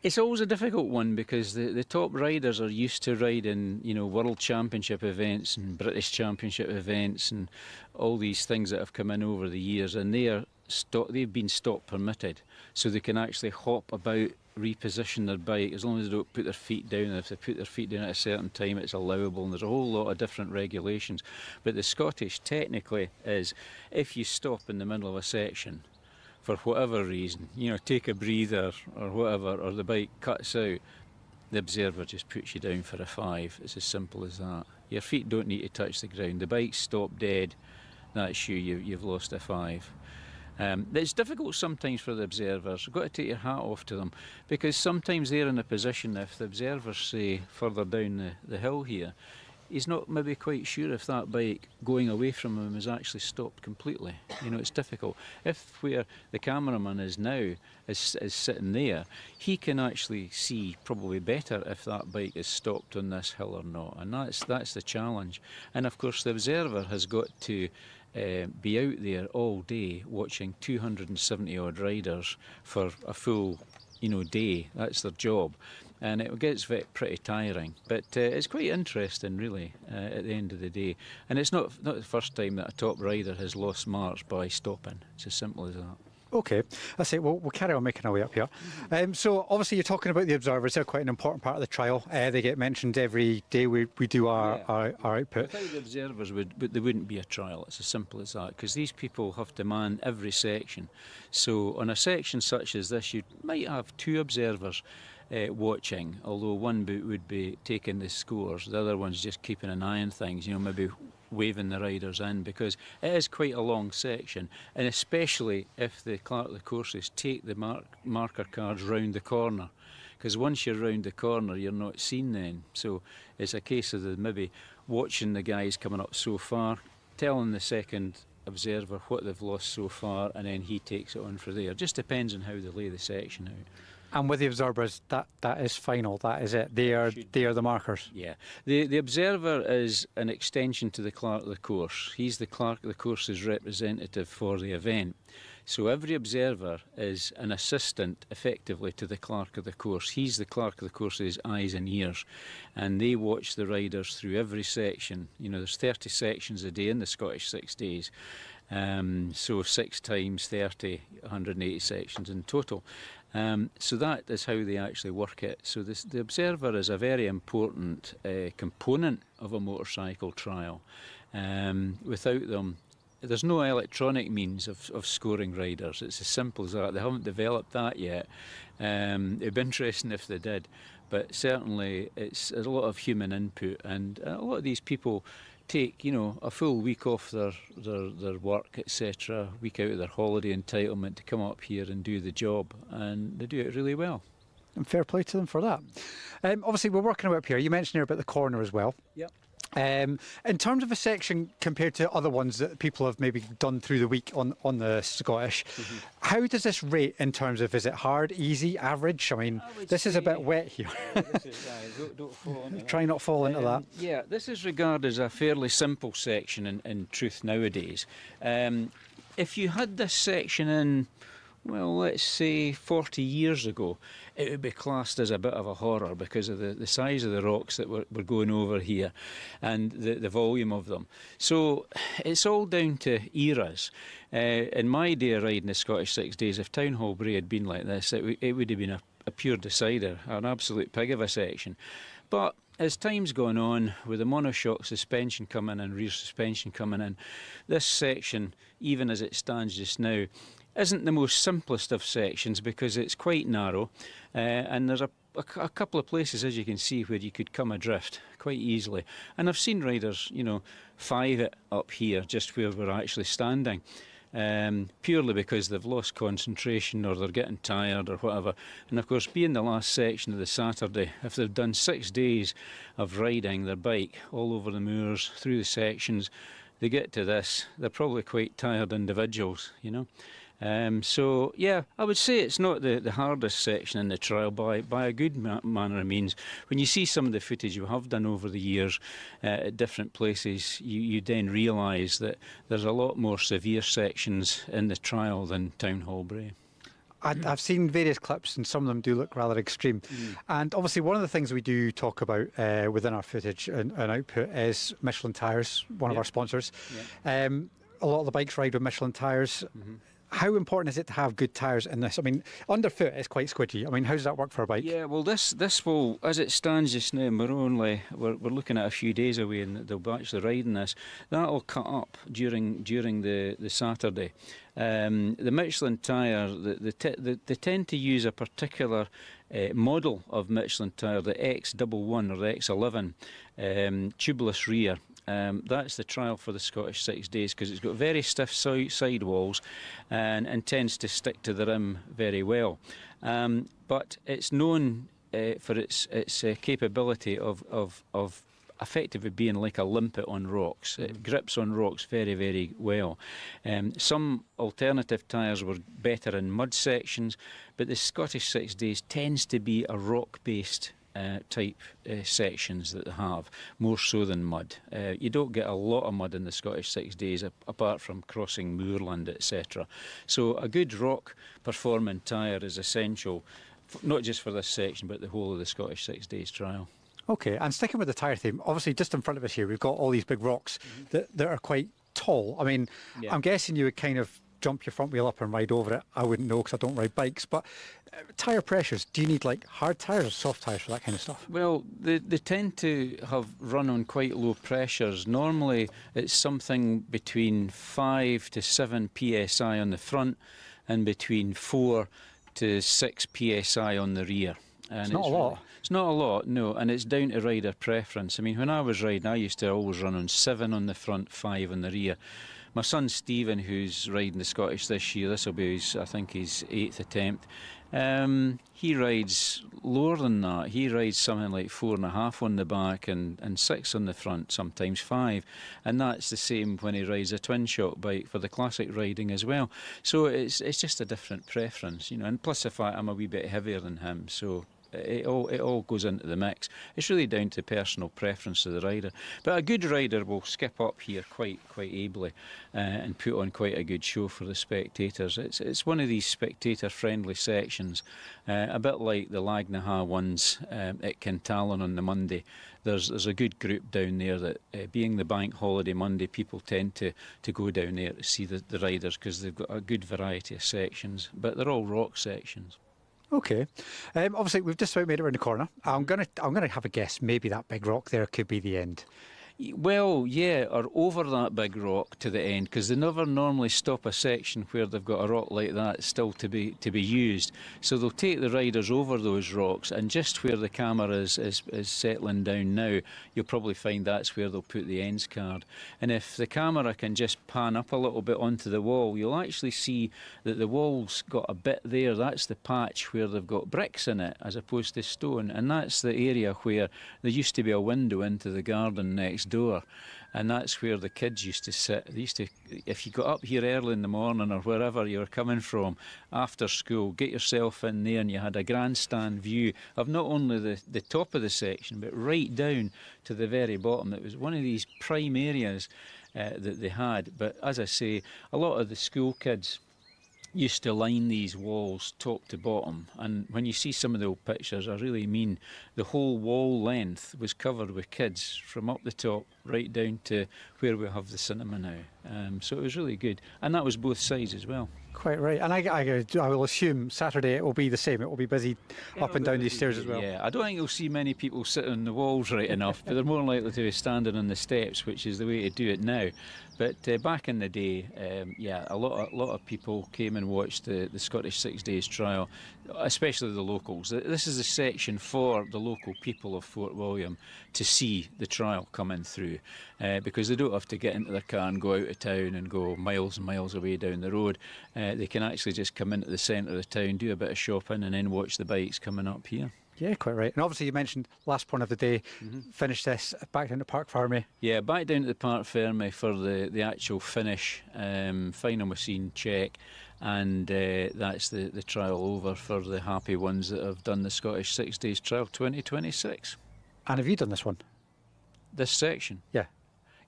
It's always a difficult one, because the top riders are used to riding, you know, World Championship events and British Championship events and all these things that have come in over the years, and they've been stop permitted, so they can actually hop about, reposition their bike, as long as they don't put their feet down. And if they put their feet down at a certain time, it's allowable, and there's a whole lot of different regulations. But the Scottish technically is, if you stop in the middle of a section for whatever reason, you know, take a breather or whatever, or the bike cuts out, the observer just puts you down for a 5. It's as simple as that. Your feet don't need to touch the ground. The bike's stopped dead, that's you've lost a 5. It's difficult sometimes for the observers. You've got to take your hat off to them, because sometimes they're in a position, if the observers say further down the hill here, he's not maybe quite sure if that bike going away from him is actually stopped completely. You know, it's difficult. If where the cameraman is now is sitting there, he can actually see probably better if that bike is stopped on this hill or not, and that's the challenge. And of course the observer has got to be out there all day watching 270 odd riders for a full, you know, day. That's their job, and it gets pretty tiring, but it's quite interesting really at the end of the day. And it's not the first time that a top rider has lost marks by stopping. It's as simple as that. Okay, that's it. We'll carry on making our way up here. So obviously you're talking about the observers. They're quite an important part of the trial. They get mentioned every day we do our output. Without the observers, there wouldn't be a trial. It's as simple as that, because these people have to man every section. So on a section such as this, you might have 2 observers, watching, although one boot would be taking the scores, the other one's just keeping an eye on things, maybe waving the riders in, because it is quite a long section, and especially if the Clerk of the Courses take the marker cards round the corner, because once you're round the corner you're not seen then. So it's a case of maybe watching the guys coming up so far, telling the second observer what they've lost so far, and then he takes it on from there. Just depends on how they lay the section out. And with the observers, that is final, that is it. They are the markers. Yeah. The observer is an extension to the Clerk of the Course. He's the Clerk of the Course's representative for the event. So every observer is an assistant, effectively, to the Clerk of the Course. He's the Clerk of the Course's eyes and ears, and they watch the riders through every section. There's 30 sections a day in the Scottish 6 days. So 6 times 30, 180 sections in total. So that is how they actually work it. So the observer is a very important component of a motorcycle trial. Without them, there's no electronic means of scoring riders. It's as simple as that. They haven't developed that yet. It'd be interesting if they did, but certainly it's a lot of human input, and a lot of these people take a full week off their work, etc., week out of their holiday entitlement to come up here and do the job, and they do it really well. And fair play to them for that. Obviously we're working up here. You mentioned here about the corner as well. Yep. In terms of a section compared to other ones that people have maybe done through the week on the Scottish, how does this rate in terms of, is it hard, easy, average? I mean, this is a bit wet here. Don't fall into that. Try not fall into that. Yeah, this is regarded as a fairly simple section in truth nowadays. If you had this section in, well, let's say 40 years ago, it would be classed as a bit of a horror because of the size of the rocks that we're going over here and the volume of them. So it's all down to eras. In my day of riding the Scottish 6 days, if Town Hall Bray had been like this, it would have been a pure decider, an absolute pig of a section. But as time's gone on, with the monoshock suspension coming and rear suspension coming in, this section, even as it stands just now, isn't the most simplest of sections because it's quite narrow, and there's a couple of places, as you can see, where you could come adrift quite easily. And I've seen riders, five it up here, just where we're actually standing, purely because they've lost concentration or they're getting tired or whatever. And of course, being the last section of the Saturday, if they've done 6 days of riding their bike all over the moors, through the sections, they get to this, they're probably quite tired individuals, So yeah, I would say it's not the hardest section in the trial by a good manner of means. When you see some of the footage you have done over the years at different places, you then realise that there's a lot more severe sections in the trial than Town Hall Bray. I've seen various clips, and some of them do look rather extreme. And obviously one of the things we do talk about within our footage and output is Michelin tyres, one of our sponsors. A lot of the bikes ride with Michelin tyres. How important is it to have good tyres in this? I mean, underfoot is quite squidgy. I mean, how does that work for a bike? Yeah, well, this will, as it stands just now, we're looking at a few days away, and they'll be actually riding this. That'll cut up during the Saturday. The Michelin tyre, they tend to use a particular model of Michelin tyre, the X11 or the X11, tubeless rear. That's the trial for the Scottish 6 days because it's got very stiff sidewalls and tends to stick to the rim very well. But it's known for its capability of effectively being like a limpet on rocks. It grips on rocks very, very well. Some alternative tyres were better in mud sections, but the Scottish 6 days tends to be a rock-based type sections that they have, more so than mud. You don't get a lot of mud in the Scottish 6 days apart from crossing moorland, etc. So a good rock performing tyre is essential, not just for this section but the whole of the Scottish 6 days trial. Okay, and sticking with the tyre theme, obviously just in front of us here we've got all these big rocks that are quite tall. I mean, I'm guessing you would kind of jump your front wheel up and ride over it. I wouldn't know because I don't ride bikes, but tyre pressures, do you need like hard tyres or soft tyres for that kind of stuff? Well, they tend to have run on quite low pressures. Normally it's something between 5 to 7 psi on the front and between 4 to 6 psi on the rear. And it's not a lot. It's not a lot, no, and it's down to rider preference. I mean, when I was riding, I used to always run on 7 on the front, 5 on the rear. My son Stephen, who's riding the Scottish this year, this will be his, I think, his 8th attempt. He rides lower than that. He rides something like 4.5 on the back and 6 on the front, sometimes 5. And that's the same when he rides a twin shock bike for the classic riding as well. So it's just a different preference, you know. And plus the fact I'm a wee bit heavier than him, so it all goes into the mix. It's really down to personal preference of the rider. But a good rider will skip up here quite ably and put on quite a good show for the spectators. It's one of these spectator-friendly sections, a bit like the Lagnaha ones at Kintallen on the Monday. There's a good group down there that, being the bank holiday Monday, people tend to go down there to see the riders because they've got a good variety of sections, but they're all rock sections. Okay. Obviously, we've just about made it around the corner. I'm gonna have a guess. Maybe that big rock there could be the end. Well, yeah, or over that big rock to the end, because they never normally stop a section where they've got a rock like that still to be used. So they'll take the riders over those rocks, and just where the camera is settling down now, you'll probably find that's where they'll put the ends card. And if the camera can just pan up a little bit onto the wall, you'll actually see that the wall's got a bit there. That's the patch where they've got bricks in it as opposed to stone, and that's the area where there used to be a window into the garden next door, and that's where the kids used to sit. They used to, if you got up here early in the morning or wherever you were coming from after school, get yourself in there and you had a grandstand view of not only the top of the section but right down to the very bottom. It was one of these prime areas that they had. But as I say, a lot of the school kids used to line these walls top to bottom, and when you see some of the old pictures, I really mean the whole wall length was covered with kids from up the top right down to where we have the cinema now. So it was really good, and that was both sides as well. Quite right, and I will assume Saturday it will be the same. It will be busy up and down these stairs as well. Yeah, I don't think you'll see many people sitting on the walls right enough, but they're more likely to be standing on the steps, which is the way to do it now. But back in the day, yeah, a lot of people came and watched the Scottish 6 Days trial, especially the locals. This is a section for the local people of Fort William to see the trial coming through, because they don't have to get into their car and go out of town and go miles and miles away down the road. They can actually just come into the centre of the town, do a bit of shopping, and then watch the bikes coming up here. Yeah, quite right. And obviously you mentioned last point of the day, finish this back down to Parc Ferme. Yeah, back down to the Parc Ferme for the actual finish, final machine check, and that's the trial over for the happy ones that have done the Scottish 6 Days trial 2026. And have you done this one? This section? Yeah.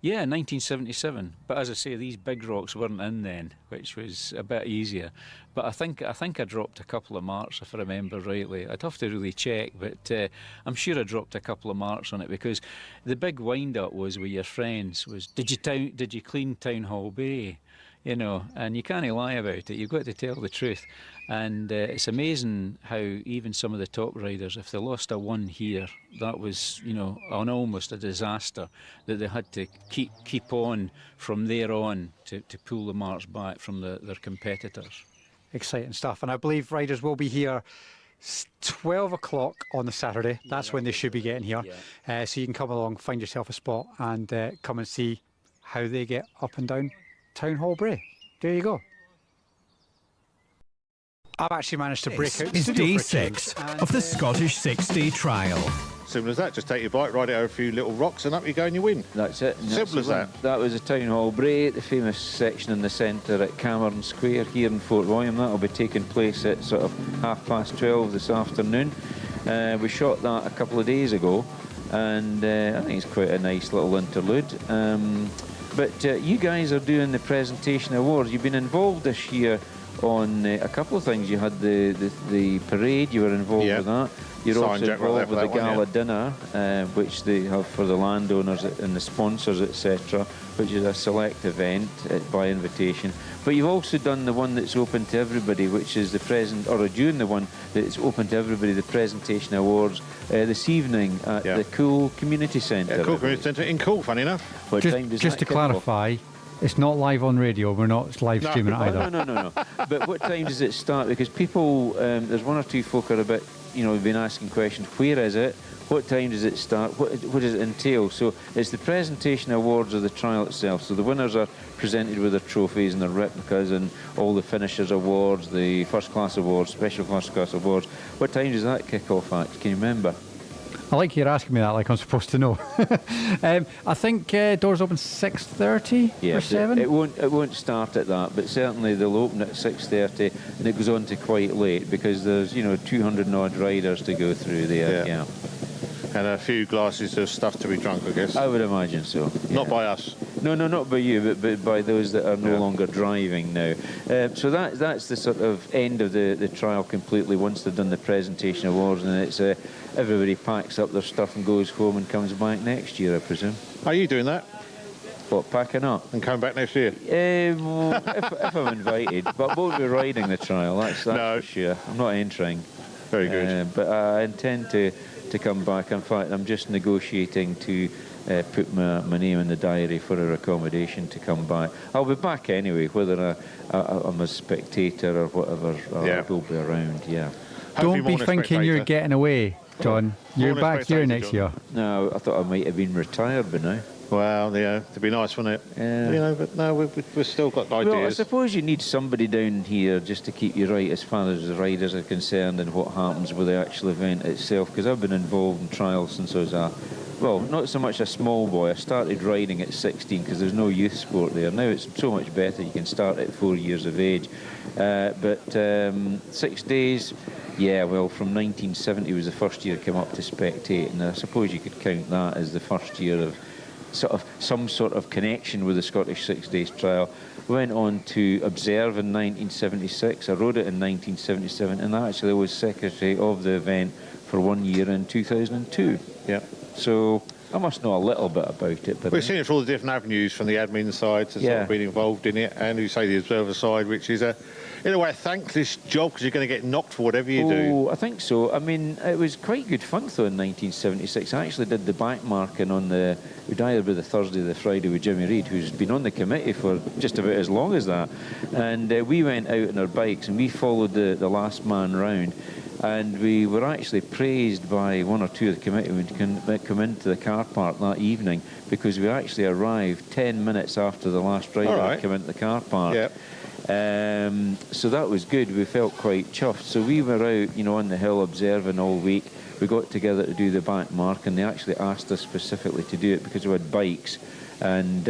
Yeah, 1977. But as I say, these big rocks weren't in then, which was a bit easier. But I think I dropped a couple of marks, if I remember rightly. I'd have to really check, but I'm sure I dropped a couple of marks on it, because the big wind-up was with your friends was, did you clean Town Hall Bay? You know, and you can't lie about it. You've got to tell the truth. And it's amazing how even some of the top riders, if they lost a one here, that was, you know, almost a disaster, that they had to keep on from there on to pull the marks back from their competitors. Exciting stuff. And I believe riders will be here 12 o'clock on the Saturday. That's when they should be getting here. Yeah. So you can come along, find yourself a spot, and come and see how they get up and down Town Hall Bray. There you go. I've actually managed to break out. It's day 6 of the Scottish 6 Day trial. Simple as that. Just take your bike, ride it over a few little rocks, and up you go and you win. That's it. Simple as that. That was the Town Hall Bray, the famous section in the centre at Cameron Square here in Fort William. That will be taking place at sort of 12:30 this afternoon. We shot that a couple of days ago, and I think it's quite a nice little interlude. But you guys are doing the presentation awards. You've been involved this year on a couple of things. You had the parade, you were involved with that. You're also involved with the gala dinner, which they have for the landowners and the sponsors, etc., which is a select event by invitation. But you've also done the one that's open to everybody, which is doing the one that's open to everybody, the presentation awards, this evening at the Cool Community Centre. Yeah, Cool Community Centre in Cool, funny enough. Just to clarify, it's not live on radio. We're not live streaming it either. No. But what time does it start? Because people, there's one or two folk are a bit, we've been asking questions. Where is it? What time does it start? What does it entail? So it's the presentation awards of the trial itself. So the winners are presented with their trophies and their replicas and all the finishers awards, the first class awards, special first class awards. What time does that kick off at? Can you remember? I like you're asking me that like I'm supposed to know. I think doors open 6:30 or 7. It won't start at that, but certainly they'll open at 6:30 and it goes on to quite late because there's 200 and odd riders to go through there. Yeah. And a few glasses of stuff to be drunk, I guess. I would imagine so. Yeah. Not by us. No, not by you, but by those that are no longer driving now. So that's the sort of end of the trial completely once they've done the presentation awards, and it's everybody packs up their stuff and goes home and comes back next year, I presume. Are you doing that? What, packing up? And coming back next year? Well, if I'm invited, but I won't be riding the trial, that's for sure. I'm not entering. Very good. But I intend to come back. In fact, I'm just negotiating to put my name in the diary for a accommodation to come back. I'll be back anyway, whether I'm a spectator or whatever, I will be around, yeah. Don't be thinking you're getting away, John. You're back here next year. No, I thought I might have been retired by now. Well, it'd be nice, wouldn't it? Yeah. But no, we've still got ideas. Well, I suppose you need somebody down here just to keep you right as far as the riders are concerned and what happens with the actual event itself, because I've been involved in trials since I was not so much a small boy. I started riding at 16 because there's no youth sport there. Now it's so much better. You can start at 4 years of age. But 6 days, from 1970 was the first year I came up to spectate, and I suppose you could count that as the first year of some sort of connection with the Scottish 6 Days trial. Went on to observe in 1976. I rode it in 1977, and I actually was secretary of the event for 1 year in 2002. Yeah. So I must know a little bit about it. But we've seen it from all the different avenues, from the admin side to sort of being involved in it, and you say the observer side, which is in a way a thankless job because you're going to get knocked for whatever you do. Oh, I think so. I mean, it was quite good fun though in 1976. I actually did the back marking on we'd either be the Thursday or the Friday with Jimmy Reid, who's been on the committee for just about as long as that. And we went out on our bikes and we followed the last man round. And we were actually praised by one or two of the committee when we come into the car park that evening, because we actually arrived 10 minutes after the last rider had come into the car park. Yep. So that was good. We felt quite chuffed. So we were out, on the hill observing all week. We got together to do the back mark, and they actually asked us specifically to do it because we had bikes. And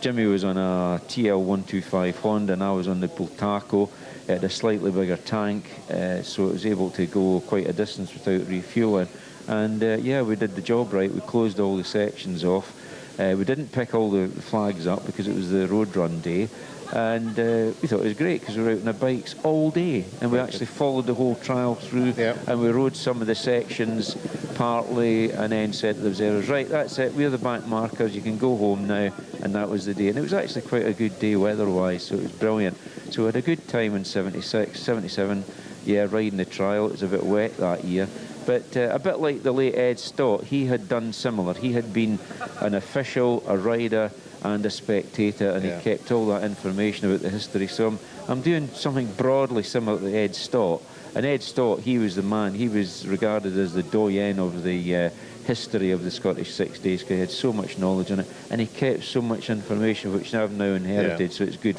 Jimmy was on a TL125 Honda, and I was on the Bultaco. It had a slightly bigger tank, so it was able to go quite a distance without refueling. And we did the job right. We closed all the sections off. We didn't pick all the flags up because it was the road run day. And we thought it was great because we were out on our bikes all day, and we actually followed the whole trial through. And we rode some of the sections partly, and then said to the observers, right, that's it, we're the back markers, you can go home now. And that was the day, and it was actually quite a good day weather-wise, so it was brilliant. So we had a good time in 76, 77, riding the trial. It was a bit wet that year, but a bit like the late Ed Stott, he had done similar. He had been an official, a rider and a spectator, and he kept all that information about the history. So I'm doing something broadly similar to Ed Stott. And Ed Stott, he was the man, he was regarded as the doyen of the history of the Scottish 6 Days, because he had so much knowledge on it, and he kept so much information which I've now inherited, so it's good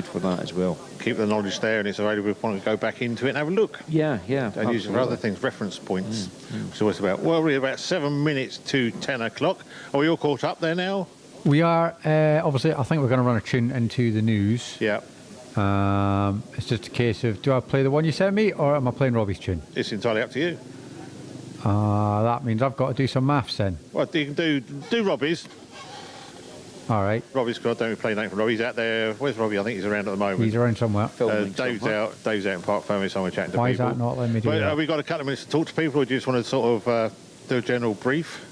for that as well. Keep the knowledge there, and it's available if you want to go back into it and have a look. Yeah, and use it for other things, reference points. So it's we're about 7 minutes to 10 o'clock. Are we all caught up there now? We are, obviously. I think we're going to run a tune into the news. Yeah. It's just a case of, do I play the one you sent me, or am I playing Robbie's tune? It's entirely up to you. That means I've got to do some maths then. Well, you can do Robbie's. All right. Robbie's got, don't play anything from Robbie. He's out there. Where's Robbie? I think he's around at the moment. He's around somewhere. Dave's out in Parc Ferme somewhere chatting to people. Why is that not letting me do that? Have we got a couple of minutes to talk to people, or do you just want to sort of do a general brief?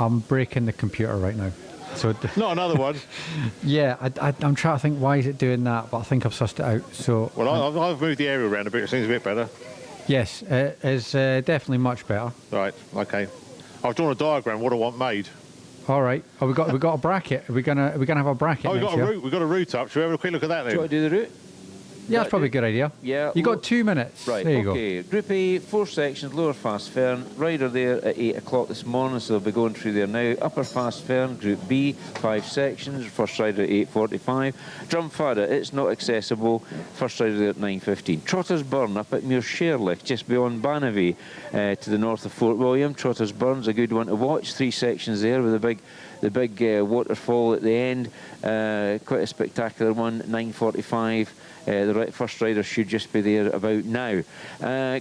I'm breaking the computer right now. So not another one. Yeah, I'm trying to think why is it doing that, but I think I've sussed it out. So I've moved the area around a bit. It seems a bit better. Yes, it's definitely much better. Right. Okay. I've drawn a diagram. What I want made. All right. Oh, we got a bracket. Are we gonna have a bracket? Oh, we've got a route up. Shall we have a quick look at that then? Do you want to do the route? Yeah, that's probably a good idea. Yeah. You got 2 minutes. Right, there you okay. Group A, 4 sections, Lower Fast Fern. Rider there at 8 o'clock this morning, so they'll be going through there now. Upper Fast Fern, Group B, 5 sections. First rider at 8:45. Drumfara, it's not accessible. First rider there at 9:15. Trotter's Burn up at Muir Sherlick, just beyond Banavie, to the north of Fort William. Trotter's Burn's a good one to watch. 3 sections there with the big waterfall at the end. Quite a spectacular one. 9:45. The first rider should just be there about now.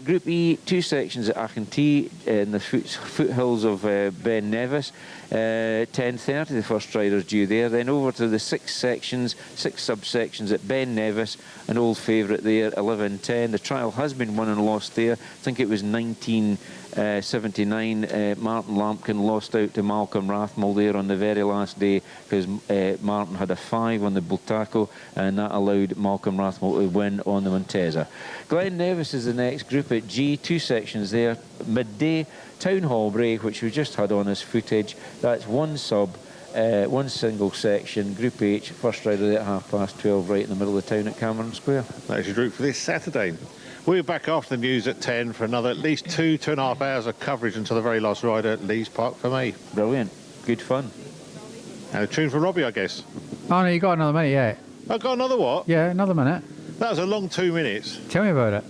Group E, 2 sections at Achentee in the foothills of Ben Nevis. 10:30, the first rider's due there. Then over to the 6 sections, 6 subsections at Ben Nevis, an old favourite there, 11:10. The trial has been won and lost there. I think it was 1979. Martin Lampkin lost out to Malcolm Rathmell there on the very last day because Martin had a 5 on the Bultaco, and that allowed Malcolm Rathmell to win on the Montesa. Glen Nevis is the next group at G, 2 sections there. Midday, Town Hall Bray, which we just had on as footage. That's 1 sub, 1 single section. Group H, first rider there at 12:30, right in the middle of the town at Cameron Square. That's your group for this Saturday. We're back after the news at 10 for another at least 2.5 hours of coverage until the very last rider at Lee's Park for me. Brilliant. Good fun. And a tune for Robbie, I guess. Oh, no, you got another minute yet. I've got another what? Yeah, another minute. That was a long 2 minutes. Tell me about it.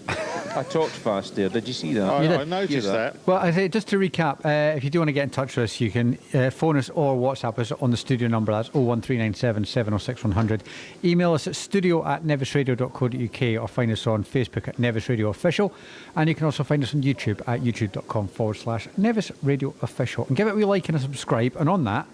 I talked fast there. Did you see that? I noticed that. Well, I say, just to recap, if you do want to get in touch with us, you can phone us or WhatsApp us on the studio number. That's 01397 706 100. Email us at studio@nevisradio.co.uk or find us on Facebook at Nevis Radio Official. And you can also find us on YouTube at youtube.com/Nevis Radio Official. And give it a wee like and a subscribe. And on that,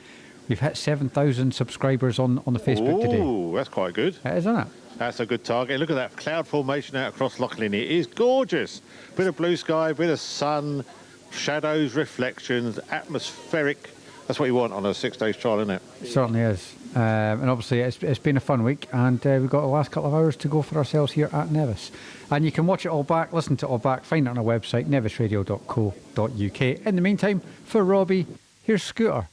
we've hit 7,000 subscribers on the Facebook today. Oh, that's quite good. It is, isn't it? That's a good target. Look at that cloud formation out across Loughlin. It is gorgeous. Bit of blue sky, bit of sun, shadows, reflections, atmospheric. That's what you want on a 6 days trial, isn't it? It certainly is. And obviously it's been a fun week, and we've got the last couple of hours to go for ourselves here at Nevis. And you can watch it all back, listen to it all back, find it on our website, nevisradio.co.uk. In the meantime, for Robbie, here's Scooter.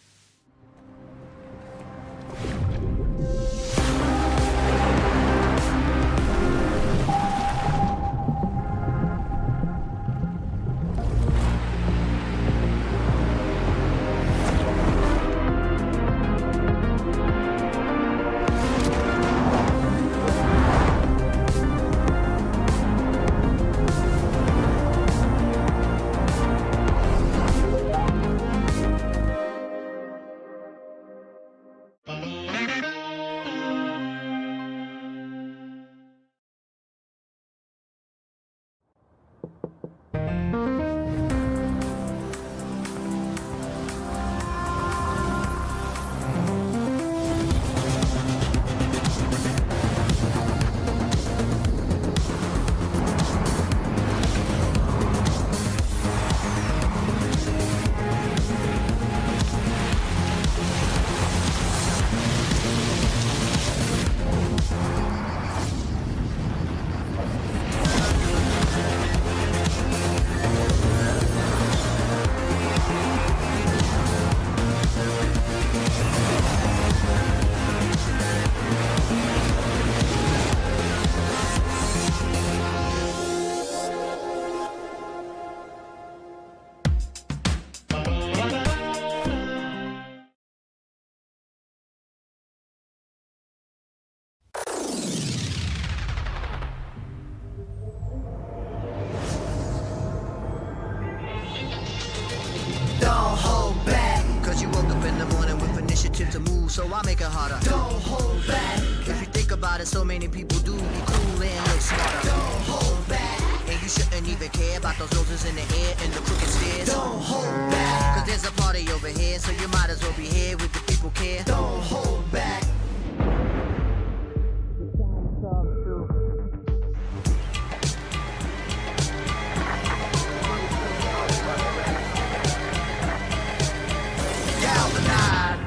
To move, so I make it harder. Don't hold back. If you think about it, so many people do be cool and look smarter. Don't hold back. And you shouldn't even care about those noses in the air and the crooked stairs. Don't hold back. Cause there's a party over here, so you might as well be here with the people care. Don't hold back.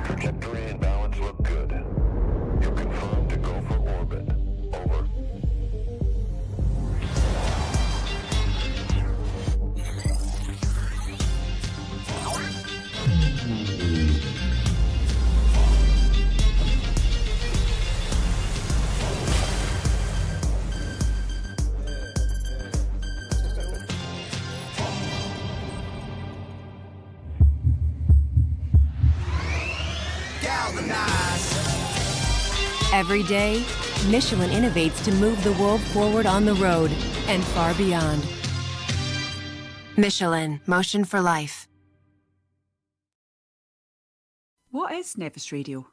Trajectory and balance look good. You confirmed to go for orbit. Over. Every day, Michelin innovates to move the world forward on the road and far beyond. Michelin, motion for life. What is Nevis Radio?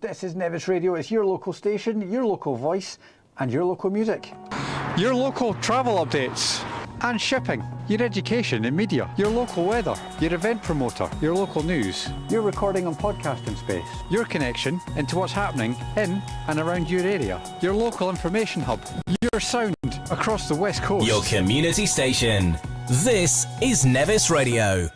This is Nevis Radio. It's your local station, your local voice, and your local music. Your local travel updates and shipping. Your education and media. Your local weather. Your event promoter. Your local news. Your recording and podcasting space. Your connection into what's happening in and around your area. Your local information hub. Your sound across the West Coast. Your community station. This is Nevis Radio.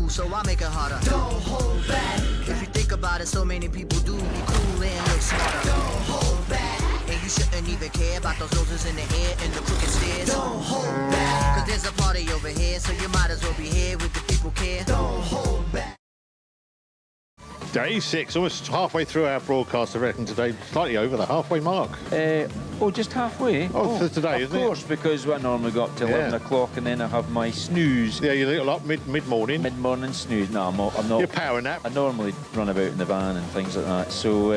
So I make it harder. Don't hold back. If you think about it, so many people do be cool and look smarter. Don't hold back. And you shouldn't even care about those noses in the air and the crooked stairs. Don't hold back. Cause there's a party over here, so you might as well be here with the people care. Don't hold back. Day 6, almost halfway through our broadcast, I reckon, today. Slightly over the halfway mark. Just halfway? For today, isn't it? Of course, because I normally got to 11 o'clock and then I have my snooze. Yeah, you look like mid-morning. Mid-morning snooze. No, I'm not. Your power nap. I normally run about in the van and things like that. So,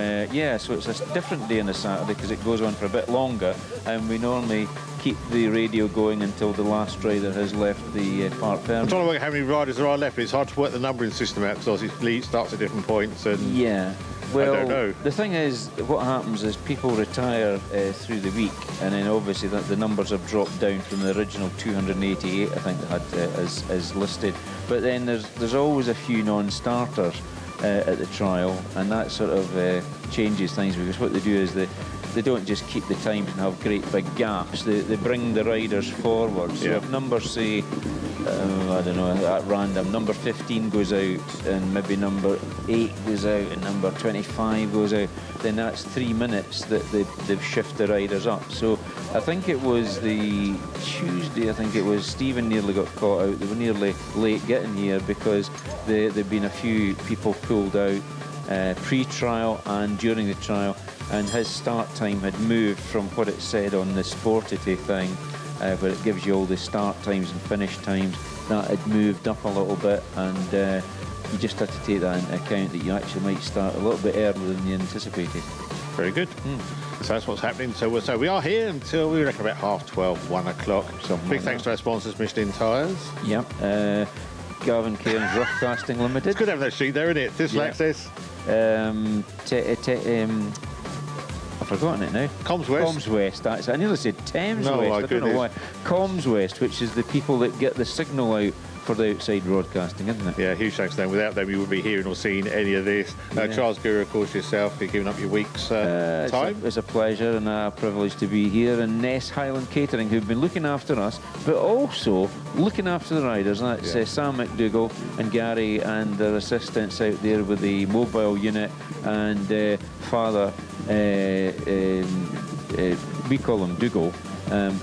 so it's a different day on a Saturday because it goes on for a bit longer, and we normally keep the radio going until the last rider has left the Parc Ferme. I'm trying to work out how many riders there are left, but it's hard to work the numbering system out because obviously it starts at different points. And yeah. Well, I don't know. The thing is, what happens is people retire through the week, and then obviously the numbers have dropped down from the original 288, I think, they had as listed. But then there's always a few non-starters at the trial, and that sort of changes things, because what they do is they don't just keep the times and have great big gaps. They bring the riders forward. So if numbers say, I don't know, at random, number 15 goes out and maybe number 8 goes out and number 25 goes out, then that's 3 minutes that they've shifted the riders up. So I think it was the Tuesday, Stephen nearly got caught out. They were nearly late getting here because there'd been a few people pulled out pre-trial and during the trial, and his start time had moved from what it said on the Sportity thing, where it gives you all the start times and finish times. That had moved up a little bit, and you just had to take that into account, that you actually might start a little bit earlier than you anticipated. Very good. So that's what's happening. So we are here until we reckon about 12:30, 1 o'clock. Big thanks to our sponsors, Michelin Tyres. Yep. Gavin Cairns Rough Casting Limited. It's good having that sheet there, isn't it? Digital access. I've forgotten it now. Comms West. Comms West, that's it. I nearly said Thames No, West. my I don't know why. goodness. Comms West, which is the people that get the signal out for the outside broadcasting, isn't it? Yeah, huge thanks to them. Without them, you wouldn't be hearing or seeing any of this. Charles Guru, of course, yourself, you're giving up your week's time. It's a pleasure and a privilege to be here. And Ness Highland Catering, who've been looking after us, but also looking after the riders. And that's Sam McDougall and Gary and their assistants out there with the mobile unit and Father, we call him Dougal.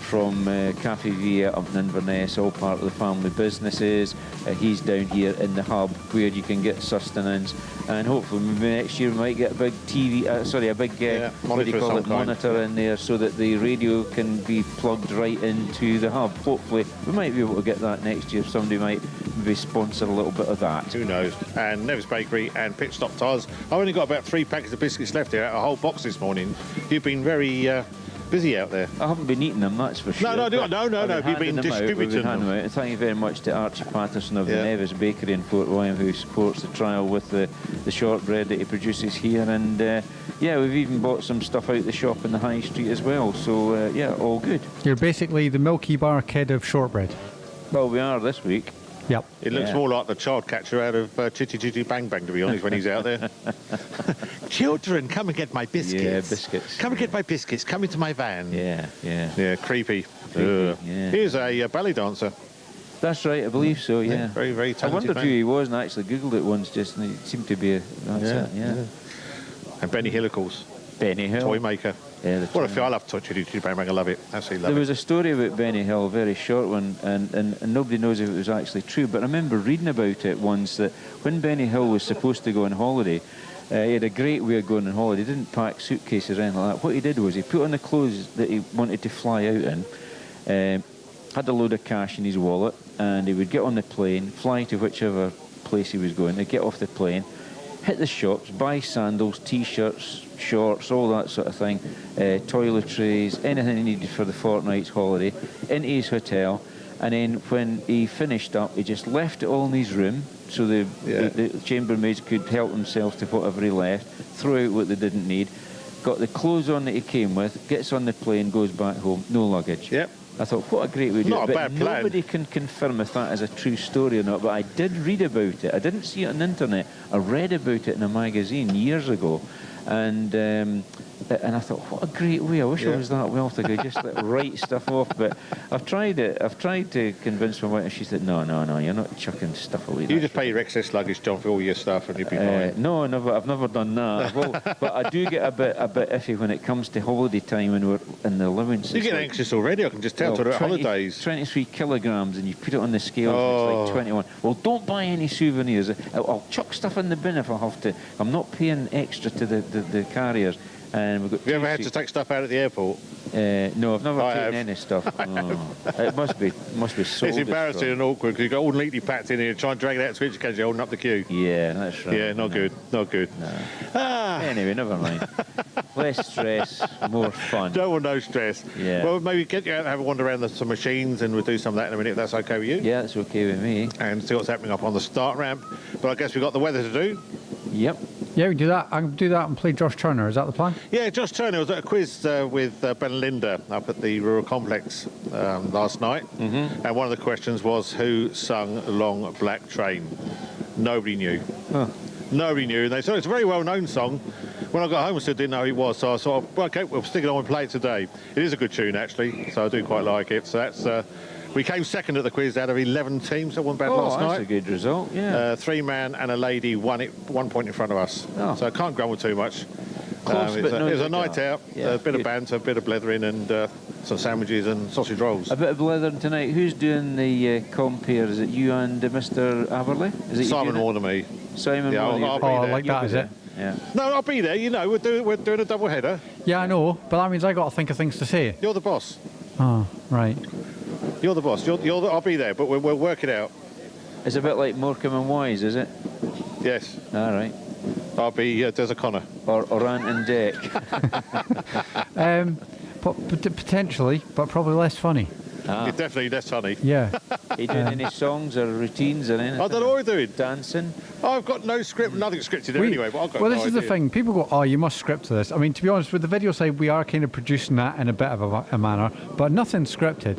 From Cafe Via up in Inverness, all part of the family businesses. He's down here in the hub where you can get sustenance, and hopefully maybe next year we might get a big TV, a big what do you call it, monitor in there so that the radio can be plugged right into the hub. Hopefully we might be able to get that next year. Somebody might maybe sponsor a little bit of that. Who knows? And Nevis Bakery and Pit Stop Tyres. I've only got about 3 packets of biscuits left here, a whole box this morning. You've been very busy out there. I haven't been eating them, that's for sure. No. You've been distributing them. And thank you very much to Archie Patterson of the Nevis Bakery in Fort William, who supports the trial with the shortbread that he produces here. And we've even bought some stuff out the shop in the high street as well. So all good. You're basically the Milky Bar kid of shortbread. Well, we are this week. Yep. It looks more like the child catcher out of Chitty Chitty Bang Bang, to be honest, when he's out there. Children, come and get my biscuits. Yeah, biscuits. Come and get my biscuits. Come into my van. Yeah, creepy. Yeah. Here's a ballet dancer. That's right, I believe so, yeah. Very, very talented I wondered man. who he was, and I actually Googled it once just, and it seemed to be Yeah. And Benny Hill, of course. Benny Hill. Toy maker. Yeah, what a feel. I love Chitty Chitty Bang Bang. I love it. Absolutely love There was a story about Benny Hill, a very short one, and nobody knows if it was actually true, but I remember reading about it once, that when Benny Hill was supposed to go on holiday, he had a great way of going on holiday. He didn't pack suitcases or anything like that. What he did was he put on the clothes that he wanted to fly out in, had a load of cash in his wallet, and he would get on the plane, fly to whichever place he was going. He'd get off the plane, hit the shops, buy sandals, T-shirts, shorts, all that sort of thing, toiletries, anything he needed for the fortnight's holiday, into his hotel, and then when he finished up, he just left it all in his room, so the chambermaids could help themselves to whatever he left, throw out what they didn't need, got the clothes on that he came with, gets on the plane, goes back home, no luggage. Yep. I thought, what a great way to do it. Not a bad plan. Nobody can confirm if that is a true story or not, but I did read about it. I didn't see it on the internet. I read about it in a magazine years ago, and I thought, what a great way. I wish I was that well to go just write stuff off, but I've tried it. I've tried to convince my wife, and she said, no, you're not chucking stuff away. You just pay your excess luggage, John, for all your stuff, and you'll be fine. No, I've never done that. But I do get a bit iffy when it comes to holiday time when we're in the allowances. You get anxious already, I can just tell, to holidays. 23 kilograms, and you put it on the scale, and it's like 21. Well, don't buy any souvenirs. I'll chuck stuff in the bin if I have to. I'm not paying extra to the carriers. And we've got have you ever had to take stuff out at the airport? No, I've never taken any stuff. It must be so. It's embarrassing and awkward because you've got all neatly packed in here and try and drag it out to because you're holding up the queue. Yeah, that's right. Yeah, not good. No. Anyway, never mind. Less stress, more fun. Don't want no stress. Yeah. Well, maybe get you out and have a wander around some machines, and we'll do some of that in a minute if that's okay with you. Yeah, that's okay with me. And see what's happening up on the start ramp. But I guess we've got the weather to do. Yep. Yeah, we can do that. I can do that and play Josh Turner. Is that the plan? Yeah, Josh Turner was at a quiz with Ben and Linda up at the Rural Complex last night. Mm-hmm. And one of the questions was, who sung Long Black Train? Nobody knew. Huh. Nobody knew. And they said it's a very well-known song. When I got home, I still didn't know who it was. So I thought, well, OK, we'll stick it on and play it today. It is a good tune, actually. So I do quite like it. So that's... we came second at the quiz out of 11 teams. That wasn't bad last night. That's a good result, yeah. 3 man and a lady won it 1 point in front of us. Oh. So I can't grumble too much. Close, It was a night out, a bit of banter, a bit of blethering, and some sandwiches and sausage rolls. A bit of blethering tonight. Who's doing the compare? Is it you and Mr. Aberley? Is it Simon Warner, me. Simon Warner. I like that, is it? Yeah. No, I'll be there. You know, we're doing a double header. Yeah, I know, but that means I got to think of things to say. You're the boss. Oh, right. You're the boss. I'll be there, but we'll work it out. It's a bit like Morecambe and Wise, is it? Yes. All right. I'll be Des O'Connor. Or Ant and Deck. Potentially, but probably less funny. You're definitely less honey. Yeah. Are you doing any songs or routines or anything? I don't know what you're doing. Dancing? I've got no script, nothing scripted anyway, but I've got Well, no this is the idea. thing. People go, oh, you must script this. I mean, to be honest, with the video side, we are kind of producing that in a bit of a manner, but nothing scripted.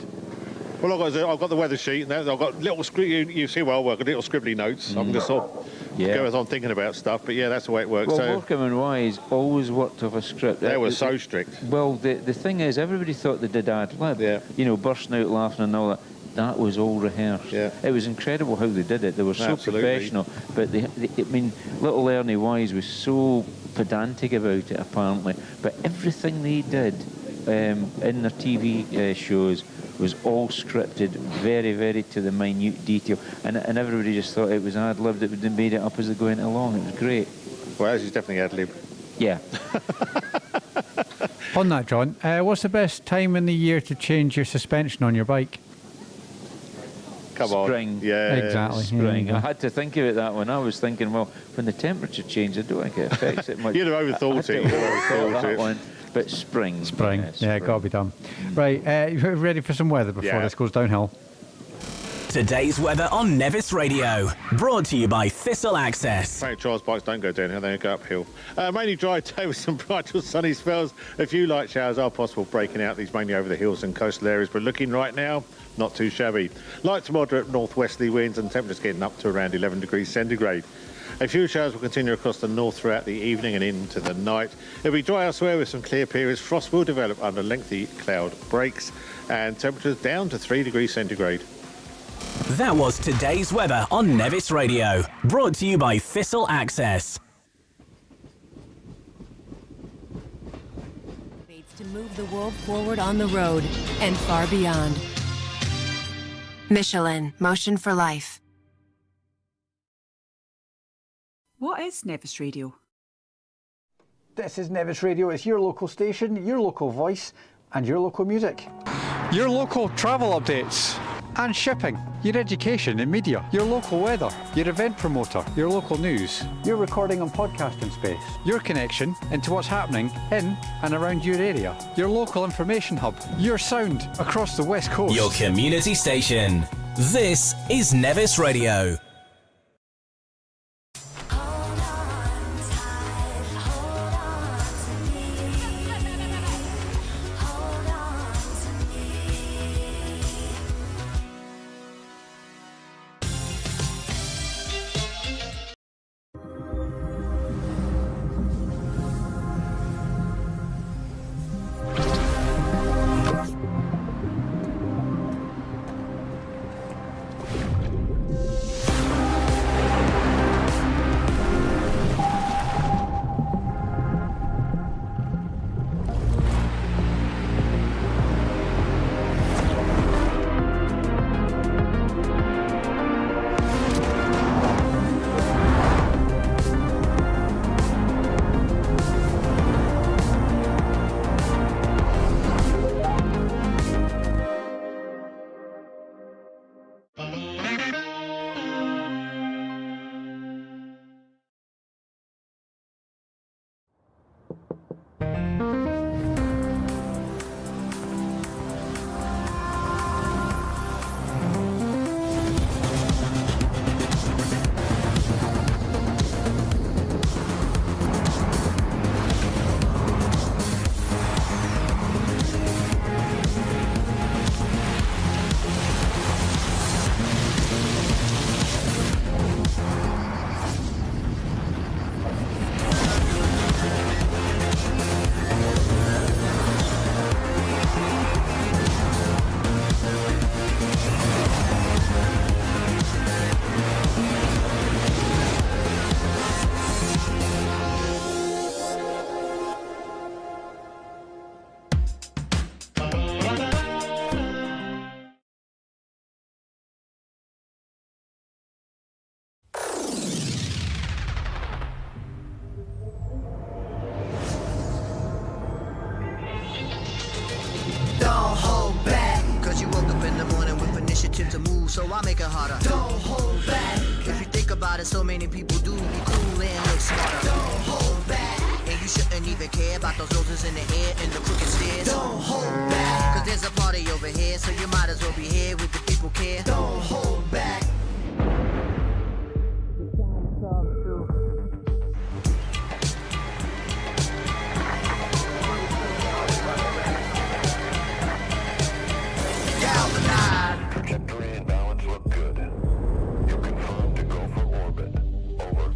Well, I've got the weather sheet, and I've got little you see well, I've got little scribbly notes. I can just sort of go as I'm thinking about stuff. But yeah, that's the way it works. Well, so Morecambe and Wise always worked off a script. they were so strict. Well, the thing is, everybody thought they did ad-lib. Yeah. You know, bursting out laughing and all that. That was all rehearsed. Yeah. It was incredible how they did it. They were so professional. But I mean, little Ernie Wise was so pedantic about it, apparently. But everything they did in their TV shows was all scripted, very, very to the minute detail. And everybody just thought it was ad-libbed. They made it up as they went along. It was great. Well, this is definitely ad-lib. Yeah. On that, John, what's the best time in the year to change your suspension on your bike? Come on. Spring. Yeah. Exactly. Spring. Yeah. I had to think about that one. I was thinking, well, when the temperature changes, I don't think it affects it much. You'd have overthought it. You'd have overthought that one. But spring. Spring. Yeah, got to be done. Right, you ready for some weather before this goes downhill? Today's weather on Nevis Radio, brought to you by Thistle Access. St. Charles bikes don't go downhill, they go uphill. Mainly dry day with some bright or sunny spells. A few light showers are possible, breaking out these mainly over the hills and coastal areas, but looking right now, not too shabby. Light to moderate northwesterly winds and temperatures getting up to around 11 degrees centigrade. A few showers will continue across the north throughout the evening and into the night. It'll be dry elsewhere with some clear periods. Frost will develop under lengthy cloud breaks and temperatures down to 3 degrees centigrade. That was today's weather on Nevis Radio, brought to you by Thistle Access. To move the world forward on the road and far beyond. Michelin, motion for life. What is Nevis Radio? This is Nevis Radio. It's your local station, your local voice, and your local music. Your local travel updates and shipping. Your education and media. Your local weather. Your event promoter. Your local news. Your recording and podcasting space. Your connection into what's happening in and around your area. Your local information hub. Your sound across the West Coast. Your community station. This is Nevis Radio. To move, so I make it harder. Don't hold back. If you think about it, so many people do be cool and look smarter. Don't hold back. And you shouldn't even care about those roses in the air and the crooked stairs. Don't hold back, cause there's a party over here, so you might as well be here with the people care. Don't hold back. Trajectory and balance look good. You're confirmed to go for orbit. Over.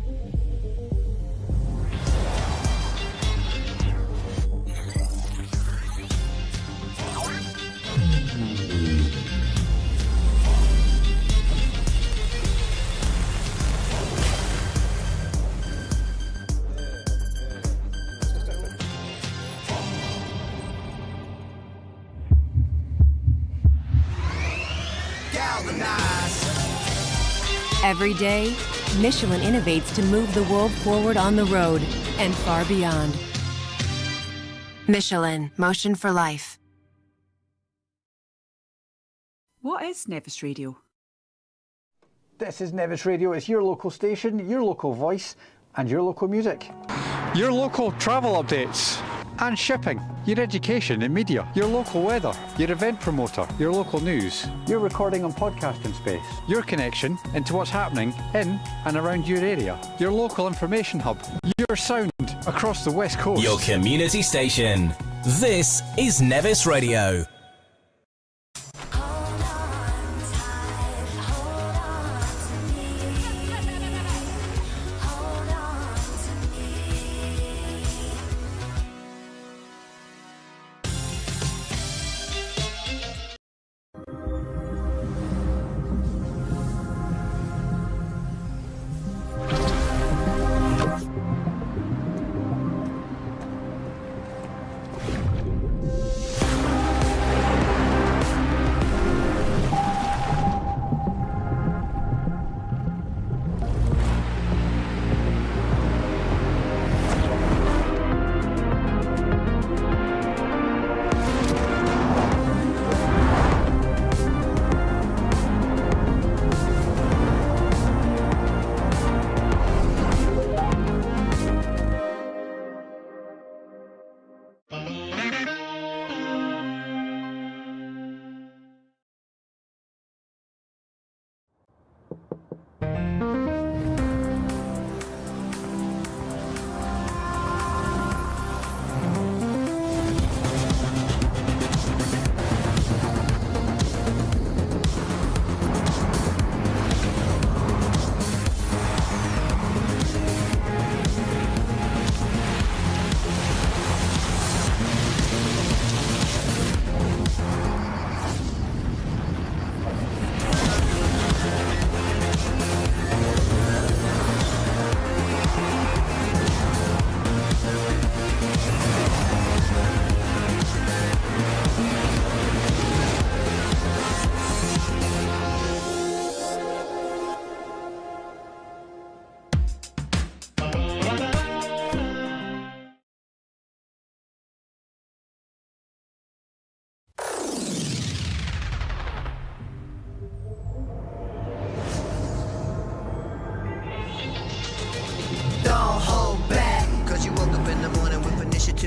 Every day, Michelin innovates to move the world forward on the road and far beyond. Michelin, motion for life. What is Nevis Radio? This is Nevis Radio. It's your local station, your local voice, and your local music. Your local travel updates and shipping. Your education and media. Your local weather. Your event promoter. Your local news. Your recording and podcasting space. Your connection into what's happening in and around your area. Your local information hub. Your sound across the West Coast. Your community station. This is Nevis Radio.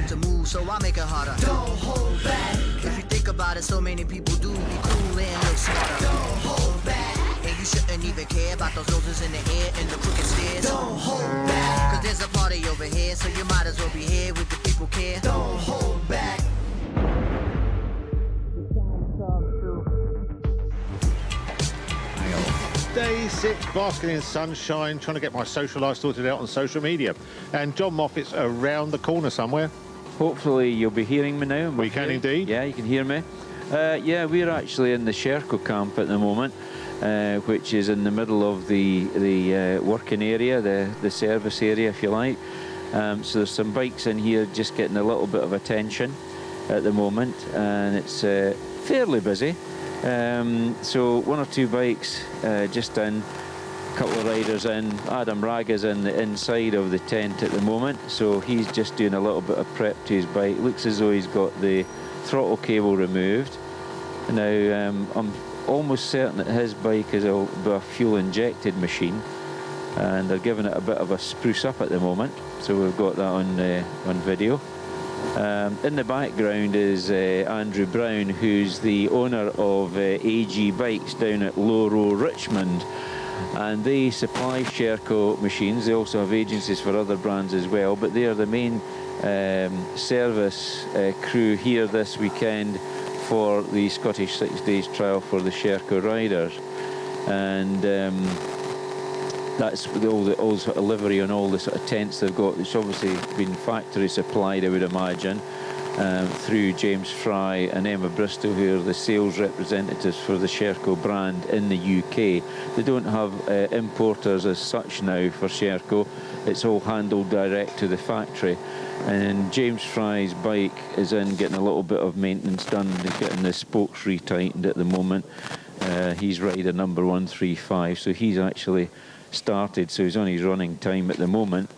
To move, so I make it harder. Don't hold back. If you think about it, so many people do be cool and look smarter. Don't hold back. And you shouldn't even care about those roses in the air and the crooked stairs. Don't hold back. Cause there's a party over here, so you might as well be here with the people care. Don't hold back. Day 6, basking in sunshine, trying to get my social life sorted out on social media. And John Moffat's around the corner somewhere. Hopefully you'll be hearing me now. We can indeed. Yeah, you can hear me. Yeah, we're actually in the Sherco camp at the moment, which is in the middle of the working area, the service area, if you like. So there's some bikes in here just getting a little bit of attention at the moment, and it's fairly busy. So one or two bikes just in, a couple of riders in. Adam Raga's in the inside of the tent at the moment, so he's just doing a little bit of prep to his bike. Looks as though he's got the throttle cable removed. Now I'm almost certain that his bike is a fuel injected machine, and they're giving it a bit of a spruce up at the moment, so we've got that on video. In the background is Andrew Brown, who's the owner of AG Bikes down at Loro, Richmond, and they supply Sherco machines. They also have agencies for other brands as well, but they are the main service crew here this weekend for the Scottish 6 Days trial for the Sherco riders. And that's all the sort of livery and all the sort of tents they've got. It's obviously been factory supplied, I would imagine, through James Fry and Emma Bristol, who are the sales representatives for the Sherco brand in the UK. They don't have importers as such now for Sherco. It's all handled direct to the factory. And James Fry's bike is in getting a little bit of maintenance done. They're getting the spokes retightened at the moment. He's rider number 135, so he's actually started, so he's on his running time at the moment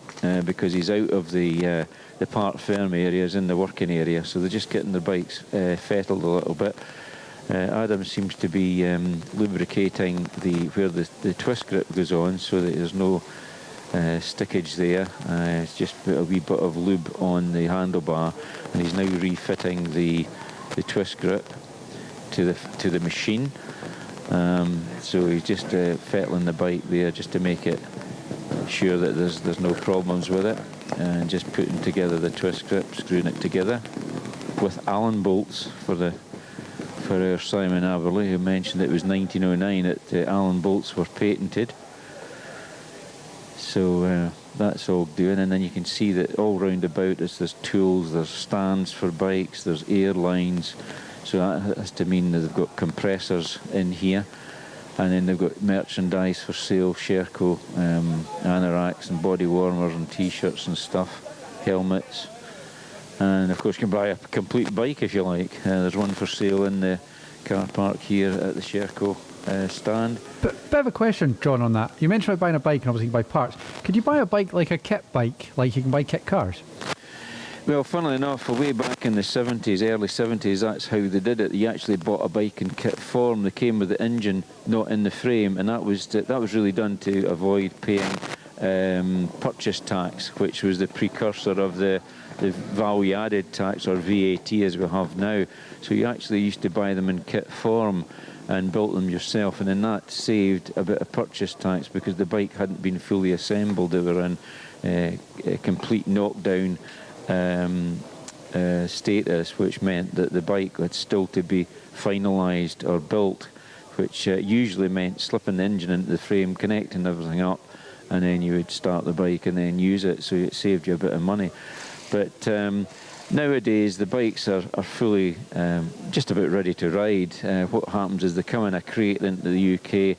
because he's out of the Parc Ferme area, he's in the working area, so they're just getting their bikes fettled a little bit. Adam seems to be lubricating where the twist grip goes on, so that there's no stickage there. It's just a wee bit of lube on the handlebar, and he's now refitting the twist grip to the machine. So he's just fettling the bike there just to make it sure that there's no problems with it, and just putting together the twist grip, screwing it together with Allen bolts for our Simon Averley, who mentioned it was 1909 that Allen bolts were patented. So that's all doing, and then you can see that all round about us there's tools, there's stands for bikes, there's air lines. So that has to mean that they've got compressors in here, and then they've got merchandise for sale, Sherco, anoraks and body warmers and t-shirts and stuff, helmets, and of course you can buy a complete bike if you like. There's one for sale in the car park here at the Sherco stand. Bit of a question, John, on that. You mentioned about buying a bike and obviously you can buy parts. Could you buy a bike like a kit bike, like you can buy kit cars? Well, funnily enough, way back in the 70s, early 70s, that's how they did it. You actually bought a bike in kit form. They came with the engine, not in the frame, and that was really done to avoid paying purchase tax, which was the precursor of the value added tax, or VAT as we have now. So you actually used to buy them in kit form and built them yourself, and then that saved a bit of purchase tax because the bike hadn't been fully assembled. They were in a complete knockdown status, which meant that the bike had still to be finalised or built, which usually meant slipping the engine into the frame, connecting everything up, and then you would start the bike and then use it, so it saved you a bit of money. But nowadays the bikes are fully just about ready to ride. What happens is they come in a crate into the UK,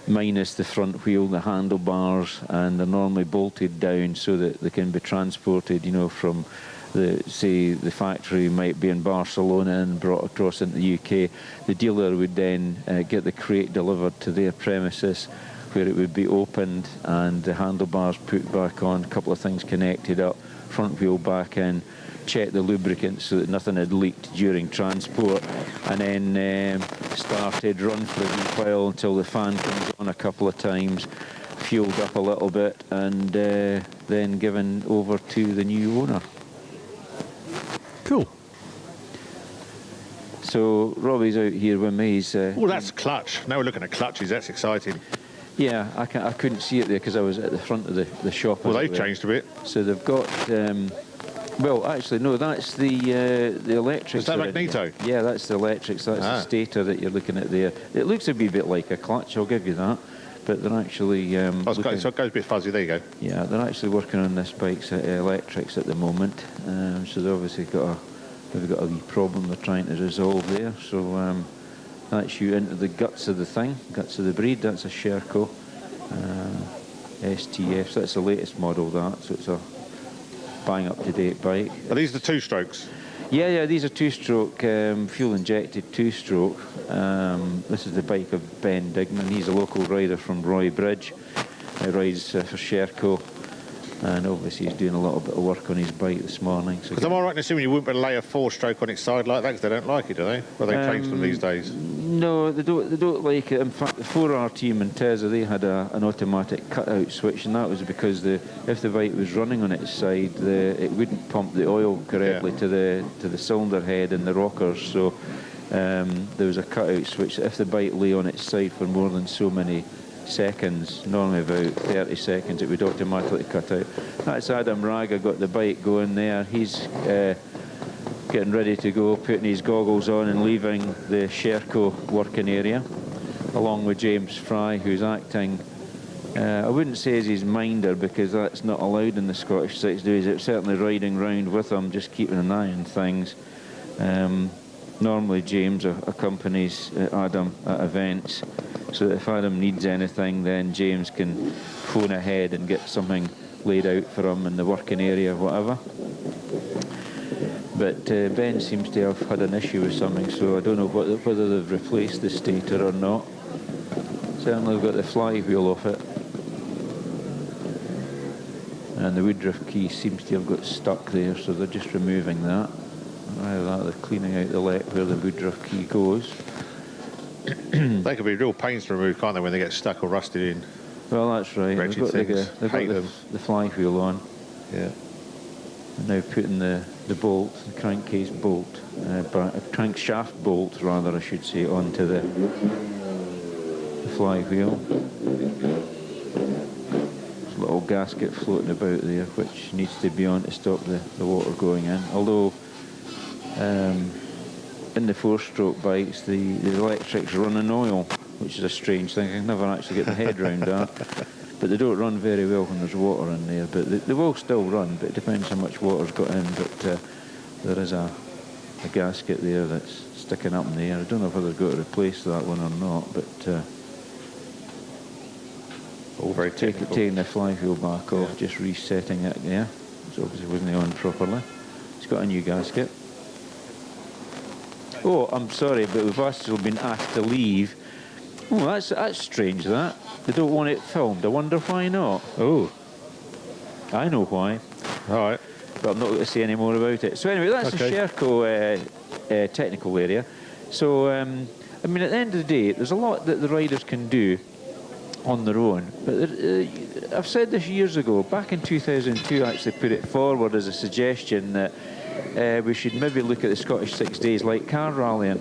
minus the front wheel, the handlebars, and they're normally bolted down so that they can be transported, you know, from the factory might be in Barcelona and brought across into the UK. The dealer would then get the crate delivered to their premises, where it would be opened and the handlebars put back on, a couple of things connected up, front wheel back in, check the lubricant so that nothing had leaked during transport, and then started, run for a wee while until the fan comes on a couple of times, fueled up a little bit, and then given over to the new owner. Cool. So Robbie's out here with me. Oh, that's clutch. Now we're looking at clutches. That's exciting. Yeah, I couldn't see it there because I was at the front of the shop. Well, they've changed a bit. So they've got... well, actually, no, that's the electrics. Is that magneto? Yeah, that's the electrics. That's the stator that you're looking at there. It looks a wee bit like a clutch, I'll give you that. But they're actually... so it goes a bit fuzzy. There you go. Yeah, they're actually working on this bike's electrics at the moment. So they've obviously got a wee problem they're trying to resolve there. So that's you into the guts of the thing, guts of the breed. That's a Sherco STF. So that's the latest model, that. So it's a bang up-to-date bike. Are these the two-strokes? Yeah, these are two-stroke, fuel-injected two-stroke. This is the bike of Ben Dignan. He's a local rider from Roybridge. He rides for Sherco, and obviously he's doing a little bit of work on his bike this morning. Because am I right in assuming you wouldn't be able to lay a four-stroke on its side like that, because they don't like it, do they? Well, they change them these days. No, they don't like it. In fact, the 4R team in Teza, they had an automatic cutout switch, and that was because if the bike was running on its side, it wouldn't pump the oil correctly to the cylinder head and the rockers. So there was a cutout switch. If the bike lay on its side for more than so many seconds, normally about 30 seconds, it would automatically cut out. That's Adam Raga got the bike going there. He's getting ready to go, putting his goggles on and leaving the Sherco working area, along with James Fry, who's acting, I wouldn't say as his minder, because that's not allowed in the Scottish 60s. It's certainly riding round with him, just keeping an eye on things. Normally James accompanies Adam at events, so that if Adam needs anything, then James can phone ahead and get something laid out for him in the working area or whatever. But Ben seems to have had an issue with something, so I don't know whether they've replaced the stator or not. Certainly they've got the flywheel off it. And the Woodruff key seems to have got stuck there, so they're just removing that. Either that, they're cleaning out the let where the Woodruff key goes. They can be real pains to remove, can't they, when they get stuck or rusted in? Well, that's right. They've got the flywheel on. Yeah. And now putting the bolt, the crankcase bolt, crankshaft bolt rather, I should say, onto the flywheel. There's a little gasket floating about there which needs to be on to stop the water going in. Although in the 4-stroke bikes the electrics run on oil, which is a strange thing. I can never actually get my head around that. But they don't run very well when there's water in there. But they will still run, but it depends how much water's got in. But there is a gasket there that's sticking up in the air. I don't know whether they've got to replace that one or not, but all very technical. Taking the flywheel back off, just resetting it there. So obviously wasn't on properly. It's got a new gasket. Oh, I'm sorry, but we've also been asked to leave. Oh, that's strange, that. They don't want it filmed. I wonder why not. Oh, I know why. All right. But I'm not going to say any more about it. So anyway, that's the Sherco technical area. So, I mean, at the end of the day, there's a lot that the riders can do on their own. But I've said this years ago. Back in 2002, I actually put it forward as a suggestion that we should maybe look at the Scottish 6 days like car rallying.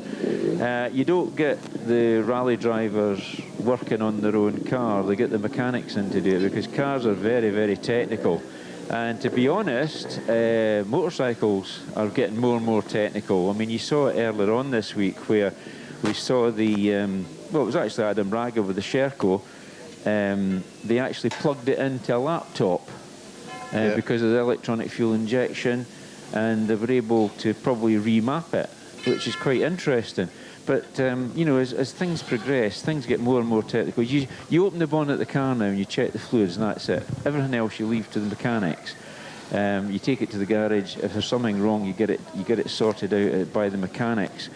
You don't get the rally drivers working on their own car. They get the mechanics in to do it, because cars are very, very technical. And to be honest, motorcycles are getting more and more technical. I mean, you saw it earlier on this week where we saw well, it was actually Adam Raga with the Sherco. They actually plugged it into a laptop because of the electronic fuel injection, and they were able to probably remap it, which is quite interesting. But, you know, as things progress, things get more and more technical. You open the bonnet of the car now and you check the fluids, and that's it. Everything else you leave to the mechanics. You take it to the garage. If there's something wrong, you get it sorted out by the mechanics.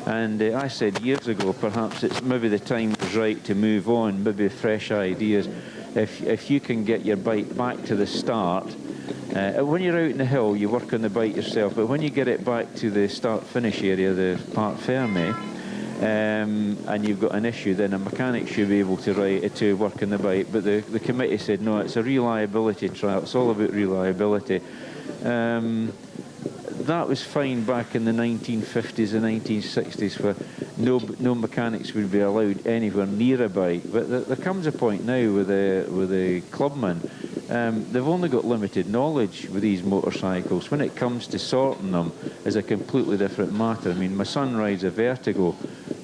And I said years ago, perhaps it's maybe the time was right to move on, maybe fresh ideas. If you can get your bike back to the start, when you're out in the hill, you work on the bike yourself, but when you get it back to the start-finish area, the Parc Ferme, and you've got an issue, then a mechanic should be able to work on the bike. But the committee said, no, it's a reliability trial. It's all about reliability. That was fine back in the 1950s and 1960s, where no mechanics would be allowed anywhere near a bike. But there comes a point now with the clubmen. They've only got limited knowledge with these motorcycles. When it comes to sorting them, is a completely different matter. I mean, my son rides a Vertigo.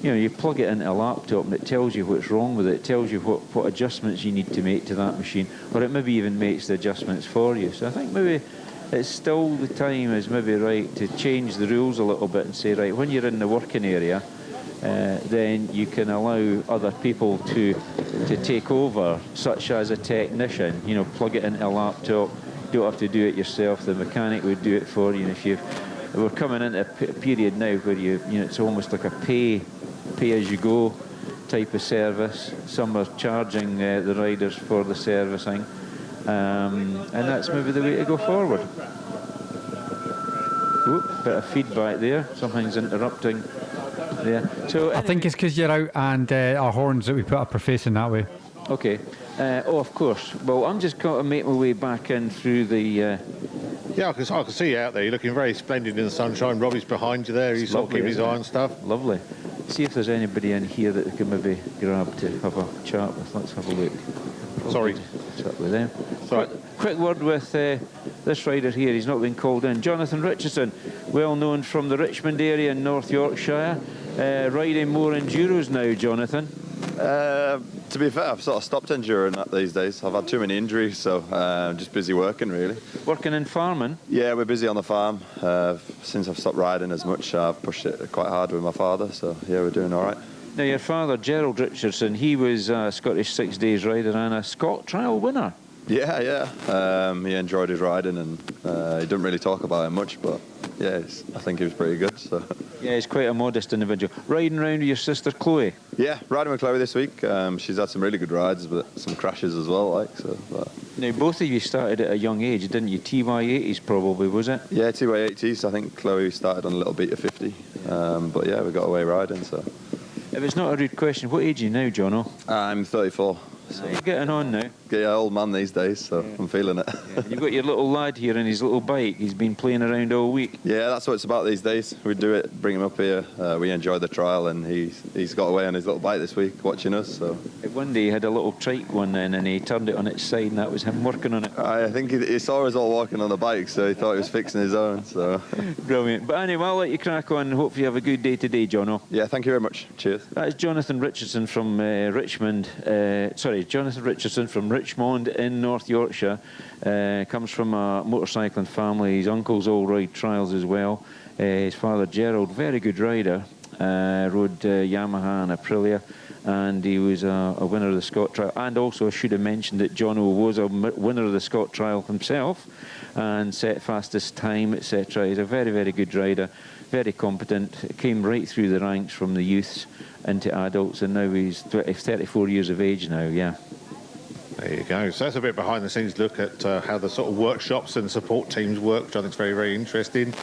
You know, you plug it into a laptop and it tells you what's wrong with it. It tells you what adjustments you need to make to that machine, or it maybe even makes the adjustments for you. So I think maybe it's still the time is maybe right to change the rules a little bit and say, right, when you're in the working area, then you can allow other people to take over, such as a technician. You know, plug it into a laptop. You don't have to do it yourself. The mechanic would do it for you. And we're coming into a period now where you know, it's almost like a pay as you go type of service. Some are charging the riders for the servicing, and that's maybe the way to go forward. Oop, bit of feedback there. Something's interrupting Yeah. So I think it's because you're out and our horns that we put up are facing that way. Okay. Oh, of course. Well, I'm just going to make my way back in through the... Yeah, I can see you out there. You're looking very splendid in the sunshine. Robbie's behind you there. He's sort of keeping his eye on stuff. Lovely. See if there's anybody in here that we can maybe grab to have a chat with. Let's have a look. Sorry. Chat with them. Quick word with this rider here. He's not been called in. Jonathan Richardson, well known from the Richmond area in North Yorkshire. Riding more enduros now, Jonathan. To be fair, I've sort of stopped enduring that these days. I've had too many injuries, so just busy working, really. Working in farming? Yeah, we're busy on the farm. Since I've stopped riding as much, I've pushed it quite hard with my father, so yeah, we're doing all right. Now, your father, Gerald Richardson, he was a Scottish 6 Days rider and a Scot Trial winner. Yeah. He enjoyed his riding, and he didn't really talk about it much, but yeah, I think he was pretty good. So. Yeah, he's quite a modest individual. Riding around with your sister Chloe? Yeah, riding with Chloe this week. She's had some really good rides, but some crashes as well, like so. But. Now, both of you started at a young age, didn't you? TY80s probably, was it? Yeah, TY80s. I think Chloe started on a little Beta 50, but yeah, we got away riding. So. If it's not a rude question, what age are you now, Jono? I'm 34. So you're getting on now. Yeah, old man these days, so yeah. I'm feeling it. Yeah. You've got your little lad here on his little bike. He's been playing around all week. Yeah, that's what it's about these days. We do it, bring him up here. We enjoy the trial, and he's got away on his little bike this week, watching us. So one day he had a little trike one then, and he turned it on its side, and that was him working on it. I think he saw us all walking on the bike, so he thought he was fixing his own. So brilliant. But anyway, I'll let you crack on. Hopefully, you have a good day today, Jono. Yeah, thank you very much. Cheers. That's Jonathan Richardson from Richmond. Jonathan Richardson from Richmond in North Yorkshire. Comes from a motorcycling family. His uncles all ride trials as well. His father Gerald, very good rider, rode Yamaha and Aprilia, and he was a winner of the Scot Trial. And also I should have mentioned that Jono was a winner of the Scot Trial himself and set fastest time, etc. He's a very, very good rider, very competent, came right through the ranks from the youths into adults, and now he's 34 years of age now, yeah. There you go. So that's a bit behind the scenes look at how the sort of workshops and support teams work, which I think is very, very interesting.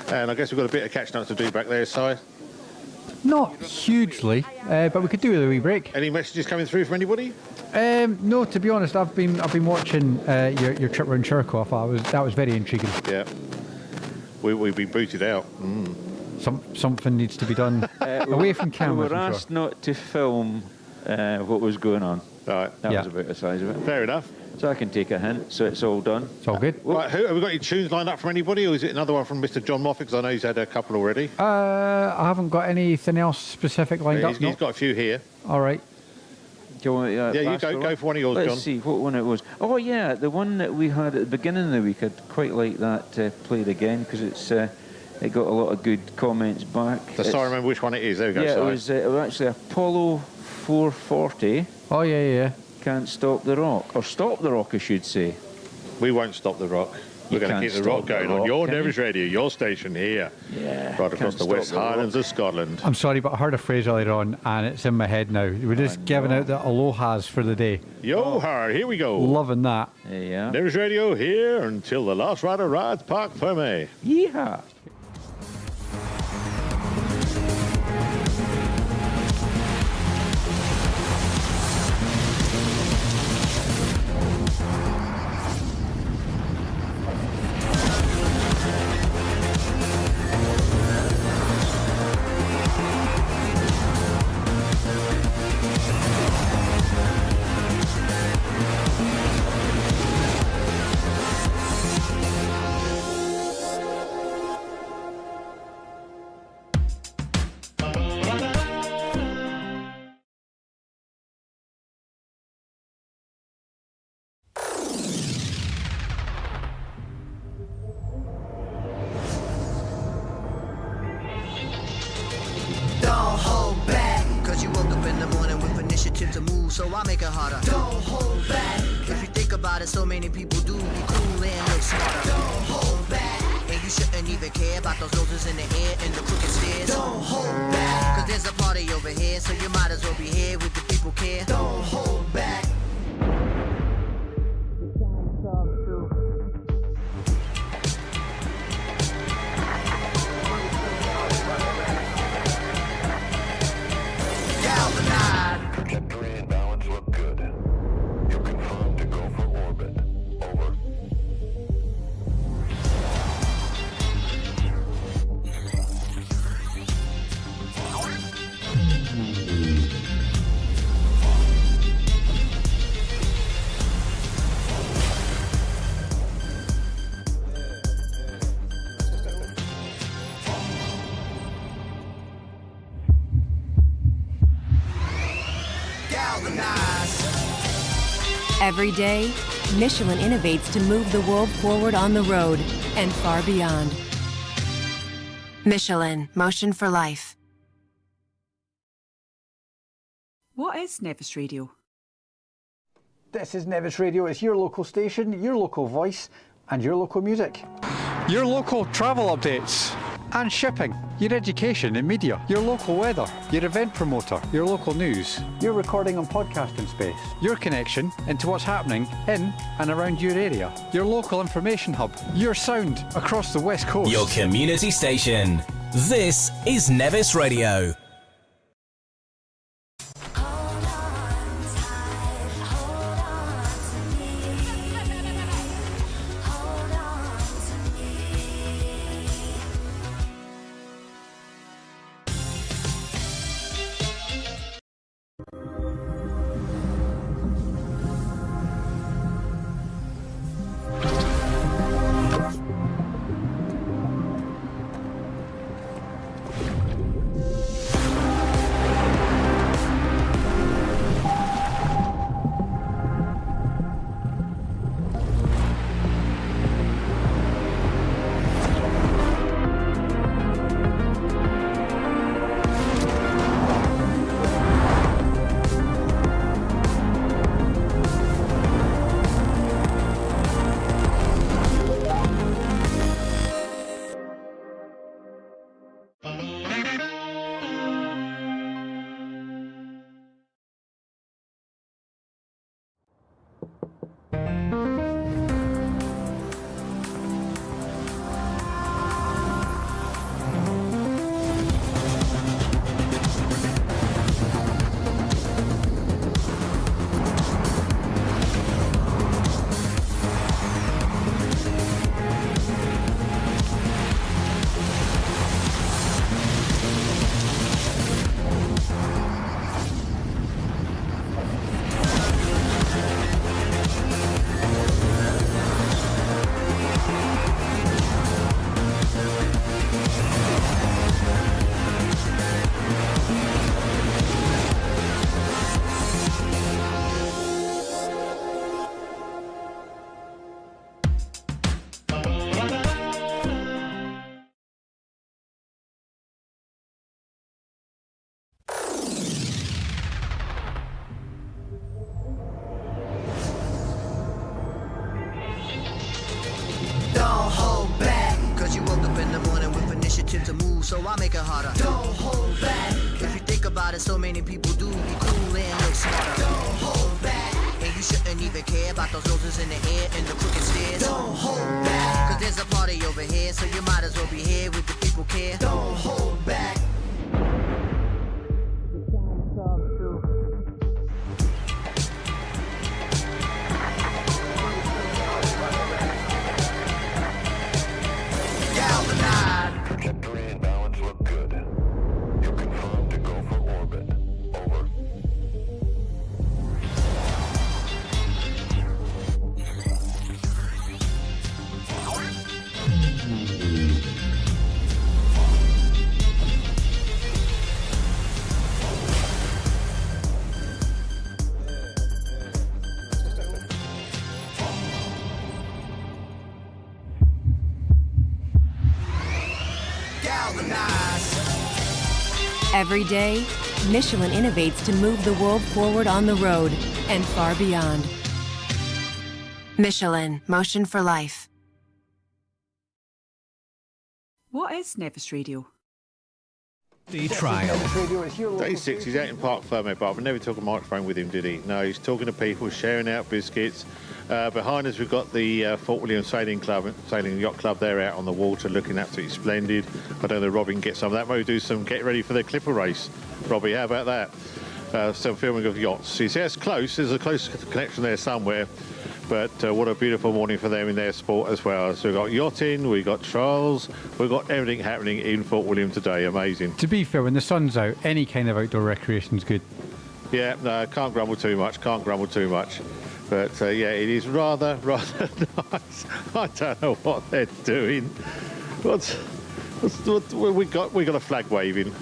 And I guess we've got a bit of catching up to do back there, Si. Not hugely, but we could do with a wee break. Any messages coming through from anybody? No, to be honest, I've been watching your trip around Sherco. I thought that was very intriguing. Yeah. We've been booted out. Something needs to be done away from cameras. We were asked not to film what was going on. Right. That was about the size of it. Fair enough. So I can take a hint, so it's all done. It's all good. Right, have we got any tunes lined up from anybody, or is it another one from Mr. John Moffat? Because I know he's had a couple already. I haven't got anything else specific lined up. He's got a few here. All right. Do you want, you go for one of yours, John. Let's see what one it was. Oh, yeah, the one that we had at the beginning of the week. I'd quite like that played again, because it got a lot of good comments back. So I remember which one it is. There we go. Yeah, it was actually Apollo 440. Oh, yeah. Can't Stop the Rock. Or Stop the Rock, I should say. We won't stop the rock. We're going to keep the rock going on your Nevis Radio, your station here. Yeah. Right across the West Highlands of Scotland. I'm sorry, but I heard a phrase earlier on, and it's in my head now. We're just giving out the alohas for the day. Yo-har, here we go. Loving that. Yeah. Nevis Radio here until the last rider rides Parc Ferme. Yeehaw. So I make it harder. Don't hold back. If you think about it, so many people do be cool and look smarter. Don't hold back. And you shouldn't even care about those noses in the air and the crooked stairs. Don't hold back. Cause there's a party over here, so you might as well be here with the people care. Don't hold back. Every day, Michelin innovates to move the world forward on the road and far beyond. Michelin, motion for life. What is Nevis Radio? This is Nevis Radio. It's your local station, your local voice, and your local music. Your local travel updates and shipping. Your education and media. Your local weather. Your event promoter. Your local news. Your recording and podcasting space. Your connection into what's happening in and around your area. Your local information hub. Your sound across the West Coast. Your community station. This is Nevis Radio. So I make it harder. Don't hold back. If you think about it, so many people do be cool and look smarter. Don't hold back. And you shouldn't even care about those noses in the air and the crooked stairs. Don't hold back. Cause there's a party over here, so you might as well be here with the people care. Don't hold back. Trajectory and balance look good. You confirmed to go for orbit. Over. Every day, Michelin innovates to move the world forward on the road and far beyond. Michelin, motion for life. What is Nevis Radio? The trial. Day 6, he's out in Parc, Ferme, but we never took a microphone with him, did he? No, he's talking to people, sharing out biscuits. Behind us, we've got the Fort William Sailing Yacht Club. They're out on the water looking absolutely splendid. I don't know, Robbie can get some of that. Maybe do some get ready for the Clipper race. Robbie, how about that? Some filming of yachts. You see, it's close. There's a close connection there somewhere. But what a beautiful morning for them in their sport as well. So we've got yachting, we've got trials, we've got everything happening in Fort William today. Amazing. To be fair, when the sun's out, any kind of outdoor recreation is good. Yeah, no, can't grumble too much, But yeah, it is rather nice. I don't know what they're doing. What we got a flag waving.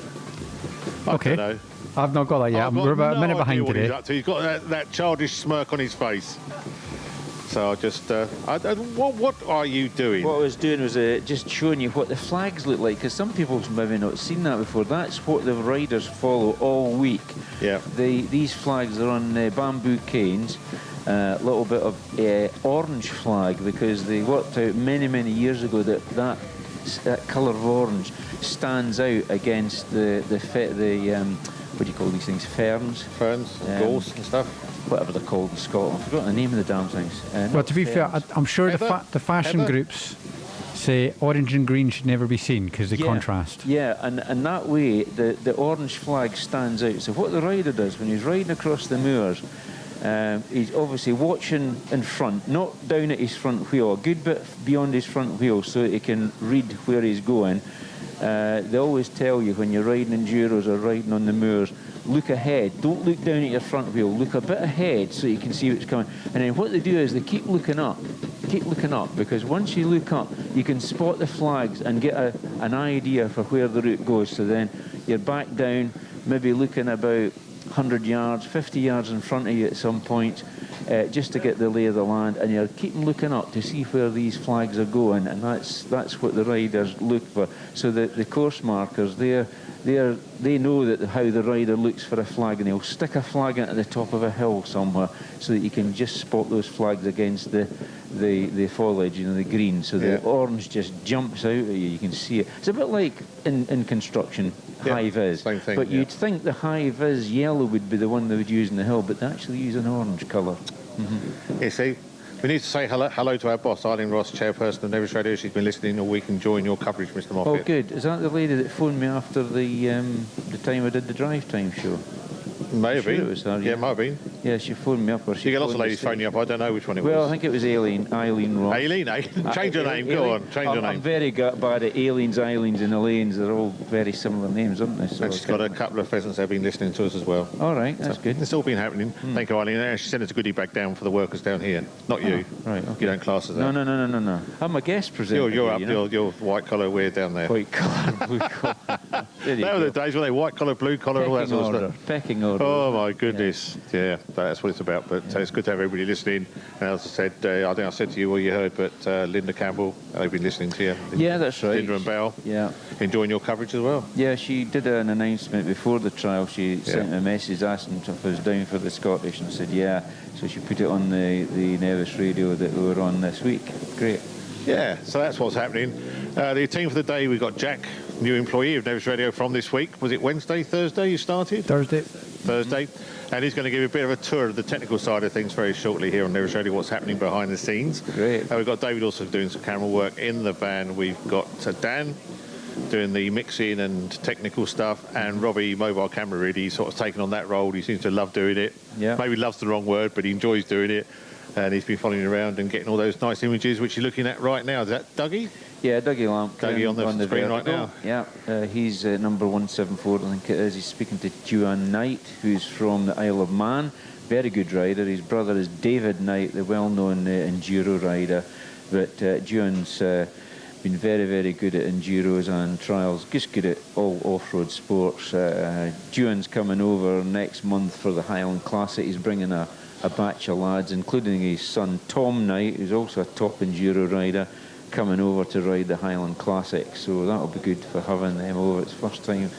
I don't know. I've not got that yet. We're about a minute behind what today. He's up to. He's got that childish smirk on his face. So I just, what are you doing? What I was doing was just showing you what the flags look like, because some people have maybe not seen that before. That's what the riders follow all week. Yeah. These flags are on bamboo canes, a little bit of orange flag, because they worked out many, many years ago that colour of orange stands out against the what do you call these things? Ferns, gorse and stuff. Whatever they're called in Scotland. I've forgotten the name of the damn things. Well, to be fair, I'm sure the fashion groups say orange and green should never be seen because they contrast. Yeah, and that way the orange flag stands out. So what the rider does when he's riding across the moors, he's obviously watching in front, not down at his front wheel, a good bit beyond his front wheel so that he can read where he's going. They always tell you when you're riding enduros or riding on the moors, look ahead. Don't look down at your front wheel. Look a bit ahead so you can see what's coming. And then what they do is they keep looking up. Keep looking up, because once you look up, you can spot the flags and get an idea for where the route goes. So then you're back down, maybe looking about 100 yards, 50 yards in front of you at some point, just to get the lay of the land, and you're keeping looking up to see where these flags are going, and that's what the riders look for. So the course markers, they know that how the rider looks for a flag, and they'll stick a flag at the top of a hill somewhere so that you can just spot those flags against the foliage, the green. So the orange just jumps out at you. You can see it. It's a bit like in construction, high-vis. Same thing, but you'd think the high-vis yellow would be the one they would use in the hill, but they actually use an orange colour. You see, we need to say hello to our boss, Eileen Ross, chairperson of Nevis Radio. She's been listening all week, enjoying your coverage, Mr. Moffat. Oh, good. Is that the lady that phoned me after the time I did the drive time show? May have been. It was her, yeah, it might have been. Yeah, she phoned me up. Or she you get lots of ladies phoning you up. I don't know which one it was. Well, I think it was Eileen Ross. Eileen, eh? Change your name. Go on, change your name. I'm very bad at Eileens, and Elaine's. They're all very similar names, aren't they? So and she's got a couple of pheasants that have been listening to us as well. All right, that's good. It's all been happening. Thank you, Eileen. She sent us a goodie bag down for the workers down here. Not you. Right. Okay. You don't class as that. No. I'm a guest presenter. You're up. You're white collar. We're down there. White collar, blue collar. They were the days when they white collar, blue collar, all that sort of stuff. Pecking order. Oh my goodness. Yeah, that's what it's about. But it's good to have everybody listening. And as I said, I think I said to you what you heard, but Linda Campbell, they've been listening to you. Yeah, that's right. Linda and Belle. Yeah. Enjoying your coverage as well. Yeah, she did an announcement before the trial. She sent me a message asking if I was down for the Scottish, and I said yeah. So she put it on the Nevis Radio that we were on this week. Great. Yeah, so that's what's happening. The team for the day, we've got Jack, new employee of Nevis Radio from this week. Was it Wednesday, Thursday you started? Thursday. And he's going to give you a bit of a tour of the technical side of things very shortly here on Nevis Radio, what's happening behind the scenes. Great. We've got David also doing some camera work in the van. We've got Dan doing the mixing and technical stuff, and Robbie, mobile camera ready. He's sort of taken on that role. He seems to love doing it. Yeah. Maybe love's the wrong word, but he enjoys doing it. And he's been following around and getting all those nice images, which you're looking at right now. Is that Dougie? Yeah, Dougie Lamp. Dougie on the screen right now. Yeah, he's number 174, I think it is. He's speaking to Duan Knight, who's from the Isle of Man. Very good rider. His brother is David Knight, the well-known enduro rider. But Duan's been very, very good at enduros and trials, just good at all off-road sports. Duan's coming over next month for the Highland Classic. He's bringing a batch of lads, including his son Tom Knight, who's also a top enduro rider, coming over to ride the Highland Classic. So that'll be good for having them over. It's the first time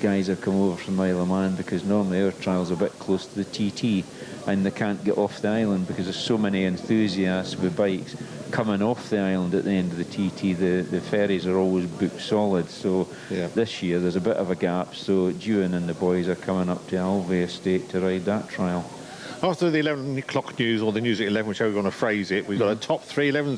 guys have come over from the Isle of Man, because normally our trial's a bit close to the TT and they can't get off the island because there's so many enthusiasts with bikes coming off the island at the end of the TT. The ferries are always booked solid, so this year there's a bit of a gap, so Duan and the boys are coming up to Alvey Estate to ride that trial. After the 11 o'clock news, or the news at 11, whichever you want to phrase it, we've got a top 3 11Z.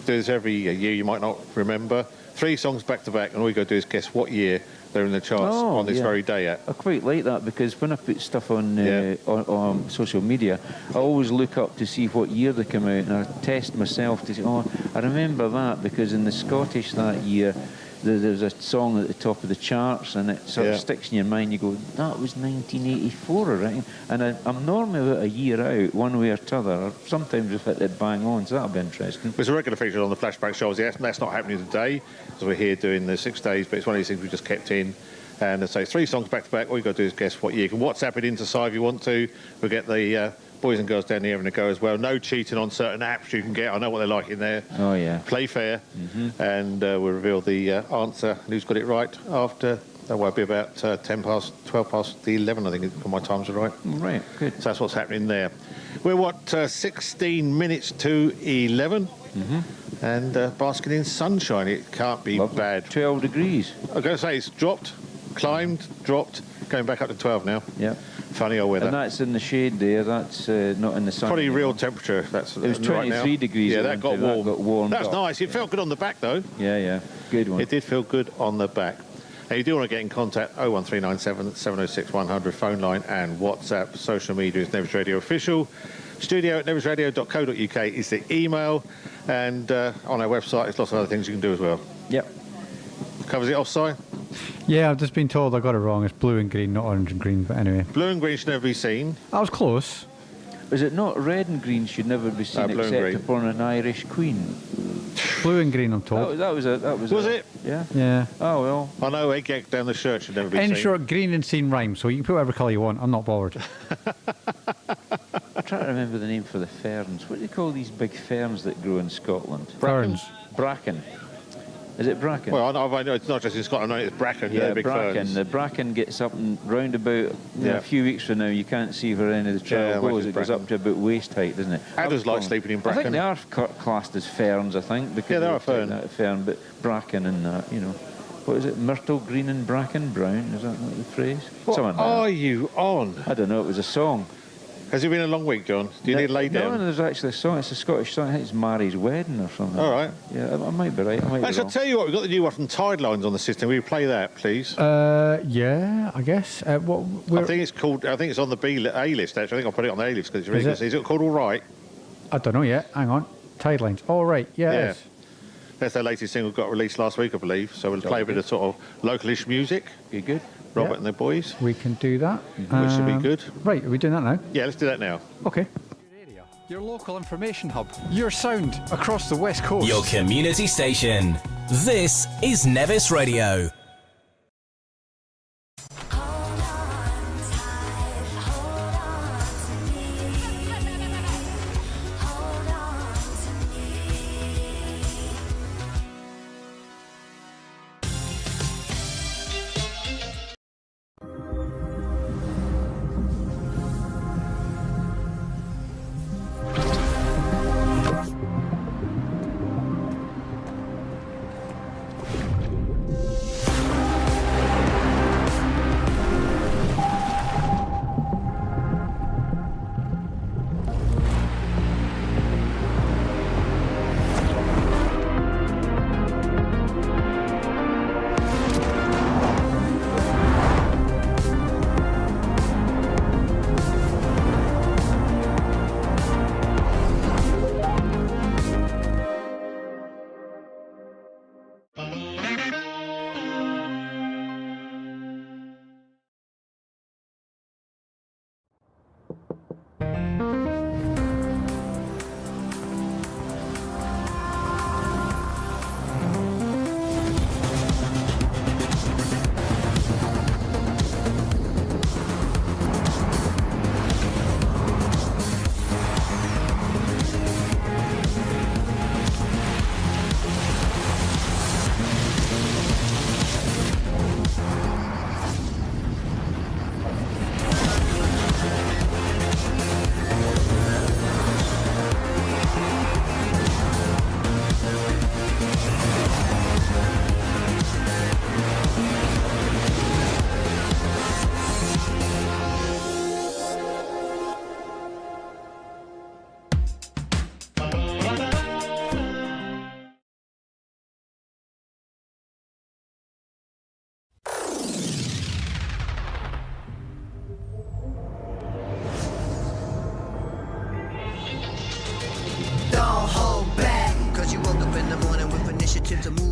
Do this every year, you might not remember. 3 songs back to back, and all you got to do is guess what year they're in the charts on this very day at. I quite like that, because when I put stuff on social media, I always look up to see what year they come out, and I test myself to say, oh, I remember that, because in the Scottish that year, there's a song at the top of the charts, and it sort of sticks in your mind. You go, that was 1984, I reckon. And I'm normally about a year out, one way or t'other, or sometimes if it bang on, so that'll be interesting. There's a regular feature on the flashback shows. Yes, that's not happening today, because we're here doing the 6 days, but it's one of these things we just kept in. And I say 3 songs back to back. All you got to do is guess what year. You can WhatsApp it into Si if you want to. We'll get the boys and girls down here having a go as well. No cheating on certain apps you can get. I know what they're like in there. Oh, yeah. Play fair. And we'll reveal the answer and who's got it right after. That will be about 12 past 11, I think, if my times are right. Right, good. So that's what's happening there. We're, 16 minutes to 11? And basking in sunshine. It can't be bad. 12 degrees. I was going to say, it's dropped, climbed, dropped, going back up to 12 now. Yeah. Funny old weather. And that's in the shade there, that's not in the sun. Probably real temperature. That's it was 23 degrees. Yeah, that got warm. That's up. nice. It felt good on the back, though. Yeah, good one. It did feel good on the back. And you do want to get in contact, 01397 706 100, phone line and WhatsApp. Social media is Nevis Radio Official. studio@nevisradio.co.uk is the email. And on our website, there's lots of other things you can do as well. Yep. Covers it off, Si? Yeah, I've just been told I got it wrong. It's blue and green, not orange and green, but anyway. Blue and green should never be seen. I was close. Is it not red and green should never be seen except upon an Irish queen? Blue and green, I'm told. Was it? Yeah. Yeah. Oh, well. I know egg down the shirt should never be In seen. short, green and seen rhyme, so you can put whatever colour you want. I'm not bothered. I'm trying to remember the name for the ferns. What do they call these big ferns that grow in Scotland? Ferns. Bracken. Is it bracken? Well, I know it's not just in Scotland, I know it's bracken. Yeah, big bracken. ferns. The bracken gets up and round about a few weeks from now. You can't see where any of the trail goes. It goes up to about waist height, doesn't it? Adders like sleeping in bracken. I think they are classed as ferns, I think. Because they are fern, but bracken and that, you know. What is it? Myrtle, green and bracken, brown. Is that not the phrase? What are you on? I don't know. It was a song. Has it been a long week, John? Do you need to lay down? No, there's actually a song. It's a Scottish song. I think it's Mary's Wedding or something. All right. Yeah, I might be right. Actually, I'll tell you what. We've got the new one from Tide Lines on the system. Will you play that, please? Yeah, I guess. I think it's called. I think it's on the A list. Actually, I think I'll put it on the A list because it's really good. Is it called All Right? I don't know yet. Hang on. Tide Lines. All right. Yeah. It is. That's their latest single. Got released last week, I believe. So we'll play a bit of sort of localish music. Good. Robert and the boys. We can do that. Which should be good. Right, are we doing that now? Yeah, let's do that now. Okay. Your local information hub. Your sound across the West Coast. Your community station. This is Nevis Radio.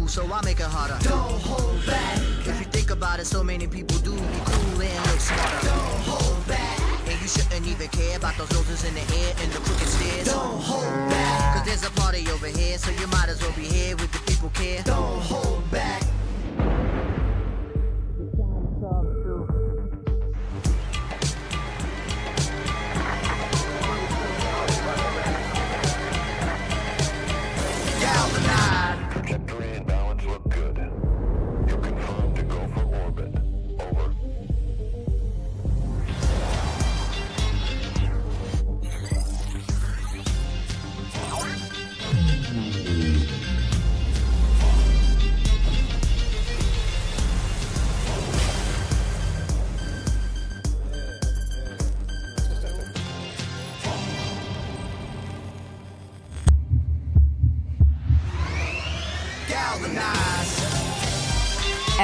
So I make it harder. Don't hold back. If you think about it, so many people do be cool and look smarter. Don't hold back. And you shouldn't even care about those noses in the air and the crooked stairs. Don't hold back. Cause there's a party over here, so you might as well be here with the people care. Don't hold back.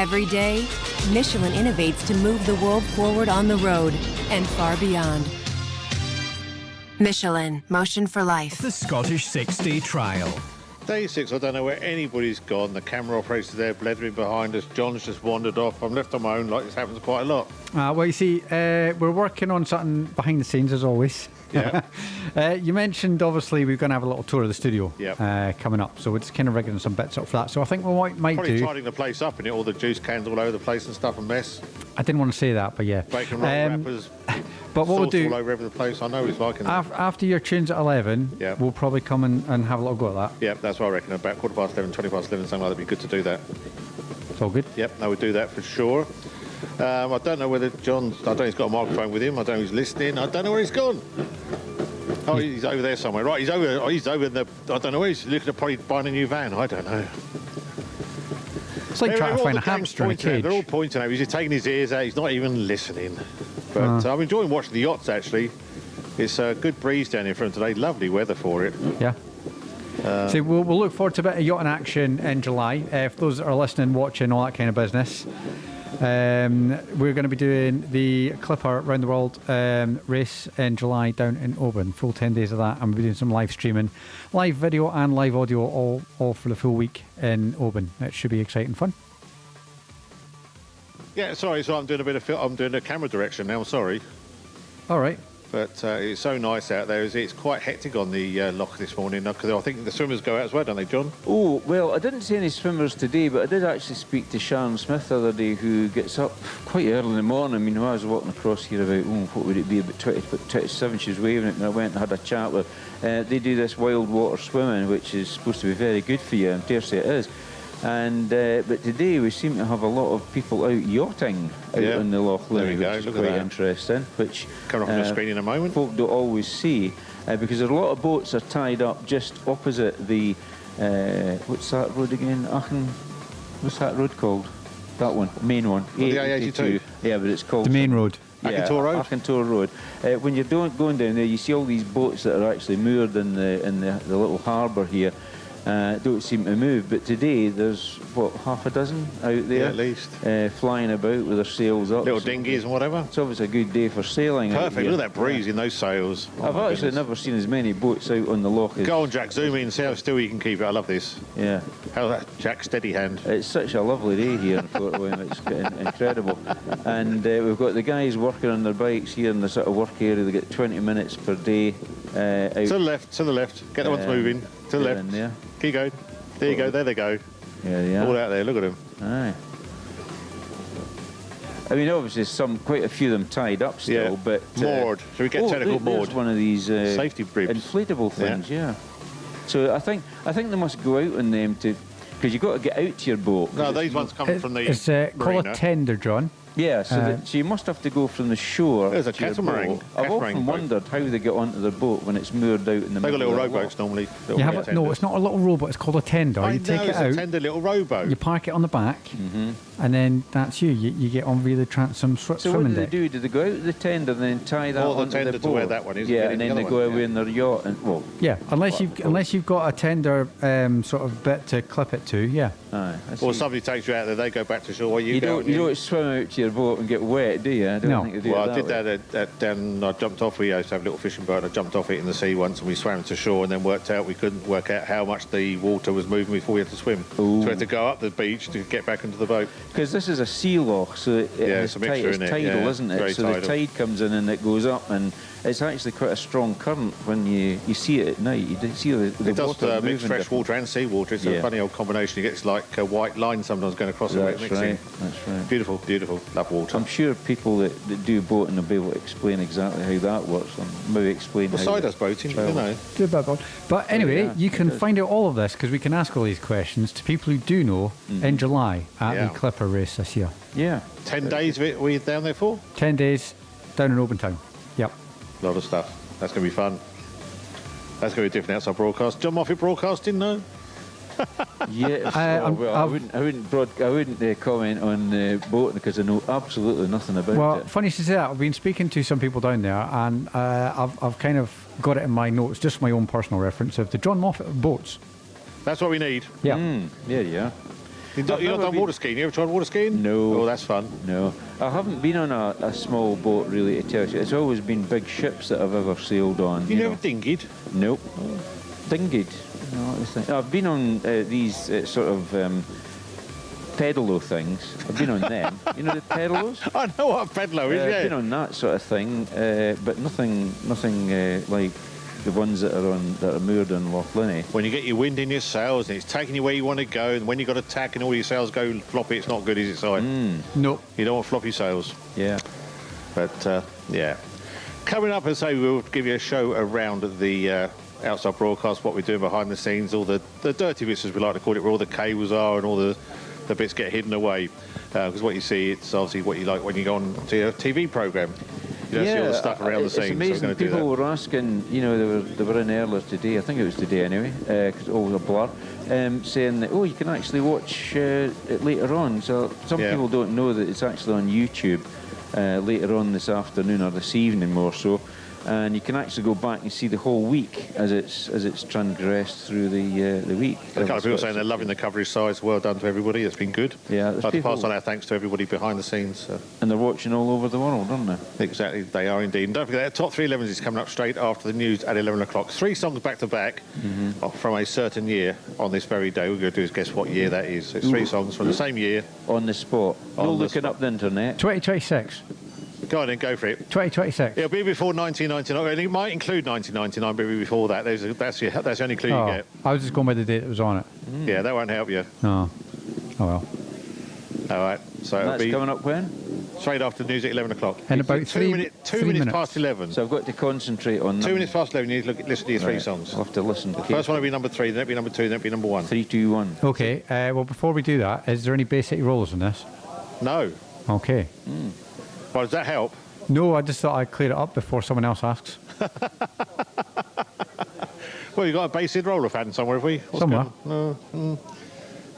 Every day, Michelin innovates to move the world forward on the road and far beyond. Michelin, motion for life. The Scottish 6-day trial. Day 6, I don't know where anybody's gone. The camera operator's there, blethering behind us. John's just wandered off. I'm left on my own, like this happens quite a lot. Well, you see, we're working on something behind the scenes, as always. Yeah. You mentioned, obviously, we're going to have a little tour of the studio Yep. coming up. So we're just kind of rigging some bits up for that. So I think we might Probably do... tidying the place up, all the juice cans all over the place and stuff, a mess. I didn't want to say that, but yeah. Bacon roll wrappers, but what we'll do... all over the place. I know it's like... After your tunes at 11, we'll probably come and have a little go at that. Yeah, that's what I reckon. About 11:15, 20 past 11, something like that. It'd be good to do that. It's all good? Yep, no, we'll do that for sure. I don't know whether John's... I don't know if he's got a microphone with him. I don't know if he's listening. I don't know where he's gone. Oh, he's over there somewhere. Right, he's over in the... I don't know where he's looking at, probably buying a new van. I don't know. It's like trying to find a hamster in a cage. They're all pointing at him. He's just taking his ears out. He's not even listening. But I'm enjoying watching the yachts, actually. It's a good breeze down here from today. Lovely weather for it. Yeah. So we'll look forward to a bit of yachting action in July. For those that are listening, watching, all that kind of business. We're going to be doing the Clipper Round the World race in July down in Oban. Full 10 days of that. And we'll be doing some live streaming, live video and live audio all for the full week in Oban. It should be exciting fun. Yeah, sorry. So I'm doing I'm doing a camera direction now. Sorry. All right. But it's so nice out there. It's quite hectic on the loch this morning because I think the swimmers go out as well, don't they, John? Oh, well, I didn't see any swimmers today, but I did actually speak to Sharon Smith the other day, who gets up quite early in the morning. I mean, when I was walking across here about, what would it be, about 27, she was waving it, and I went and had a chat with her. They do this wild water swimming, which is supposed to be very good for you, and dare say it is. And but today we seem to have a lot of people out yachting out on the Loch Lilly, which is quite interesting. Which coming up on the screen in a moment. Folk don't always see because a lot of boats are tied up just opposite the what's that road again? What's that road called? That one, main one. The A82. Yeah, but it's called the main road. Attenborough Road. Attenborough Road. When you're going down there, you see all these boats that are actually moored in the little harbour here. Don't seem to move, but today there's what, half a dozen out there, at least, flying about with their sails up. Little dinghies and whatever. It's obviously a good day for sailing. Perfect. Look at that breeze in those sails. I've actually never seen as many boats out on the loch. Go on, Jack. Zoom in. See how still you can keep it. I love this. Yeah. How's that, Jack? Steady hand. It's such a lovely day here in Port William. It's incredible. And we've got the guys working on their bikes here in the sort of work area. They get 20 minutes per day. Out. To the left. To the left. Get the ones moving. To the left. There. Keep going. There you go, there they go. Yeah, they are. All out there, look at them. Aye. I mean, obviously, quite a few of them tied up still, but... moored. Shall we get technical moored? There's one of these... safety bibs. Inflatable things, yeah. So I think they must go out on them to... Because you've got to get out to your boat. No, these ones come from the It's called a tender, John. Yeah, so you must have to go from the shore. There's a to your catamaran. boat. I've often wondered how they get onto their boat when it's moored out in the middle. They've got little of the rowboats normally. No, it's not a little rowboat. It's called a tender. I you know, take it out. It's a tender little rowboat. You park it on the back, and then that's you. You get on via some So swimming what deck. do? Do they go out with the tender and then tie that onto the tender boat? to where that one is. Yeah, and then they go away in their yacht. And, yeah, unless you've got a tender sort of bit to clip it to. Yeah. Aye, or somebody takes you out there, they go back to shore. You don't swim out to your boat and get wet, do you? I don't think you do I did that down. I jumped off. We used to have a little fishing boat. I jumped off it in the sea once, and we swam to shore, and then we couldn't work out how much the water was moving before we had to swim. So we had to go up the beach to get back into the boat. Because this is a sea loch, so it's a mixture in it. Tidal, isn't it? Very so tidal. The tide comes in and it goes up, and it's actually quite a strong current when you see it at night. You see the it does water mix fresh water and sea water. It's a funny old combination. It gets like a white line sometimes going across it. That's right. That's right. Beautiful, beautiful. Love water. I'm sure people that do boating will be able to explain exactly how that works, and maybe explain. Well, side does boating, you know. Good about boat. But anyway, you can find out all of this because we can ask all these questions to people who do know in July at the Clipper race this year. Yeah. 10 days of it. Were you down there for? 10 days down in Oban Town. Yep. A lot of stuff. That's going to be fun. That's going to be a different outside broadcast. John Moffat broadcasting, no? Yeah, I wouldn't comment on boating because I know absolutely nothing about it. Well, funny you say that. I've been speaking to some people down there, and I've kind of got it in my notes, just my own personal reference of the John Moffat of boats. That's what we need. Yeah. Yeah. You've not done water skiing? You ever tried water skiing? No. Oh, that's fun. No. I haven't been on a small boat, really, to tell you. It's always been big ships that I've ever sailed on. You never dinghied? Nope. Dinghied? No, I've been on these sort of pedalo things. I've been on them. You know the pedalos? I know what a pedalo is, yeah. I've been on that sort of thing, but nothing like the ones that are moored in Loch Linnhe. When you get your wind in your sails and it's taking you where you want to go, and when you've got a tack and all your sails go floppy, it's not good, is it, Si? No. You don't want floppy sails. Yeah. But, yeah. Coming up, as I say, we'll give you a show around the outside broadcast, what we're doing behind the scenes, all the dirty bits, as we like to call it, where all the cables are and all the bits get hidden away. Because what you see, it's obviously what you like when you go on to your TV programme. You don't see all the stuff around the scenes. It's amazing. People were asking, you know, they were in earlier today, I think it was today anyway, because it was a blur, saying that, you can actually watch it later on. So some people don't know that it's actually on YouTube later on this afternoon or this evening more so. And you can actually go back and see the whole week as it's transgressed through the week. A couple of people saying they're loving the coverage size. Well done to everybody. It's been good. Yeah, I'd like to pass on our thanks to everybody behind the scenes. And they're watching all over the world, aren't they? Exactly, they are indeed. And don't forget, our top 3 11s is coming up straight after the news at 11 o'clock. 3 songs back to back from a certain year on this very day. All we're going to do is guess what year that is. So it's 3 songs from the same year. On the spot. No looking up the internet. 2026. Go on then, go for it. 2026. It'll be before 1999. It might include 1999, but it'll be before that. That's the only clue you get. I was just going by the date that was on it. Yeah, that won't help you. No. Oh well. All right. So and it'll that's be coming up when? Straight after the news at 11 o'clock. In about 2 minutes past 11. So I've got to concentrate on 2 minutes past 11, you need to listen to your 3 songs. I'll have to listen. The first one will be number 3, then it'll be number 2, then it'll be number 1. 3, 2, 1. Okay, well, before we do that, is there any basic rules in this? No. Okay. Well, does that help? No, I just thought I'd clear it up before someone else asks. Well, you've got a basic roller fan somewhere, have we? Somewhere.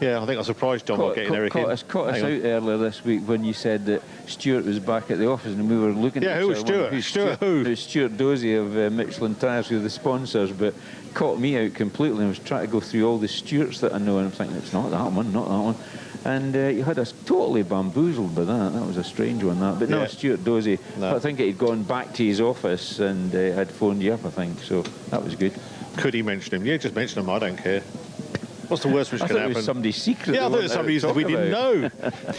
Yeah, I think I surprised John not getting Eric in. Caught us out earlier this week when you said that Stuart was back at the office and we were looking at... Yeah, who was Stuart? Stuart who? It was Stuart Dozie of Michelin Tyres, who are the sponsors, but caught me out completely and was trying to go through all the Stuarts that I know, and I'm thinking, it's not that one, not that one. And you had us totally bamboozled by that. That was a strange one, that. But no, Stuart Dozie, I think he'd gone back to his office and had phoned you up, I think, so that was good. Could he mention him? Yeah, just mention him, I don't care. What's the worst which can happen? It was somebody's secret. Yeah, I thought it was somebody's that we didn't know.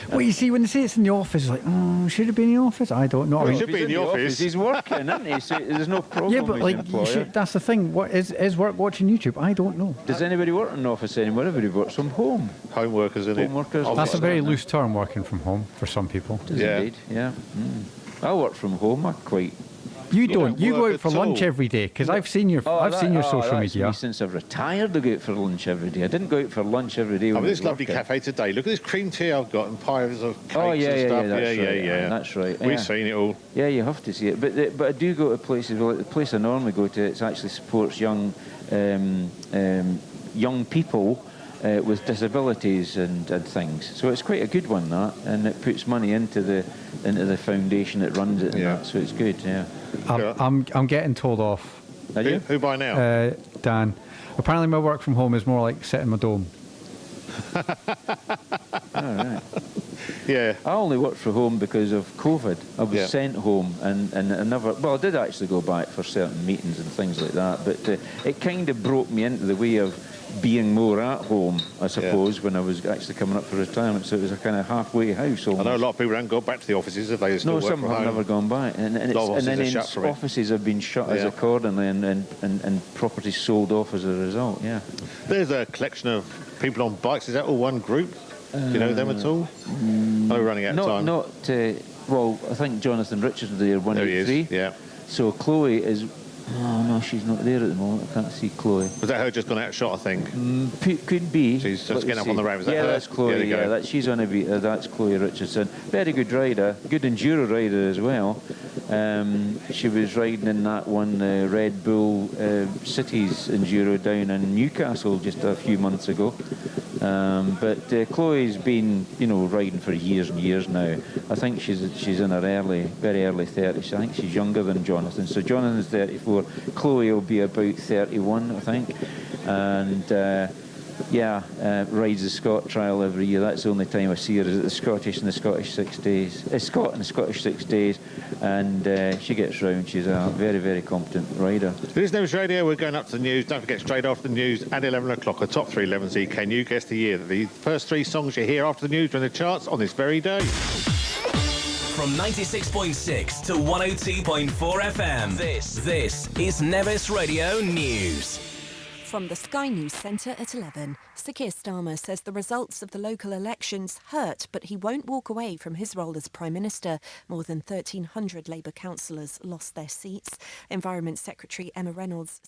Well, you see, when they say it's in the office, it's like, should it be in the office? I don't know. Well, it should be in the office. He's working, isn't he? So there's no problem. Yeah, but like, that's the thing. What is work watching YouTube? I don't know. Does anybody work in an office anymore? Everybody works from home. Home workers, isn't it? Home workers. That's a very loose term, working from home, for some people. It is indeed, yeah. I work from home. I quite... You don't. You go out for lunch every day, because I've seen your social media. Me since I've retired, I go out for lunch every day. I didn't go out for lunch every day. This lovely cafe today. Look at this cream tea I've got and piles of cakes and stuff. Yeah, that's right. We've seen it all. Yeah, you have to see it. But I do go to places. Well, the place I normally go to, it actually supports young people with disabilities and things. So it's quite a good one, that, and it puts money into the foundation that runs it. And that, so it's good. Yeah. I'm getting told off. Are you? Who by now? Dan. Apparently my work from home is more like sitting in my dome. All right. Yeah. I only worked from home because of COVID. I was sent home and I never... Well, I did actually go back for certain meetings and things like that, but it kind of broke me into the way of being more at home, I suppose, when I was actually coming up for retirement. So it was a kind of halfway house almost. I know a lot of people haven't gone back to the offices, have they? No, some have never gone back. And then offices have been shut as accordingly and properties sold off as a result, yeah. There's a collection of people on bikes. Is that all one group? Do you know them at all? We're running out of time. Well, I think Jonathan Richards is there, 183. There he is, yeah. So Chloe is... Oh, no, she's not there at the moment. I can't see Chloe. Was that her just gone out shot, I think? Could be. She's just getting up on the ramp. Is that her? That's Chloe, she's on a Vita. That's Chloe Richardson. Very good rider. Good enduro rider as well. She was riding in that one Red Bull Cities enduro down in Newcastle just a few months ago. But Chloe's been, riding for years and years now. I think she's in her very early 30s. I think she's younger than Jonathan. So Jonathan's 34. Chloe will be about 31, I think. And rides the Scot trial every year. That's the only time I see her is at the Scottish and the Scottish 6 days. Scot and the Scottish 6 days, and she gets round. She's a very, very competent rider. This is Nevis Radio. We're going up to the news. Don't forget, straight after the news at 11 o'clock, a top 3 11Z. Can you guess the year that the first 3 songs you hear after the news are in the charts on this very day? From 96.6 to 102.4 FM, this is Nevis Radio News. From the Sky News Centre at 11, Sir Keir Starmer says the results of the local elections hurt, but he won't walk away from his role as Prime Minister. More than 1,300 Labour councillors lost their seats. Environment Secretary Emma Reynolds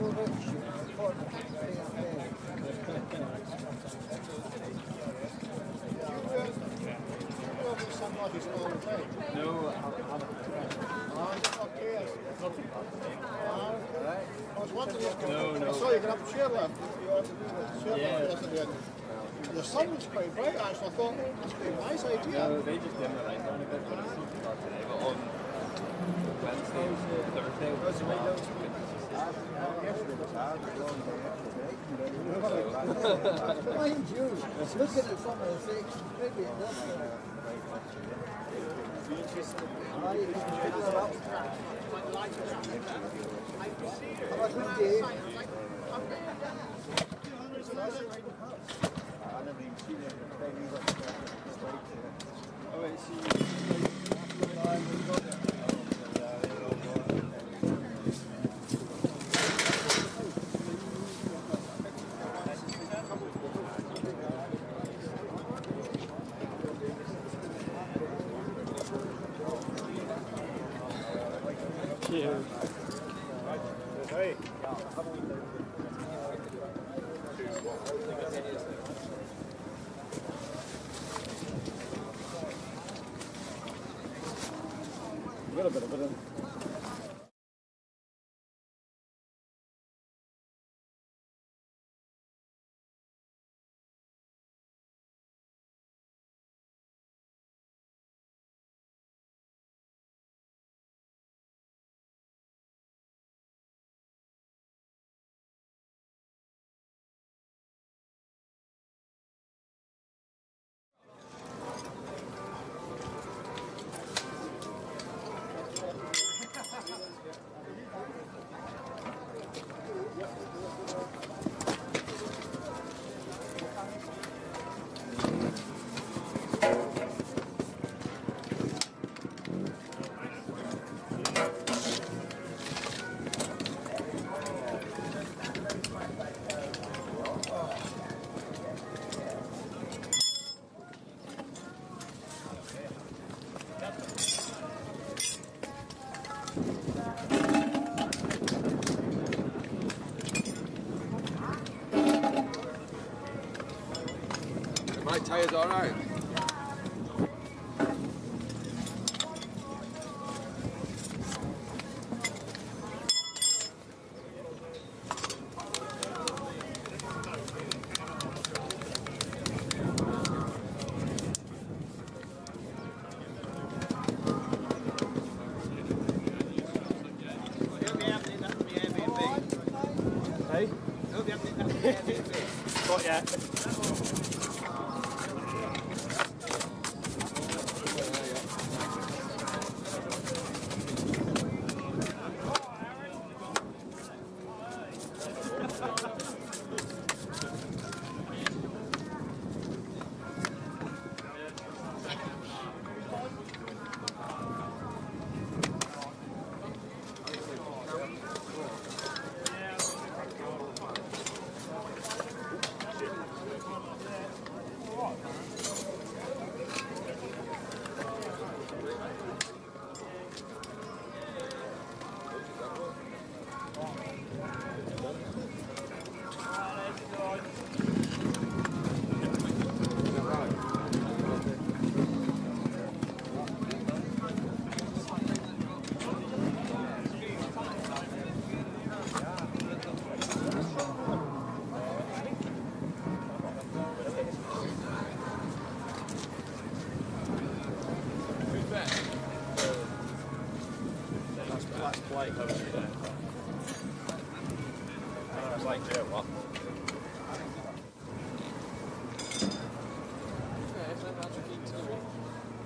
I saw you get up the chairlift. The sun was quite bright actually. I thought it's quite a nice idea. No, they just didn't right down a bit, but it's not too bad today. But on Wednesday, Thursday, it was Yesterday was hard, it was a long day. Mind you, looking at some of the things, maybe it does. Have a good day. A bit of it. My tyres all right. Hey? Not yet.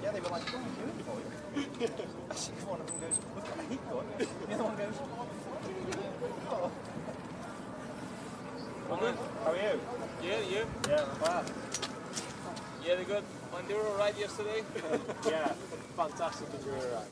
Yeah, they were like, "What are you doing, boy?" One of them goes, "Look at the heat gun." The other one goes, "Oh." Well, good. How are you? Yeah, you? Yeah, not bad. Yeah, they're good. And they were alright yesterday? Yeah, fantastic that you were alright.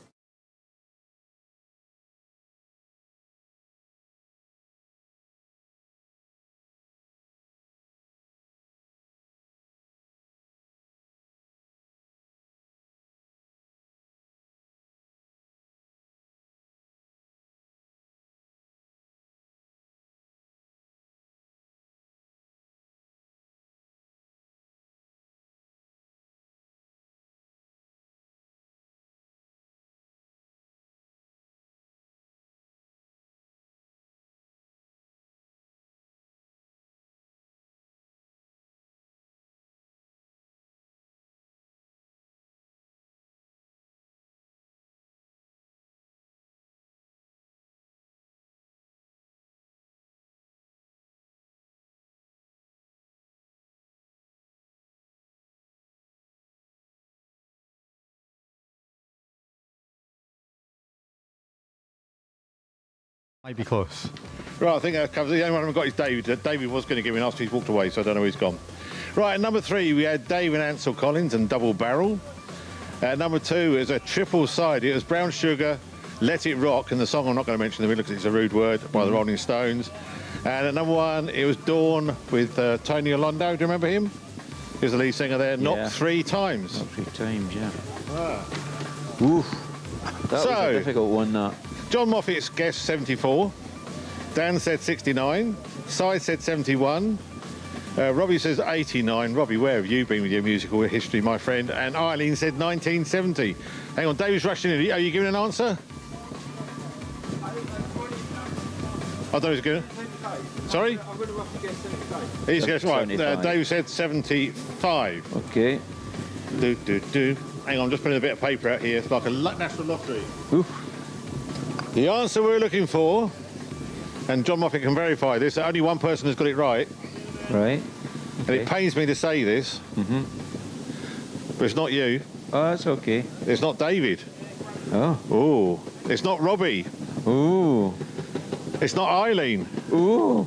Might be close. Right, I think that covers it. The only one I haven't got is David. David was going to give me an answer, he's walked away, so I don't know where he's gone. Right, at number 3, we had Dave and Ansel Collins and Double Barrel. At number 2 is a triple side. It was Brown Sugar, Let It Rock, and the song I'm not going to mention in the middle because it's a rude word, by the Rolling Stones. And at number 1, it was Dawn with Tony Alondo. Do you remember him? He was the lead singer there. Not 3 times. Not 3 times, yeah. Ah. Oof. That was a difficult one, that. John Moffat's guessed 74. Dan said 69. Si said 71. Robbie says 89. Robbie, where have you been with your musical history, my friend? And Eileen said 1970. Hang on, Dave's rushing in. Are you giving an answer? I thought he was going to... Sorry? I'm going to have to guess 75. He's guessed right. Dave said 75. Okay. Hang on, I'm just putting a bit of paper out here. It's like a national lottery. Oof. The answer we're looking for, and John Moffat can verify this, only one person has got it right. Right. And it pains me to say this, but it's not you. Oh, that's okay. It's not David. Oh. Ooh. It's not Robbie. Ooh. It's not Eileen. Ooh.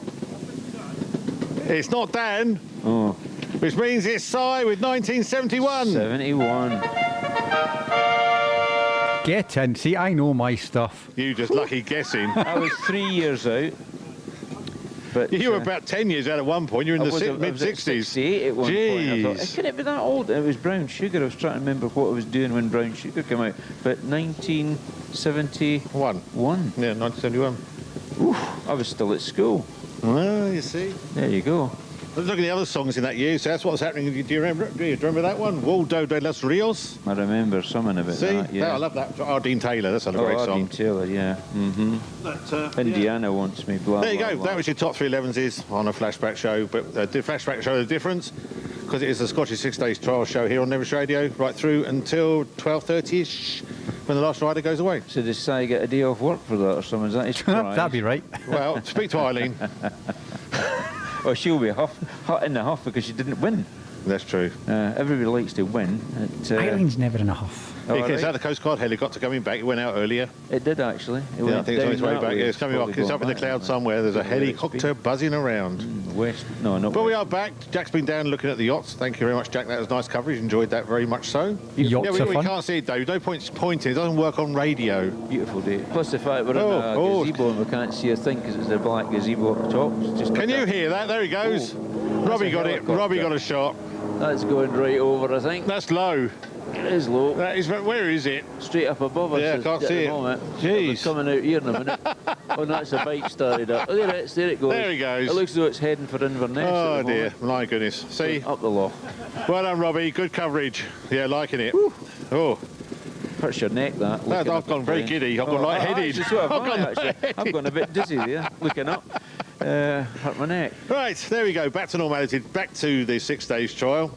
It's not Dan. Oh. Which means it's Si with 1971. 71. Get in. See, I know my stuff. You just lucky guessing. I was 3 years out. But you were about 10 years out at one point. You were in the mid-60s. 68 at one point. I thought, could it be that old? It was Brown Sugar. I was trying to remember what I was doing when Brown Sugar came out. But 1971. Yeah, 1971. Oof, I was still at school. Well, you see. There you go. Let's look at the other songs in that year. So that's what's happening. Do you remember that one? Waldo de los Rios? I remember something about that, yeah. I love that. Ardeen Taylor, that's a great song. Ardeen Taylor, yeah. Indiana wants me, blah, there you blah, go. blah. That was your top 3 11s on a flashback show. But the flashback show, the difference, because it is the Scottish 6 Days trial show here on Nevis Radio, right through until 12:30ish, when the last rider goes away. So does Si get a day off work for that or something? Is that his prize? That'd be right. Well, speak to Eileen. Well, she'll be hot in the huff because she didn't win. That's true. Everybody likes to win. Eileen never in a huff. It's out the Coast Guard helicopter coming back. It went out earlier. It did, actually. I think it's on its way back. Yeah, it's coming up. It's up in the clouds somewhere. There's a helicopter buzzing around. West. No, not But west. we are back. Jack's been down looking at the yachts. Thank you very much, Jack. That was nice coverage. Enjoyed that very much so. Yachts are we fun. can't see it, Dave. No points pointing. It doesn't work on radio. Beautiful day. Plus the fact we're in a gazebo and we can't see a thing because it's a black gazebo up top. It's just Can you hear that? There he goes. Robbie got it. Robbie got a shot. That's going right over, I think. That's low. It is low. That is. Where is it? Straight up above us. Yeah, I can't see it. Jeez. It's coming out here in a minute. Oh, that's the bike started up. Oh, there it goes. There he goes. It looks as though it's heading for Inverness. Oh dear, my goodness. See? Up the loft. Well done, Robbie. Good coverage. Yeah, liking it. Woo. Oh. Hurts your neck, that. I've gone very giddy. I've gone light-headed. I've gone a bit dizzy there, looking up. Hurt my neck. Right, there we go. Back to normality. Back to the 6 days trial.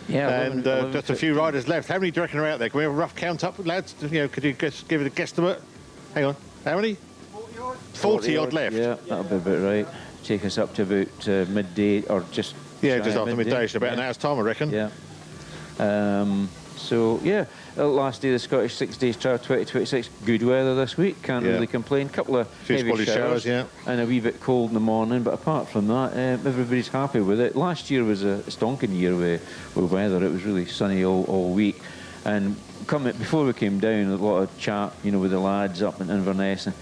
Yeah, and 11, just a few riders left. How many do you reckon are out there? Can we have a rough count up, lads? You know, could you give it a guesstimate? Hang on. How many? 40 odd left. Yeah, that'll be about right. Take us up to about midday or just. Yeah, just after midday. About an hour's time, I reckon. Yeah. So yeah, last day of the Scottish 6 Days Trial 2026. Good weather this week. Can't really complain. Couple of heavy showers, and a wee bit cold in the morning. But apart from that, everybody's happy with it. Last year was a stonking year with weather. It was really sunny all week. And before we came down, a lot of chat, with the lads up in Inverness. And,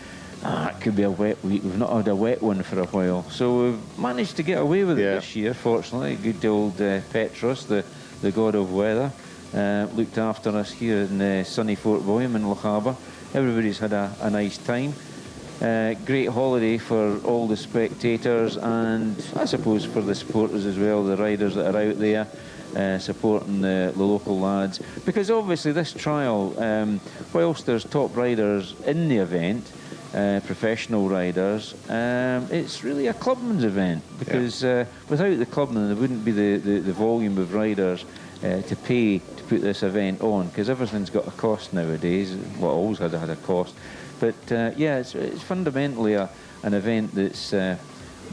it could be a wet week. We've not had a wet one for a while. So we've managed to get away with it this year, fortunately. Good old Petros, the god of weather, looked after us here in sunny Fort William in Loch Harbour. Everybody's had a nice time. Great holiday for all the spectators and I suppose for the supporters as well, the riders that are out there supporting the local lads. Because obviously this trial, whilst there's top riders in the event, professional riders, it's really a clubman's event because without the clubman there wouldn't be the volume of riders to pay to put this event on, because everything's got a cost nowadays. Well, always had a cost, but it's fundamentally an event that's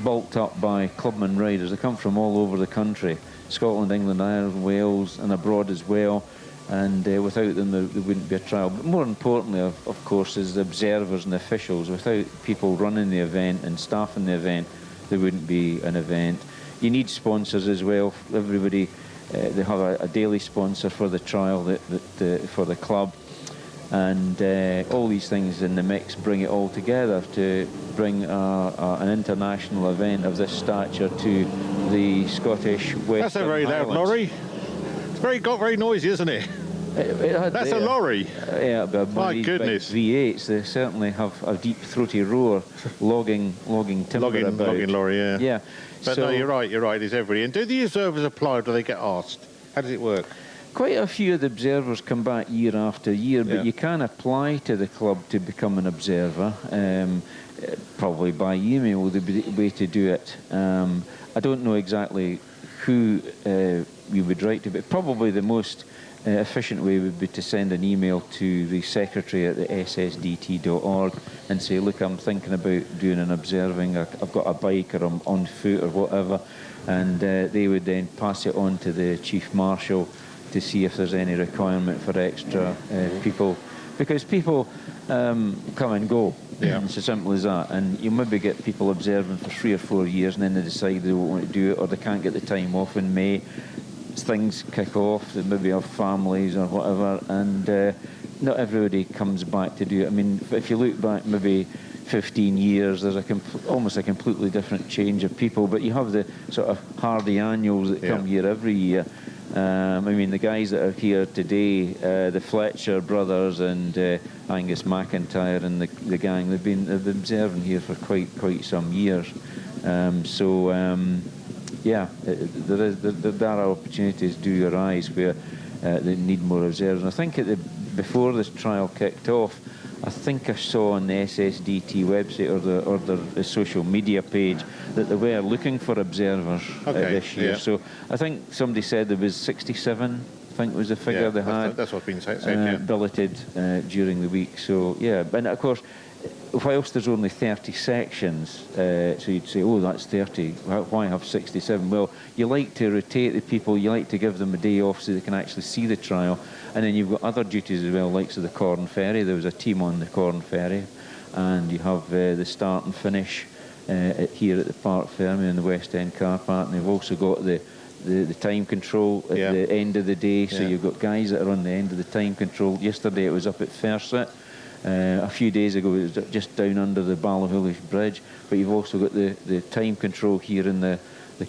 bulked up by clubman riders. They come from all over the country, Scotland, England, Ireland, Wales and abroad as well. and without them there wouldn't be a trial. But more importantly, of course, is the observers and officials. Without people running the event and staffing the event, there wouldn't be an event. You need sponsors as well. Everybody, they have a daily sponsor for the trial, for the club, and all these things in the mix bring it all together to bring an international event of this stature to the Scottish Western That's a very loud lorry. It's got very noisy, isn't it? That's a lorry. Yeah, but my these goodness. Big V8s, they certainly have a deep throaty roar, logging timber about. Logging lorry, yeah. Yeah. But so, no, you're right, it's everybody. And do the observers apply, or do they get asked? How does it work? Quite a few of the observers come back year after year, but you can apply to the club to become an observer, probably by email would be the way to do it. I don't know exactly who you would write to, but probably the most efficient way would be to send an email to the secretary at the SSDT.org and say, look, I'm thinking about doing an observing, I've got a bike or I'm on foot or whatever, and they would then pass it on to the Chief Marshal to see if there's any requirement for extra people, because people come and go. Yeah. It's as simple as that, and you maybe get people observing for 3 or 4 years and then they decide they don't want to do it, or they can't get the time off in May. Things kick off, they maybe have families or whatever, and not everybody comes back to do it. I mean, if you look back maybe 15 years, there's almost a completely different change of people, but you have the sort of hardy annuals that come here every year. I mean, the guys that are here today, the Fletcher brothers and Angus McIntyre and the gang, they've been observing here for quite some years. Yeah, there are opportunities do arise where they need more observers. And I think before this trial kicked off, I think I saw on the SSDT website or the social media page that they were looking for observers this year. So I think somebody said there was 67, I think was the figure they had. That's what's been said, billeted during the week. So yeah, but of course, whilst there's only 30 sections, so you'd say, oh, that's 30, why have 67? Well, you like to rotate the people, you like to give them a day off so they can actually see the trial, and then you've got other duties as well, like the Corn Ferry. There was a team on the Corn Ferry, and you have the start and finish here at the Parc Ferme in the West End car park, and they've also got the time control at the end of the day, so you've got guys that are on the end of the time control. Yesterday it was up at Ferme. A few days ago it was just down under the Ballahullish Bridge, but you've also got the time control here in the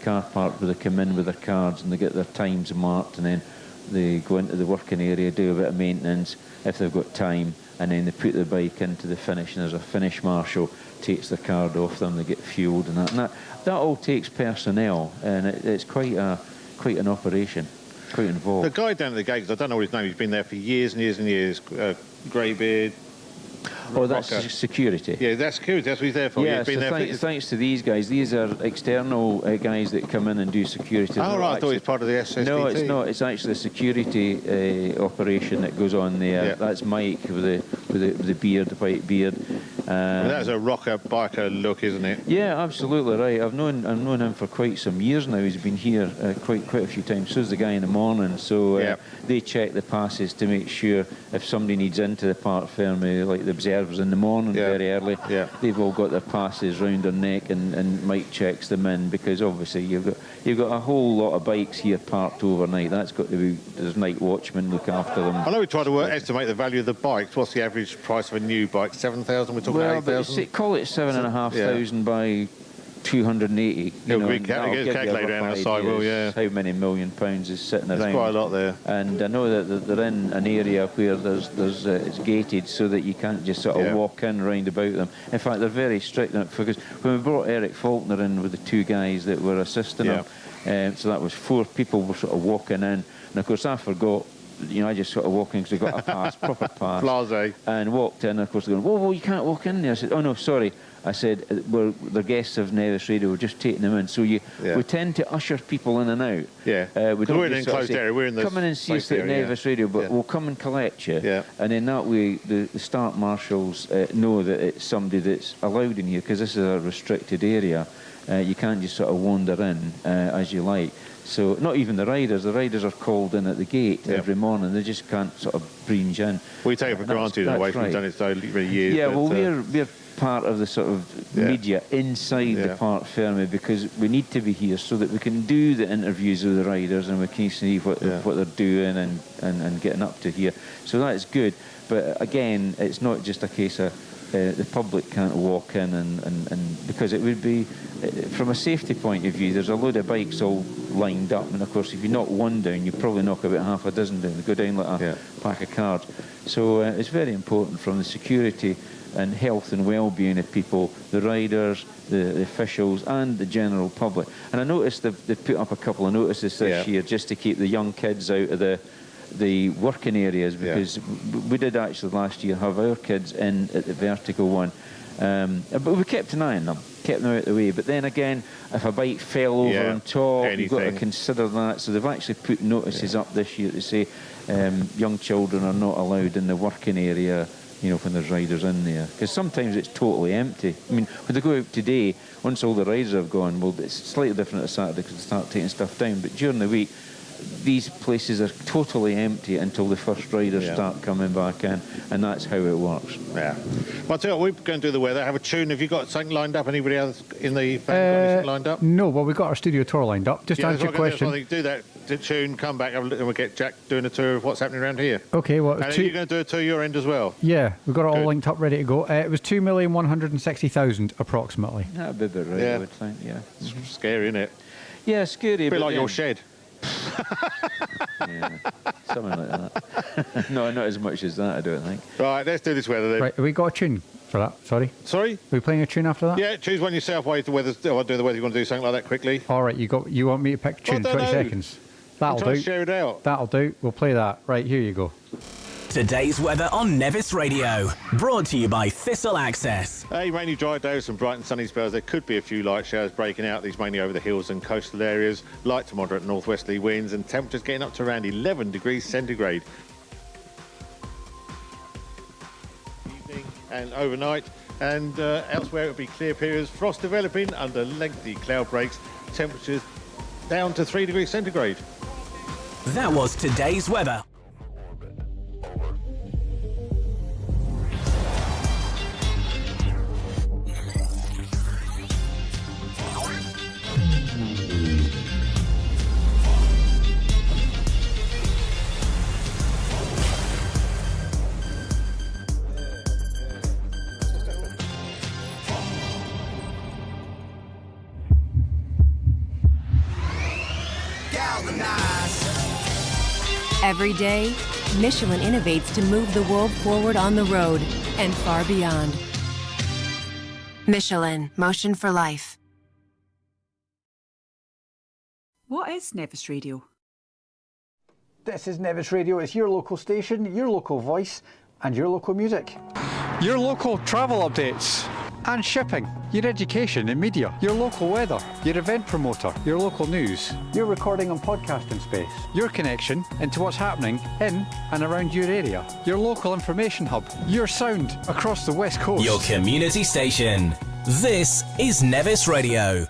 car park where they come in with their cards and they get their times marked, and then they go into the working area, do a bit of maintenance if they've got time, and then they put the bike into the finish, and there's a finish marshal, takes the card off them, they get fueled and that all takes personnel, and it's quite an operation, quite involved. The guy down at the gate, I don't know his name, he's been there for years and years and years, greybeard. Oh, that's security. Yeah, that's security. That's what he's there for. Yeah, so thanks to these guys. These are external guys that come in and do security. Oh, right, I thought he was part of the SSDT. No, it's not. It's actually a security operation that goes on there. Yeah. That's Mike with the beard, the white beard. That's a rocker biker look, isn't it? Yeah, absolutely right. I've known him for quite some years now. He's been here quite a few times. So's the guy in the morning. So they check the passes to make sure if somebody needs into the Parc Ferme, like the observers in the morning very early, they've all got their passes round their neck, and Mike checks them in, because obviously you've got a whole lot of bikes here parked overnight. That's got to be, there's night watchmen look after them. I know we try to estimate the value of the bikes. What's the average price of a new bike? 7,000. We're talking about 8,000. Call it 7,500 by 280. It'll be calculated on the side, how many £1 million is sitting around. There's quite a lot there. And I know that they're in an area where it's gated, so that you can't just sort of walk in round about them. In fact, they're very strict on it, because when we brought Eric Faulkner in with the 2 guys that were assisting him, so that was 4 people were sort of walking in, and of course I forgot. I just sort of walked in because I got a pass, proper pass. Blase. And walked in, and of course they're going, whoa, you can't walk in there. I said, oh no, sorry. I said, they're guests of Nevis Radio, we're just taking them in. So we tend to usher people in and out. Yeah, we don't we're in an enclosed area, we're in the come in and see us at Nevis Radio, but we'll come and collect you. Yeah. And then that way, the start marshals know that it's somebody that's allowed in here, because this is a restricted area. You can't just sort of wander in as you like. So not even the riders are called in at the gate every morning. They just can't sort of breeze in. We take it for granted in a way, we've done it so many years. Yeah, well, we're part of the sort of media inside the Parc Ferme, because we need to be here so that we can do the interviews with the riders and we can see what they're doing and getting up to here. So that is good. But again, it's not just a case of the public can't walk in and because it would be, from a safety point of view, there's a load of bikes all lined up, and of course if you knock one down, you probably knock about half a dozen down. They go down like a pack of cards. So it's very important from the security and health and well-being of people, the riders, the officials and the general public. And I noticed they've put up a couple of notices this year just to keep the young kids out of the working areas, because we did actually last year have our kids in at the vertical one, but we kept an eye on them, kept them out of the way. But then again, if a bike fell over on top, you've got to consider that. So they've actually put notices up this year to say young children are not allowed in the working area, you know, when there's riders in there, because sometimes it's totally empty. I mean, when they go out today, once all the riders have gone, well, it's slightly different at Saturday because they start taking stuff down, but during the week these places are totally empty until the first riders start coming back in, and that's how it works. Yeah. Well, I'll tell you what, we're going to do the weather, have a tune. Have you got something lined up? Anybody else in the family got anything lined up? No, well, we've got our studio tour lined up. Just answer your question. Do that, tune, come back, have a look, and we'll get Jack doing a tour of what's happening around here. Okay, well, and are you going to do a tour your end as well? Yeah, we've got it all linked up, ready to go. It was 2,160,000 approximately. That'd be a bit right, I would think, It's scary, isn't it? Yeah, scary. A bit like your shed. Yeah, something like that. No, not as much as that, I don't think. Right, let's do this weather then. Right, have we got a tune for that? Sorry? Sorry? Are we playing a tune after that? Yeah, choose one yourself while the weather. I'll do the weather. You want to do something like that quickly? All right, you want me to pick a tune? 20 seconds. That'll do. Share it out. That'll do. We'll play that. Right, here you go. Today's weather on Nevis Radio, brought to you by Thistle Access. Mainly dry days, some bright and sunny spells. There could be a few light showers breaking out, these mainly over the hills and coastal areas. Light to moderate northwesterly winds and temperatures getting up to around 11 degrees centigrade. Evening and overnight, and elsewhere it will be clear periods. Frost developing under lengthy cloud breaks. Temperatures down to 3 degrees centigrade. That was today's weather. Every day, Michelin innovates to move the world forward on the road and far beyond. Michelin, motion for life. What is Nevis Radio? This is Nevis Radio. It's your local station, your local voice, and your local music. Your local travel updates and shipping, your education and media, your local weather, your event promoter, your local news, your recording and podcasting space, your connection into what's happening in and around your area, your local information hub, your sound across the West Coast. Your community station. This is Nevis Radio.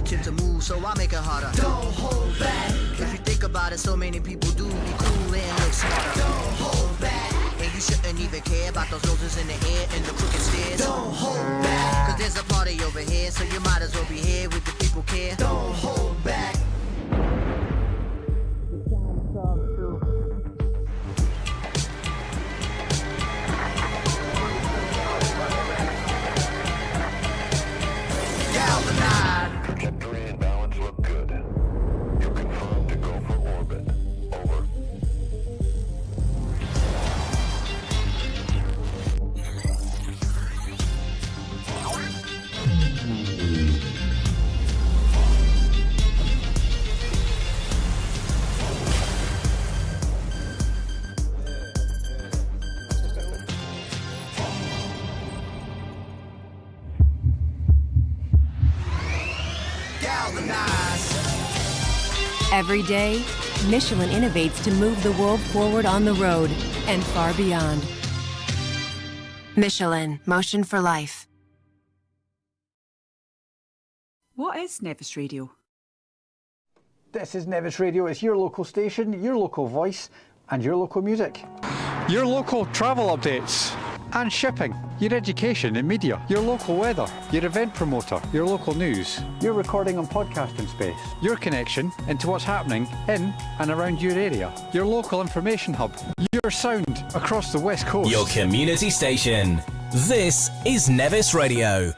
attempt to move, so I make it harder. Don't hold back. If you think about it, so many people do be cool and look smarter. Don't hold back. And you shouldn't even care about those noses in the air and the crooked stairs. Don't hold back. Cause there's a party over here, so you might as well be here with the people care. Don't hold back. Trajectory and balance look good. You confirmed to go for orbit. Over. Every day, Michelin innovates to move the world forward on the road and far beyond. Michelin, motion for life. What is Nevis Radio? This is Nevis Radio. It's your local station, your local voice, and your local music. Your local travel updates and shipping, your education and media, your local weather, your event promoter, your local news, your recording and podcasting space, your connection into what's happening in and around your area, your local information hub, your sound across the West Coast. Your community station. This is Nevis Radio.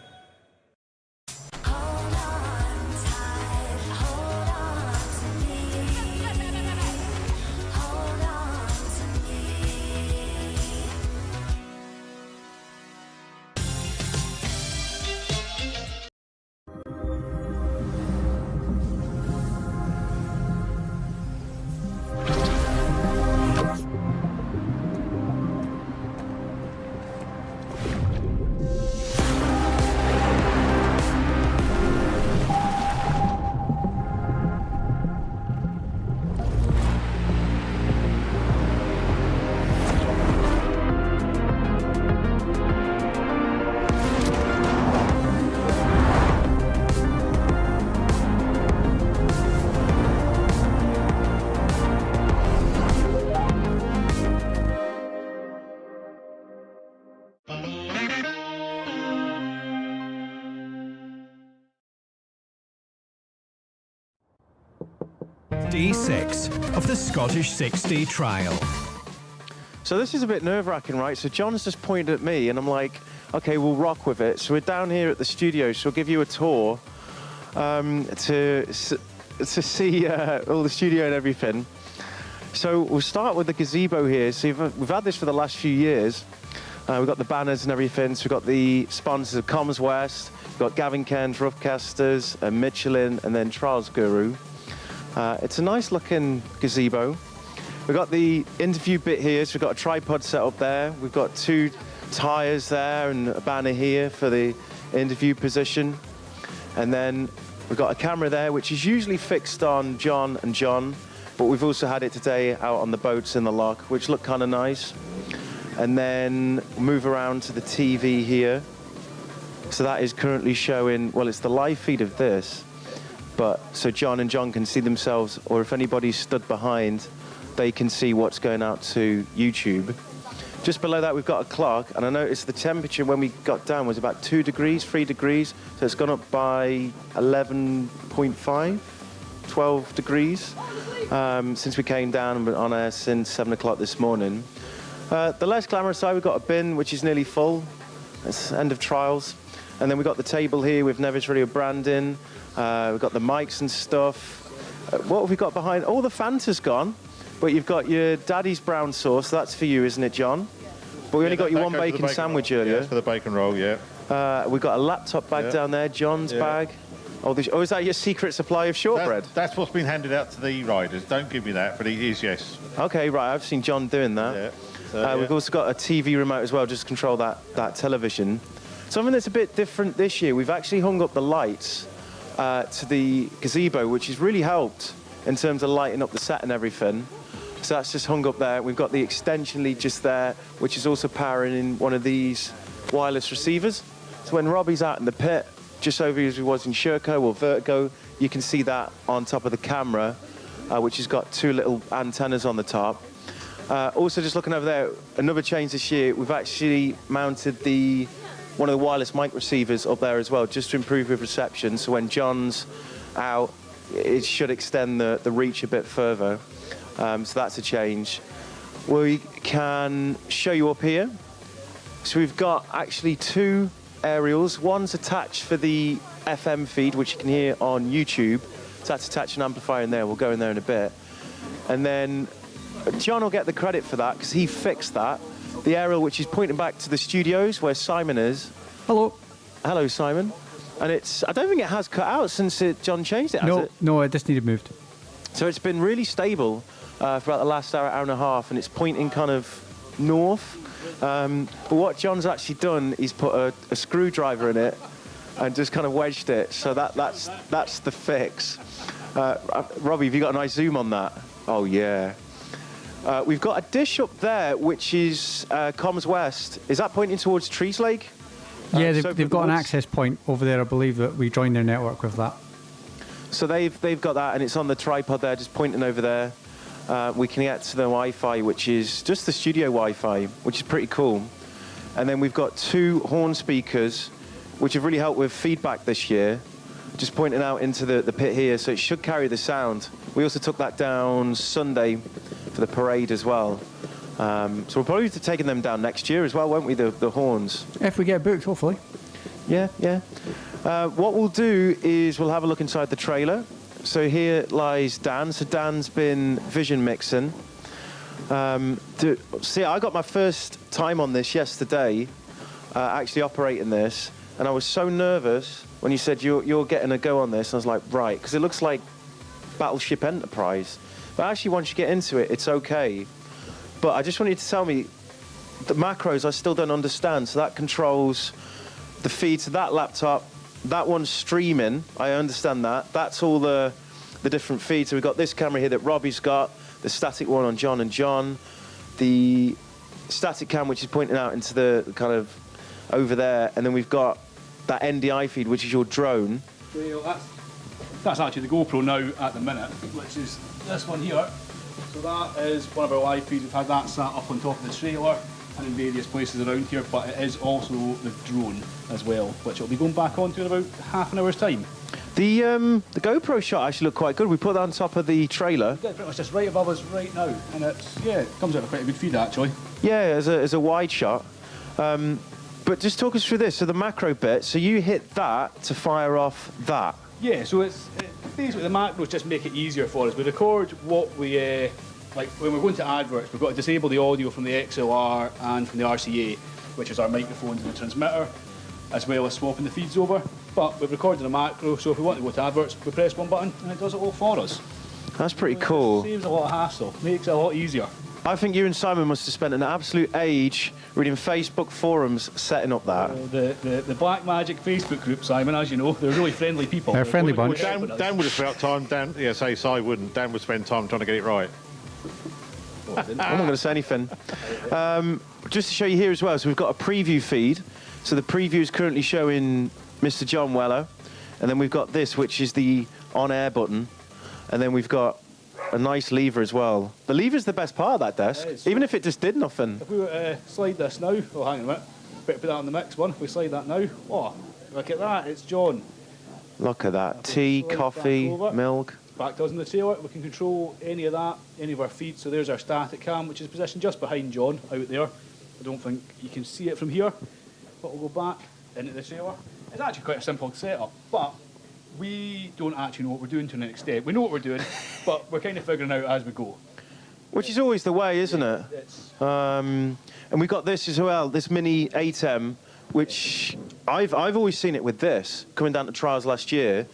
Day 6 of the Scottish 6-day trial. So this is a bit nerve-wracking, right? So John's just pointed at me, and I'm like, okay, we'll rock with it. So we're down here at the studio, so we'll give you a tour to see all the studio and everything. So we'll start with the gazebo here. So we've had this for the last few years. We've got the banners and everything. So we've got the sponsors of Comms West, we've got Gavin Cairns, Roughcasters, and Michelin, and then Trials Guru. It's a nice looking gazebo. We've got the interview bit here, so we've got a tripod set up there. We've got 2 tyres there and a banner here for the interview position. And then we've got a camera there, which is usually fixed on John and John, but we've also had it today out on the boats in the lock, which look kind of nice. And then move around to the TV here. So that is currently showing, well, it's the live feed of this. But so John and John can see themselves, or if anybody's stood behind, they can see what's going out to YouTube. Just below that, we've got a clock, and I noticed the temperature when we got down was about 2 degrees, 3 degrees. So it's gone up by 11.5, 12 degrees since we came down and been on air since 7 o'clock this morning. The less glamorous side, we've got a bin, which is nearly full. It's end of trials. And then we've got the table here with Nevis Radio branding. We've got the mics and stuff. What have we got behind? Oh, the Fanta's gone. But you've got your daddy's brown sauce. That's for you, isn't it, John? But we only got you one bacon sandwich earlier. Yeah, for the bacon roll, yeah. We've got a laptop bag down there, John's bag. Oh, is that your secret supply of shortbread? That's what's been handed out to the riders. Don't give me that, but it is, yes. Okay, right. I've seen John doing that. Yeah. So, We've also got a TV remote as well, just to control that television. Something that's a bit different this year, we've actually hung up the lights to the gazebo, which has really helped in terms of lighting up the set and everything. So that's just hung up there. We've got the extension lead just there, which is also powering in one of these wireless receivers. So when Robbie's out in the pit, just over as we was in Sherco or Vertigo. You can see that on top of the camera, which has got 2 little antennas on the top. Also, just looking over there, another change this year, we've actually mounted one of the wireless mic receivers up there as well, just to improve with reception. So when John's out, it should extend the reach a bit further. So that's a change. We can show you up here. So we've got actually 2 aerials. One's attached for the FM feed, which you can hear on YouTube. So that's attached an amplifier in there. We'll go in there in a bit. And then John will get the credit for that because he fixed that. The aerial, which is pointing back to the studios where Simon is. Hello. Hello, Simon. And I don't think it has cut out since John changed it, has it? No, it just needed moved. So it's been really stable for about the last hour and a half, and it's pointing kind of north. But what John's actually done is put a screwdriver in it and just kind of wedged it. So that's the fix. Robbie, have you got a nice zoom on that? Oh, yeah. We've got a dish up there, which is Comms West. Is that pointing towards Trees Lake? Yeah, they've got an access point over there. I believe that we joined their network with that. So they've got that, and it's on the tripod there, just pointing over there. We can get to the Wi-Fi, which is just the studio Wi-Fi, which is pretty cool. And then we've got 2 horn speakers, which have really helped with feedback this year, just pointing out into the pit here, so it should carry the sound. We also took that down Sunday for the parade as well. So we'll probably be taking them down next year as well, won't we, the horns? If we get booked, hopefully. Yeah. What we'll do is we'll have a look inside the trailer. So here lies Dan. So Dan's been vision mixing. See, I got my first time on this yesterday, actually operating this, and I was so nervous when you said you're getting a go on this. And I was like, right, because it looks like Battleship Enterprise. But actually, once you get into it, it's okay. But I just wanted you to tell me, the macros I still don't understand. So that controls the feed to that laptop. That one's streaming. I understand that. That's all the different feeds. So we've got this camera here that Robbie's got, the static one on John and John, the static cam which is pointing out into the kind of over there, and then we've got that NDI feed which is your drone. That's actually the GoPro now at the minute, which is this one here. So that is one of our live feeds. We've had that sat up on top of the trailer and in various places around here, but it is also the drone as well, which will be going back onto in about half an hour's time. The GoPro shot actually looked quite good. We put that on top of the trailer. Yeah, pretty much just right above us right now, and it comes out a quite a good feed actually. Yeah, as a wide shot. But just talk us through this. So the macro bit. So you hit that to fire off that. Yeah. So basically the macros just make it easier for us. We record what we like when we're going to adverts. We've got to disable the audio from the XLR and from the RCA, which is our microphones and the transmitter, as well as swapping the feeds over. But we've recorded a macro, so if we want to go to adverts, we press one button and it does it all for us. That's pretty cool. It saves a lot of hassle, makes it a lot easier. I think you and Simon must have spent an absolute age reading Facebook forums setting up that. The Black Magic Facebook group, Simon, as you know, they're really friendly people. They're a friendly bunch. Dan would have spent time. Si wouldn't. Dan would spend time trying to get it right. I'm not going to say anything. Just to show you here as well, so we've got a preview feed. So the preview is currently showing Mr. John Weller, and then we've got this, which is the on-air button, and then we've got a nice lever as well. The lever's the best part of that desk, even if it just did nothing. If we were to slide this now, oh, hang on a minute, better put that on the mix one. If we slide that now, oh, look at that, it's John. Look at that, tea, coffee, milk. Back to us in the trailer, we can control any of that, any of our feeds. So there's our static cam, which is positioned just behind John out there. I don't think you can see it from here, but we'll go back into the trailer. It's actually quite a simple setup, but we don't actually know what we're doing to an extent. We know what we're doing, but we're kind of figuring out as we go. Which is always the way, isn't it? And we've got this as well, this mini 8M, which I've always seen it with this, coming down to trials last year,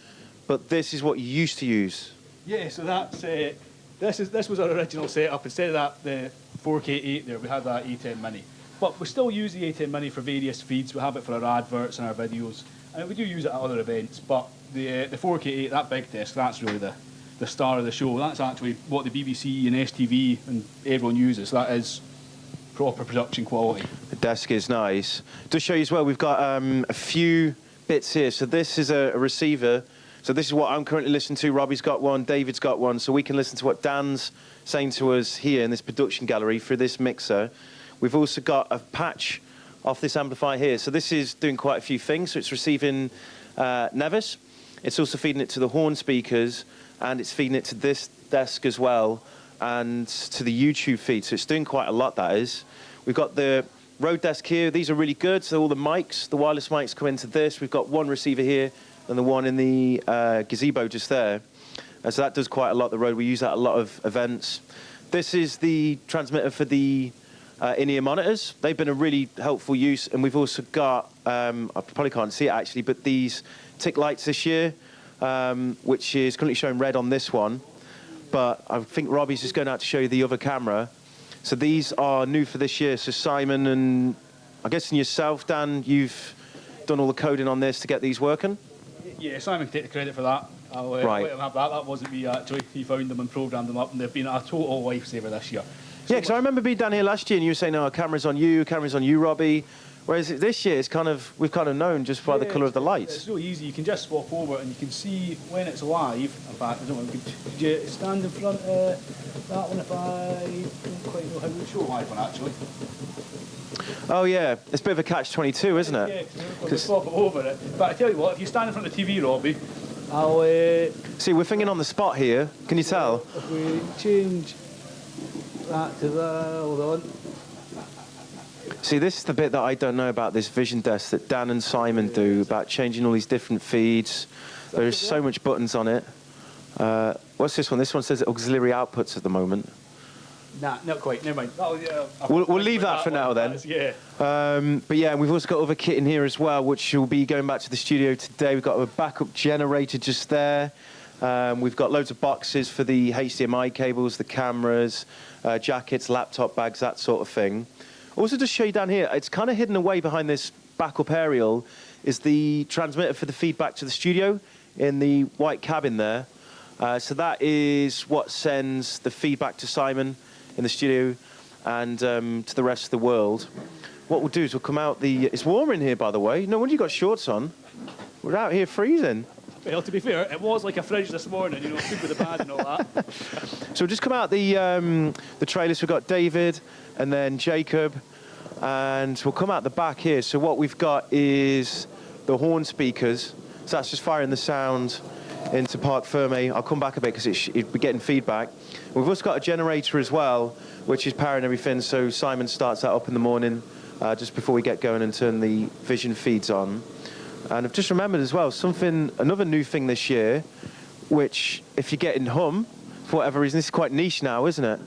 but this is what you used to use. Yeah, so that's this was our original setup. Instead of that, the 4K8 there, we had that 8M Mini. But we still use the 8M Mini for various feeds. We have it for our adverts and our videos, and we do use it at other events. But the 4K8, that big disc, that's really the star of the show. That's actually what the BBC and STV and everyone uses. That is proper production quality. The desk is nice. To show you as well, we've got a few bits here. So this is a receiver. So this is what I'm currently listening to. Robbie's got one, David's got one. So we can listen to what Dan's saying to us here in this production gallery through this mixer. We've also got a patch off this amplifier here. So this is doing quite a few things. So it's receiving Nevis. It's also feeding it to the horn speakers, and it's feeding it to this desk as well, and to the YouTube feed. So it's doing quite a lot, that is. We've got the Rode desk here. These are really good. So all the mics, the wireless mics come into this. We've got one receiver here and the one in the gazebo just there. So that does quite a lot, the Rode. We use that at a lot of events. This is the transmitter for the in-ear monitors. They've been a really helpful use. And we've also got, I probably can't see it actually, but these tick lights this year, which is currently showing red on this one. But I think Robbie's just going out to show you the other camera. So these are new for this year. So Simon and I guess yourself, Dan, you've done all the coding on this to get these working? Yeah, Simon can take the credit for that. I'll right. let him have that. That wasn't me, actually. He found them and programmed them up, and they've been a total lifesaver this year. Yeah, because I remember being down here last year and you were saying, oh, camera's on you, Robbie. Whereas this year, we've kind of known just by the colour of the lights. It's really easy. You can just swap over and you can see when it's live. In fact, I don't know, could you stand in front of that one if I don't quite know how to show a live one, actually? Oh, yeah. It's a bit of a catch-22, isn't it? Yeah, because we'll swap it over it. But I tell you what, if you stand in front of the TV, Robbie, I'll... See, we're thinking on the spot here. Can you tell? If we change that to that, hold on. See, this is the bit that I don't know about this Vision desk that Dan and Simon do, about changing all these different feeds. There's so much buttons on it. What's this one? This one says auxiliary outputs at the moment. Nah, not quite. Never mind. We'll leave that for now then. Yeah. But yeah, we've also got other kit in here as well, which will be going back to the studio today. We've got a backup generator just there. We've got loads of boxes for the HDMI cables, the cameras, jackets, laptop bags, that sort of thing. Also, just show you down here, it's kind of hidden away behind this backup aerial, is the transmitter for the feedback to the studio in the white cabin there. So that is what sends the feedback to Simon in the studio and to the rest of the world. What we'll do is we'll come out the... It's warm in here, by the way. No wonder you got shorts on. We're out here freezing. Well, to be fair, it was like a fridge this morning, you know, food with the bad and all that. So we'll just come out the trailers. We've got David and then Jacob, and we'll come out the back here. So what we've got is the horn speakers. So that's just firing the sound into Parc Ferme. I'll come back a bit because we're getting feedback. We've also got a generator as well, which is powering everything. So Simon starts that up in the morning just before we get going and turn the Vision feeds on. And I've just remembered as well, another new thing this year, which if you're getting hum, for whatever reason, this is quite niche now, isn't it?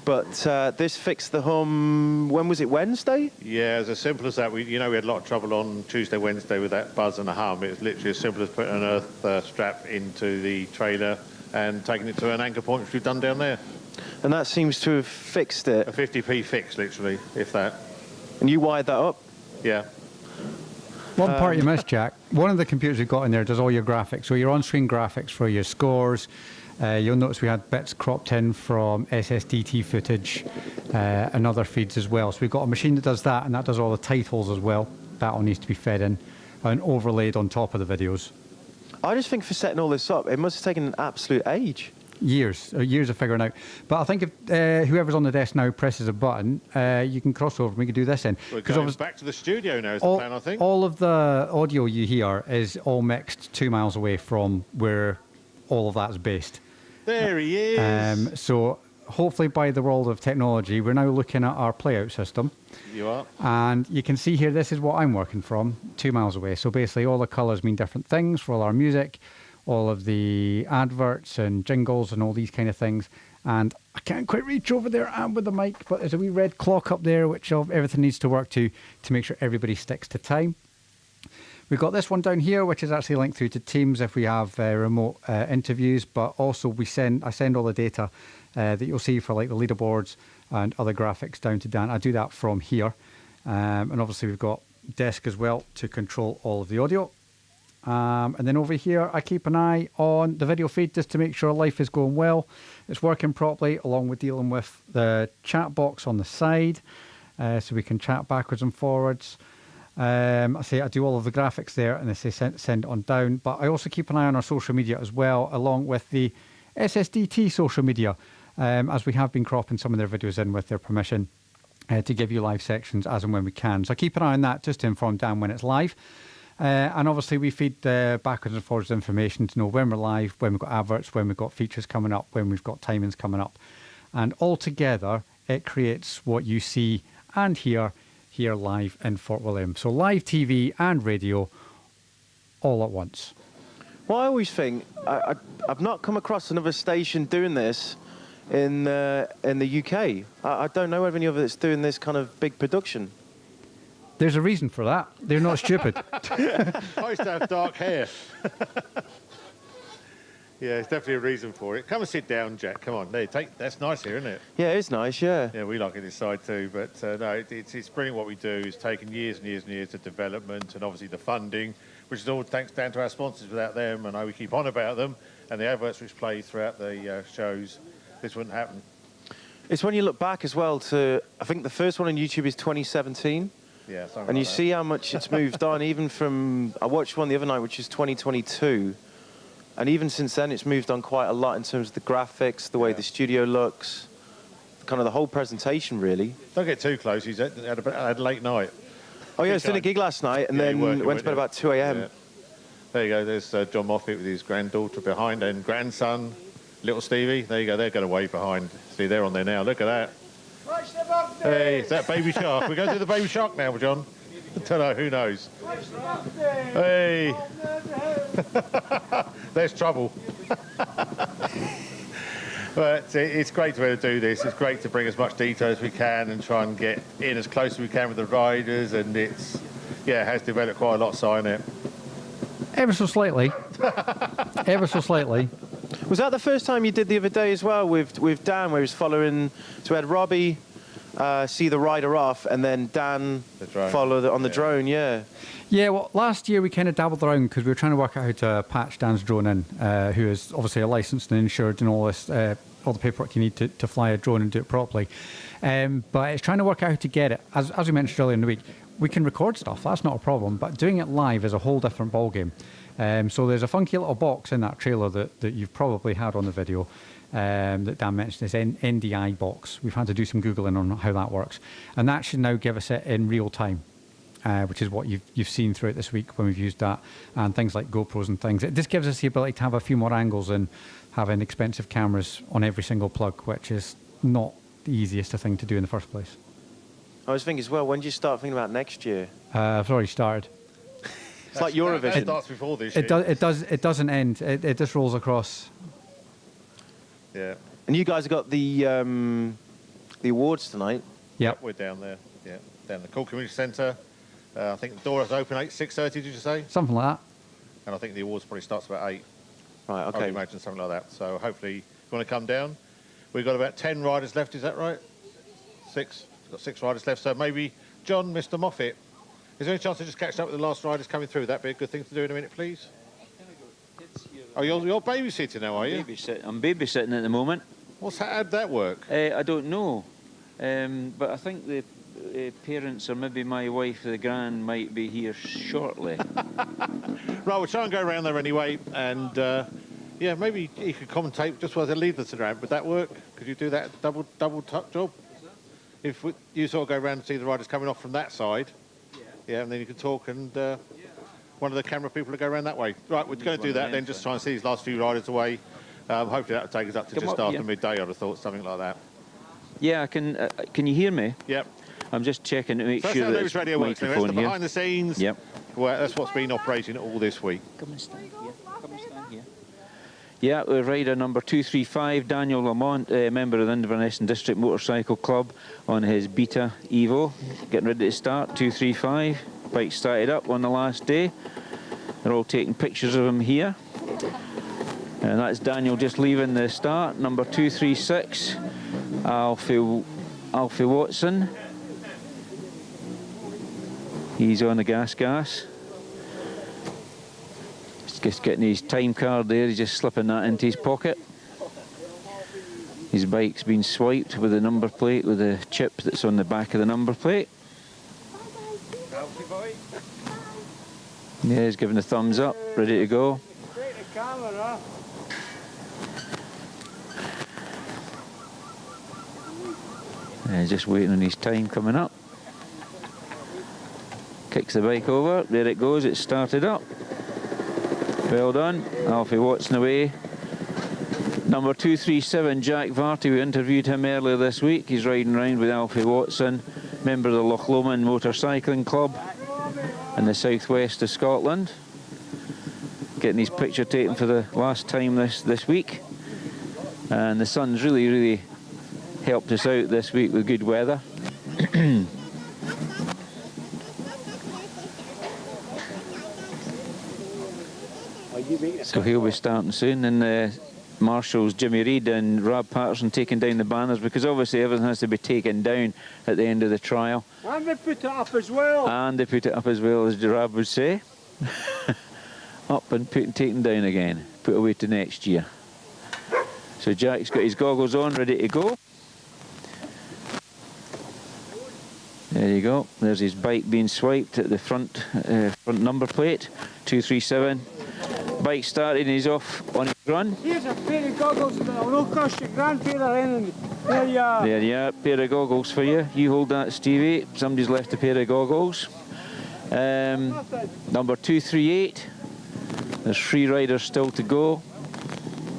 But this fixed the hum, when was it, Wednesday? Yeah, it's as simple as that. We had a lot of trouble on Tuesday, Wednesday with that buzz and the hum. It was literally as simple as putting an earth strap into the trailer and taking it to an anchor point, which we've done down there. And that seems to have fixed it. A 50p fix, literally, if that. And you wired that up? Yeah. One part you missed, Jack. One of the computers we've got in there does all your graphics. So your on-screen graphics for your scores. You'll notice we had bits cropped in from SSDT footage and other feeds as well. So we've got a machine that does that, and that does all the titles as well. That all needs to be fed in and overlaid on top of the videos. I just think for setting all this up, it must have taken an absolute age. Years of figuring out. But I think if whoever's on the desk now presses a button, you can cross over and we can do this in. We're going back to the studio now is the plan, I think. All of the audio you hear is all mixed 2 miles away from where all of that's based. There he is. So hopefully by the world of technology, we're now looking at our playout system. You are. And you can see here, this is what I'm working from 2 miles away. So basically all the colours mean different things for all our music, all of the adverts and jingles and all these kind of things. And I can't quite reach over there and with the mic, but there's a wee red clock up there which everything needs to work to make sure everybody sticks to time. We've got this one down here, which is actually linked through to Teams if we have remote interviews, but also I send all the data that you'll see for like the leaderboards and other graphics down to Dan. I do that from here. And obviously we've got desk as well to control all of the audio. And then over here, I keep an eye on the video feed just to make sure life is going well. It's working properly, along with dealing with the chat box on the side, so we can chat backwards and forwards. I do all of the graphics there, and they say send it on down. But I also keep an eye on our social media as well, along with the SSDT social media, as we have been cropping some of their videos in with their permission to give you live sections as and when we can. So keep an eye on that just to inform Dan when it's live. And obviously we feed backwards and forwards information to know when we're live, when we've got adverts, when we've got features coming up, when we've got timings coming up. And all together, it creates what you see and hear here live in Fort William. So live TV and radio all at once. Well, I always think, I've not come across another station doing this in the UK. I don't know of any other that's doing this kind of big production. There's a reason for that. They're not stupid. I used to have dark hair. Yeah, there's definitely a reason for it. Come and sit down, Jack. Come on. There, that's nice here, isn't it? Yeah, it's nice, yeah. Yeah, we like it this side too. But no, it's brilliant what we do. It's taken years and years and years of development and obviously the funding, which is all thanks down to our sponsors. Without them, and we keep on about them, and the adverts which play throughout the shows, this wouldn't happen. It's when you look back as well to, I think the first one on YouTube is 2017. Yeah, something and you like that. see how much it's moved on, even from, I watched one the other night, which is 2022. And even since then, it's moved on quite a lot in terms of the graphics, the way the studio looks, kind of the whole presentation, really. Don't get too close. He's had a late night. Oh, yeah, I was doing a gig last night and then went to bed about 2 a.m. Yeah. There you go. There's John Moffat with his granddaughter behind and grandson, little Stevie. There you go. They're going to wave behind. See, they're on there now. Look at that. Hey, is that Baby Shark? We're going to do the Baby Shark now, John. I don't know. Who knows? Hey. There's trouble. But it's great to be able to do this. It's great to bring as much detail as we can and try and get in as close as we can with the riders. And it's, yeah, it has developed quite a lot, sign it. Ever so slightly. Ever so slightly. Was that the first time you did the other day as well with Dan, where he was following? So we had Robbie see the rider off, and then Dan follow on the drone, yeah. Yeah, well, last year we kind of dabbled around because we were trying to work out how to patch Dan's drone in, who is obviously a licensed and insured and all this, all the paperwork you need to fly a drone and do it properly. But it's trying to work out how to get it. As we mentioned earlier in the week, we can record stuff, that's not a problem, but doing it live is a whole different ballgame. So there's a funky little box in that trailer that you've probably had on the video that Dan mentioned, this NDI box. We've had to do some Googling on how that works. And that should now give us it in real time, which is what you've seen throughout this week when we've used that, and things like GoPros and things. It just gives us the ability to have a few more angles and having expensive cameras on every single plug, which is not the easiest thing to do in the first place. I was thinking as well, when do you start thinking about next year? I've already started. It's like Eurovision. It starts before this year. It doesn't end. It just rolls across. Yeah. And you guys have got the awards tonight. Yep. We're down there. Yeah, down the Cool Community Centre. I think the door is open at 6:30. Did you say? Something like that. And I think the awards probably starts about 8. Right. Okay. I would imagine something like that. So hopefully, you want to come down. We've got about 10 riders left. Is that right? 6. We've got 6 riders left. So maybe John, Mr. Moffat. Is there any chance to just catch up with the last riders coming through? That'd be a good thing to do in a minute, please. Oh, you're babysitting now, are you? I'm babysitting at the moment. How'd that work? I don't know, but I think the parents or maybe my wife, the gran, might be here shortly. Right, we'll try and go around there anyway, and yeah, maybe you could commentate just while they lead us around. Would that work? Could you do that double tuck job? If you sort of go around and see the riders coming off from that side, yeah, and then you can talk and one of the camera people will go around that way. Right, we're going to do that then, just try and see these last few riders away. Hopefully that'll take us up to just after midday, I'd have thought, something like that. Yeah, I can. Can you hear me? Yep. I'm just checking to make so sure that's that radio works. That's the behind the scenes. Yep. Well, that's what's been operating all this week. Come and stand here. Come and stand here. Yeah, we're rider number 235, Daniel Lamont, member of the Inverness and District Motorcycle Club, on his Beta Evo, getting ready to start. 235. Bike started up on the last day. They're all taking pictures of him here. And that's Daniel just leaving the start. Number 236, Alfie Watson. He's on the gas. He's just getting his time card there. He's just slipping that into his pocket. His bike's been swiped with the number plate, with the chip that's on the back of the number plate. Yeah, he's giving the thumbs up, ready to go. Take the camera. He's just waiting on his time coming up. Kicks the bike over, there it goes, it's started up. Well done, Alfie Watson away. Number 237, Jack Varty, we interviewed him earlier this week. He's riding around with Alfie Watson, member of the Loch Lomond Motorcycling Club in the southwest of Scotland. Getting his picture taken for the last time this week. And the sun's really helped us out this week with good weather. So he'll be starting soon, and Marshals Jimmy Reid and Rob Patterson taking down the banners, because obviously everything has to be taken down at the end of the trial. And they put it up as well. And they put it up as well, as Rob would say. Up and taken down again, put away to next year. So Jack's got his goggles on, ready to go. There you go, there's his bike being swiped at the front number plate, 237. Bike started and he's off on his run. Here's a pair of goggles that will not cost you grand pair of anything. There you are. There you are, pair of goggles for you. You hold that, Stevie. Somebody's left a pair of goggles. Number 238. There's 3 riders still to go.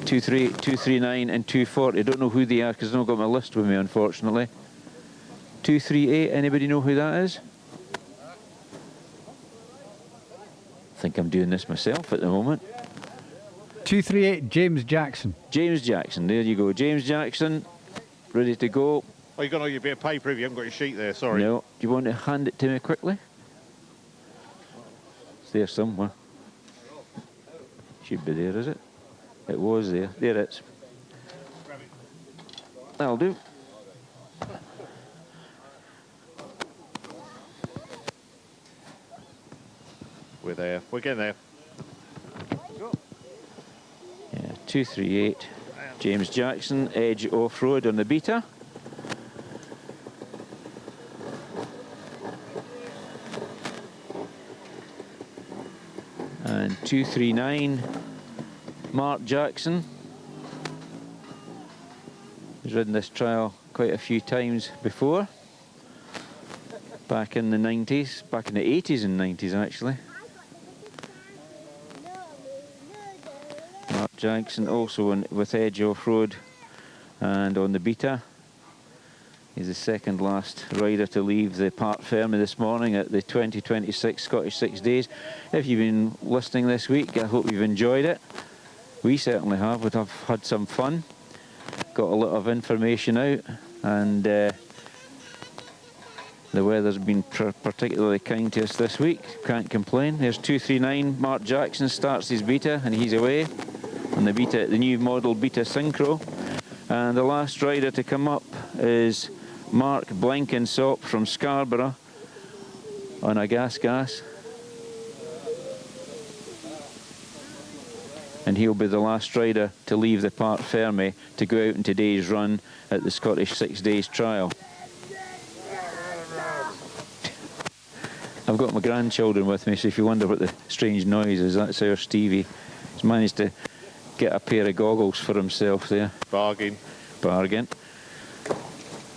238, 239 and 240. I don't know who they are because I've not got my list with me, unfortunately. 238, anybody know who that is? I think I'm doing this myself at the moment. 238, James Jackson. James Jackson, there you go. James Jackson, ready to go. Oh, you've got all your bit of paper if you haven't got your sheet there, sorry. No, do you want to hand it to me quickly? It's there somewhere. Should be there, is it? It was there. There it is. That'll do. We're there. We're getting there. Yeah, 238. James Jackson, edge off-road on the Beta. And 239, Mark Jackson. He's ridden this trial quite a few times before. Back in the 90s, back in the 80s and 90s actually. Mark Jackson also with Edge Off-Road and on the Beta. He's the second last rider to leave the Parc Ferme this morning at the 2026 Scottish 6 Days. If you've been listening this week, I hope you've enjoyed it. We certainly have. We've had some fun. Got a lot of information out, and the weather's been particularly kind to us this week. Can't complain. There's 239. Mark Jackson starts his Beta, and he's away on the Beta, the new model Beta Synchro. And the last rider to come up is Mark Blenkinsop from Scarborough on a gas. And he'll be the last rider to leave the Parc Ferme to go out in today's run at the Scottish 6 Days trial. I've got my grandchildren with me, so if you wonder what the strange noise is, that's our Stevie. He's managed to get a pair of goggles for himself there. Bargain.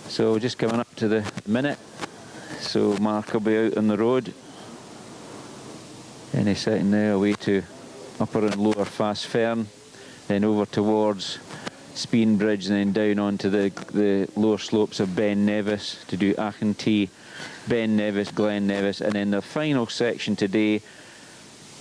So just coming up to the minute. So Mark will be out on the road. Any second now, away to Upper and Lower Fast Ferme, then over towards Speen Bridge, and then down onto the lower slopes of Ben Nevis to do Achentee, Ben Nevis, Glen Nevis, and then the final section today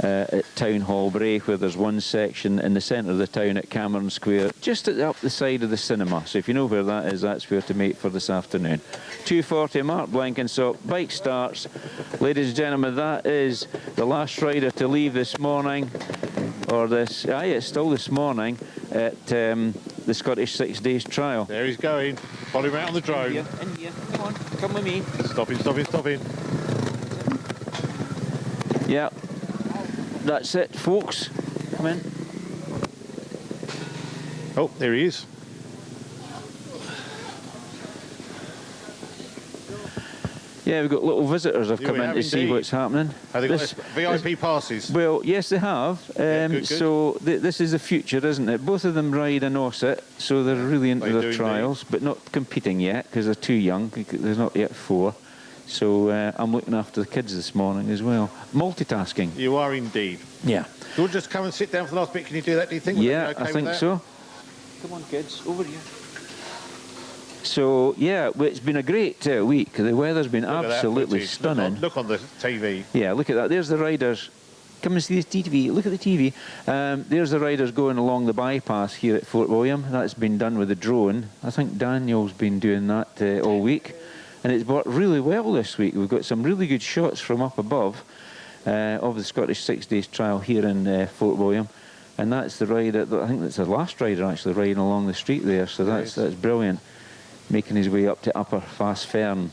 at Town Hall Bray, where there's one section in the centre of the town at Cameron Square, just up the side of the cinema. So if you know where that is, that's where to make for this afternoon. 240, Mark Blenkinsop, bike starts. Ladies and gentlemen, that is the last rider to leave this morning, or this, it's still this morning, at the Scottish 6 Days trial. There he's going. Follow him out on the drone. In here. Come on, come with me. Stopping. Yeah. That's it, folks. Come in. Oh, there he is. Yeah, we've got little visitors have Yeah, come we in have to see indeed. what's happening. Have they got VIP passes? Well, yes, they have. Good. So this is the future, isn't it? Both of them ride and Osset, so they're really into They their do trials, but not competing yet because they're too young. They're not yet 4. So I'm looking after the kids this morning as well. Multitasking. You are indeed. Yeah. You'll just come and sit down for the last bit. Can you do that, do you think? Would Yeah, that be okay I with think that? so. Come on, kids, over here. So, yeah, it's been a great week. The weather's been Look at that absolutely footage. stunning. Look on the TV. Yeah, look at that. There's the riders. Come and see the TV. Look at the TV. There's the riders going along the bypass here at Fort William. That's been done with a drone. I think Daniel's been doing that all week. And it's worked really well this week. We've got some really good shots from up above of the Scottish 6 Days trial here in Fort William. And that's the rider, I think that's the last rider actually riding along the street there. So that's brilliant. Making his way up to Upper Fast Ferme.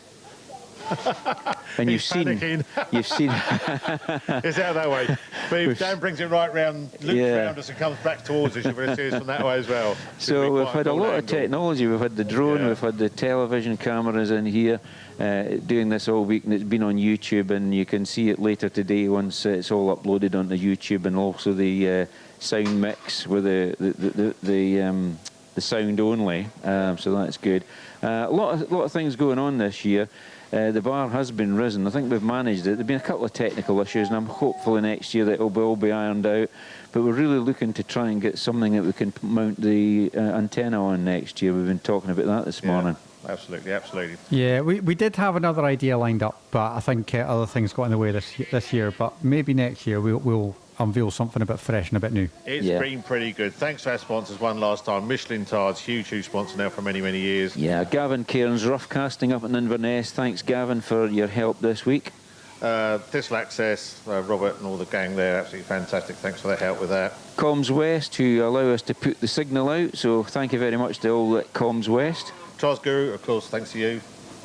And He's panicking. you've seen It's out that way. But if Dan brings it right round, loops round us and comes back towards us, you'll be able to see us from that way as well. So we've had a lot of technology. We've had the drone, we've had the television cameras in here doing this all week, and it's been on YouTube, and you can see it later today once it's all uploaded onto YouTube, and also the sound mix with the sound only. So that's good. A lot of things going on this year. The bar has been risen. I think we've managed it. There've been a couple of technical issues, and I'm hopeful next year that it'll all be ironed out. But we're really looking to try and get something that we can mount the antenna on next year. We've been talking about that this morning. Absolutely. Yeah, we did have another idea lined up, but I think other things got in the way this year. But maybe next year we'll unveil something a bit fresh and a bit new. It's been pretty good. Thanks to our sponsors one last time. Michelin Tides, huge sponsor now for many, many years. Yeah, Gavin Cairns, rough casting up in Inverness. Thanks, Gavin, for your help this week. Thistle Access, Robert and all the gang there, absolutely fantastic. Thanks for their help with that. Comms West, who allow us to put the signal out. So thank you very much to all at Comms West. Tros Guru, of course, thanks to you.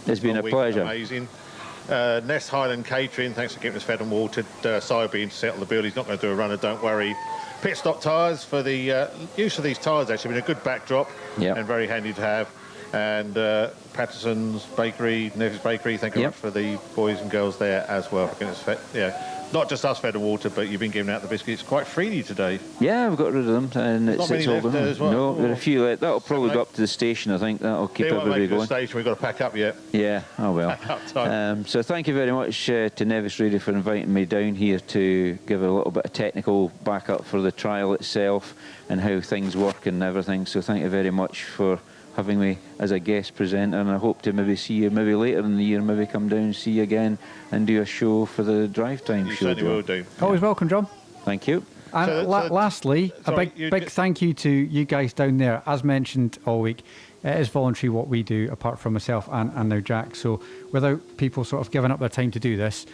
It's been a pleasure. Amazing. Nest Highland Catering, thanks for keeping us fed and watered. Cyber to settle the bill. He's not going to do a runner, don't worry. Pit Stop Tyres for the use of these tyres, actually been a good backdrop and very handy to have. And Patterson's Bakery, Nevis Bakery, thank you very much for the boys and girls there as well. For us not just us fed and water, but you've been giving out the biscuits quite freely today. Yeah, we've got rid of them, and it's all done. As well. No, there are a few left. That'll probably go up to the station, I think. That'll keep everybody going. Station, we've got to pack up yet. Yeah, oh well. So thank you very much to Nevis Radio for inviting me down here to give a little bit of technical backup for the trial itself and how things work and everything. So thank you very much for having me as a guest presenter, and I hope to maybe see you maybe later in the year, maybe come down and see you again and do a show for the drive time show. You certainly will do. Always welcome, John. Thank you. And lastly, a big thank you to you guys down there. As mentioned all week, it is voluntary what we do, apart from myself and now Jack. So without people sort of giving up their time to do this,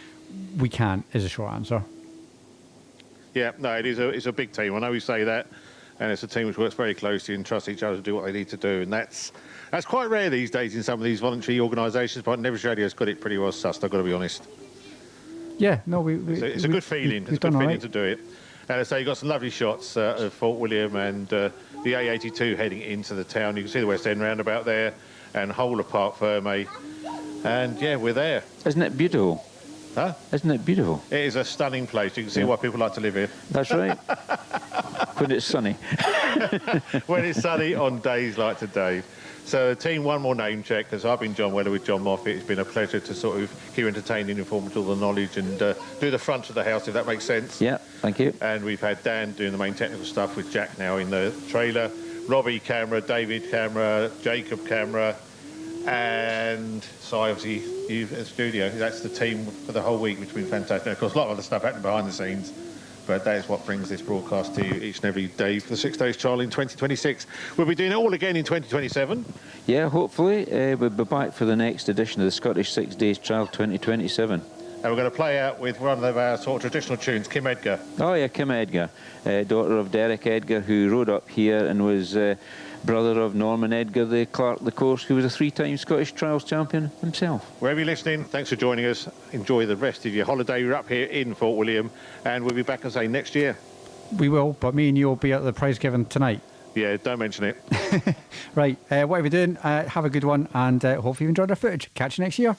we can't, is a short answer. Yeah, no, it's a big team. I know we say that. And it's a team which works very closely and trusts each other to do what they need to do. And that's quite rare these days in some of these voluntary organisations, but Nevis Radio's got it pretty well sussed, I've got to be honest. Yeah, no, it's a good feeling. It's a good feeling to do it. And I say you've got some lovely shots of Fort William and the A82 heading into the town. You can see the West End roundabout there and whole of Parc, Ferme. And yeah, we're there. Isn't it beautiful? Huh? Isn't it beautiful? It is a stunning place. You can see why people like to live here. That's right. When it's sunny. When it's sunny on days like today. So the team, one more name check, because I've been John Weller with John Moffat. It's been a pleasure to sort of keep you entertained and informed with all the knowledge and do the front of the house, if that makes sense. Yeah, thank you. And we've had Dan doing the main technical stuff with Jack now in the trailer, Robbie camera, David camera, Jacob camera, and so obviously you at the studio. That's the team for the whole week, which has been fantastic. Of course, a lot of other stuff happening behind the scenes, but that is what brings this broadcast to you each and every day for the 6 Days Trial in 2026. We'll be doing it all again in 2027. Yeah, hopefully. We'll be back for the next edition of the Scottish 6 Days Trial 2027. And we're going to play out with one of our sort of traditional tunes, Kim Edgar. Oh yeah, Kim Edgar, daughter of Derek Edgar, who rode up here and was brother of Norman Edgar, the Clerk of the Course, who was a 3-time Scottish Trials champion himself. Wherever you're listening, thanks for joining us. Enjoy the rest of your holiday. We're up here in Fort William, and we'll be back, as I say, next year. We will, but me and you will be at the prize giving tonight. Yeah, don't mention it. Right, what are we doing? Have a good one, and hopefully you enjoyed our footage. Catch you next year.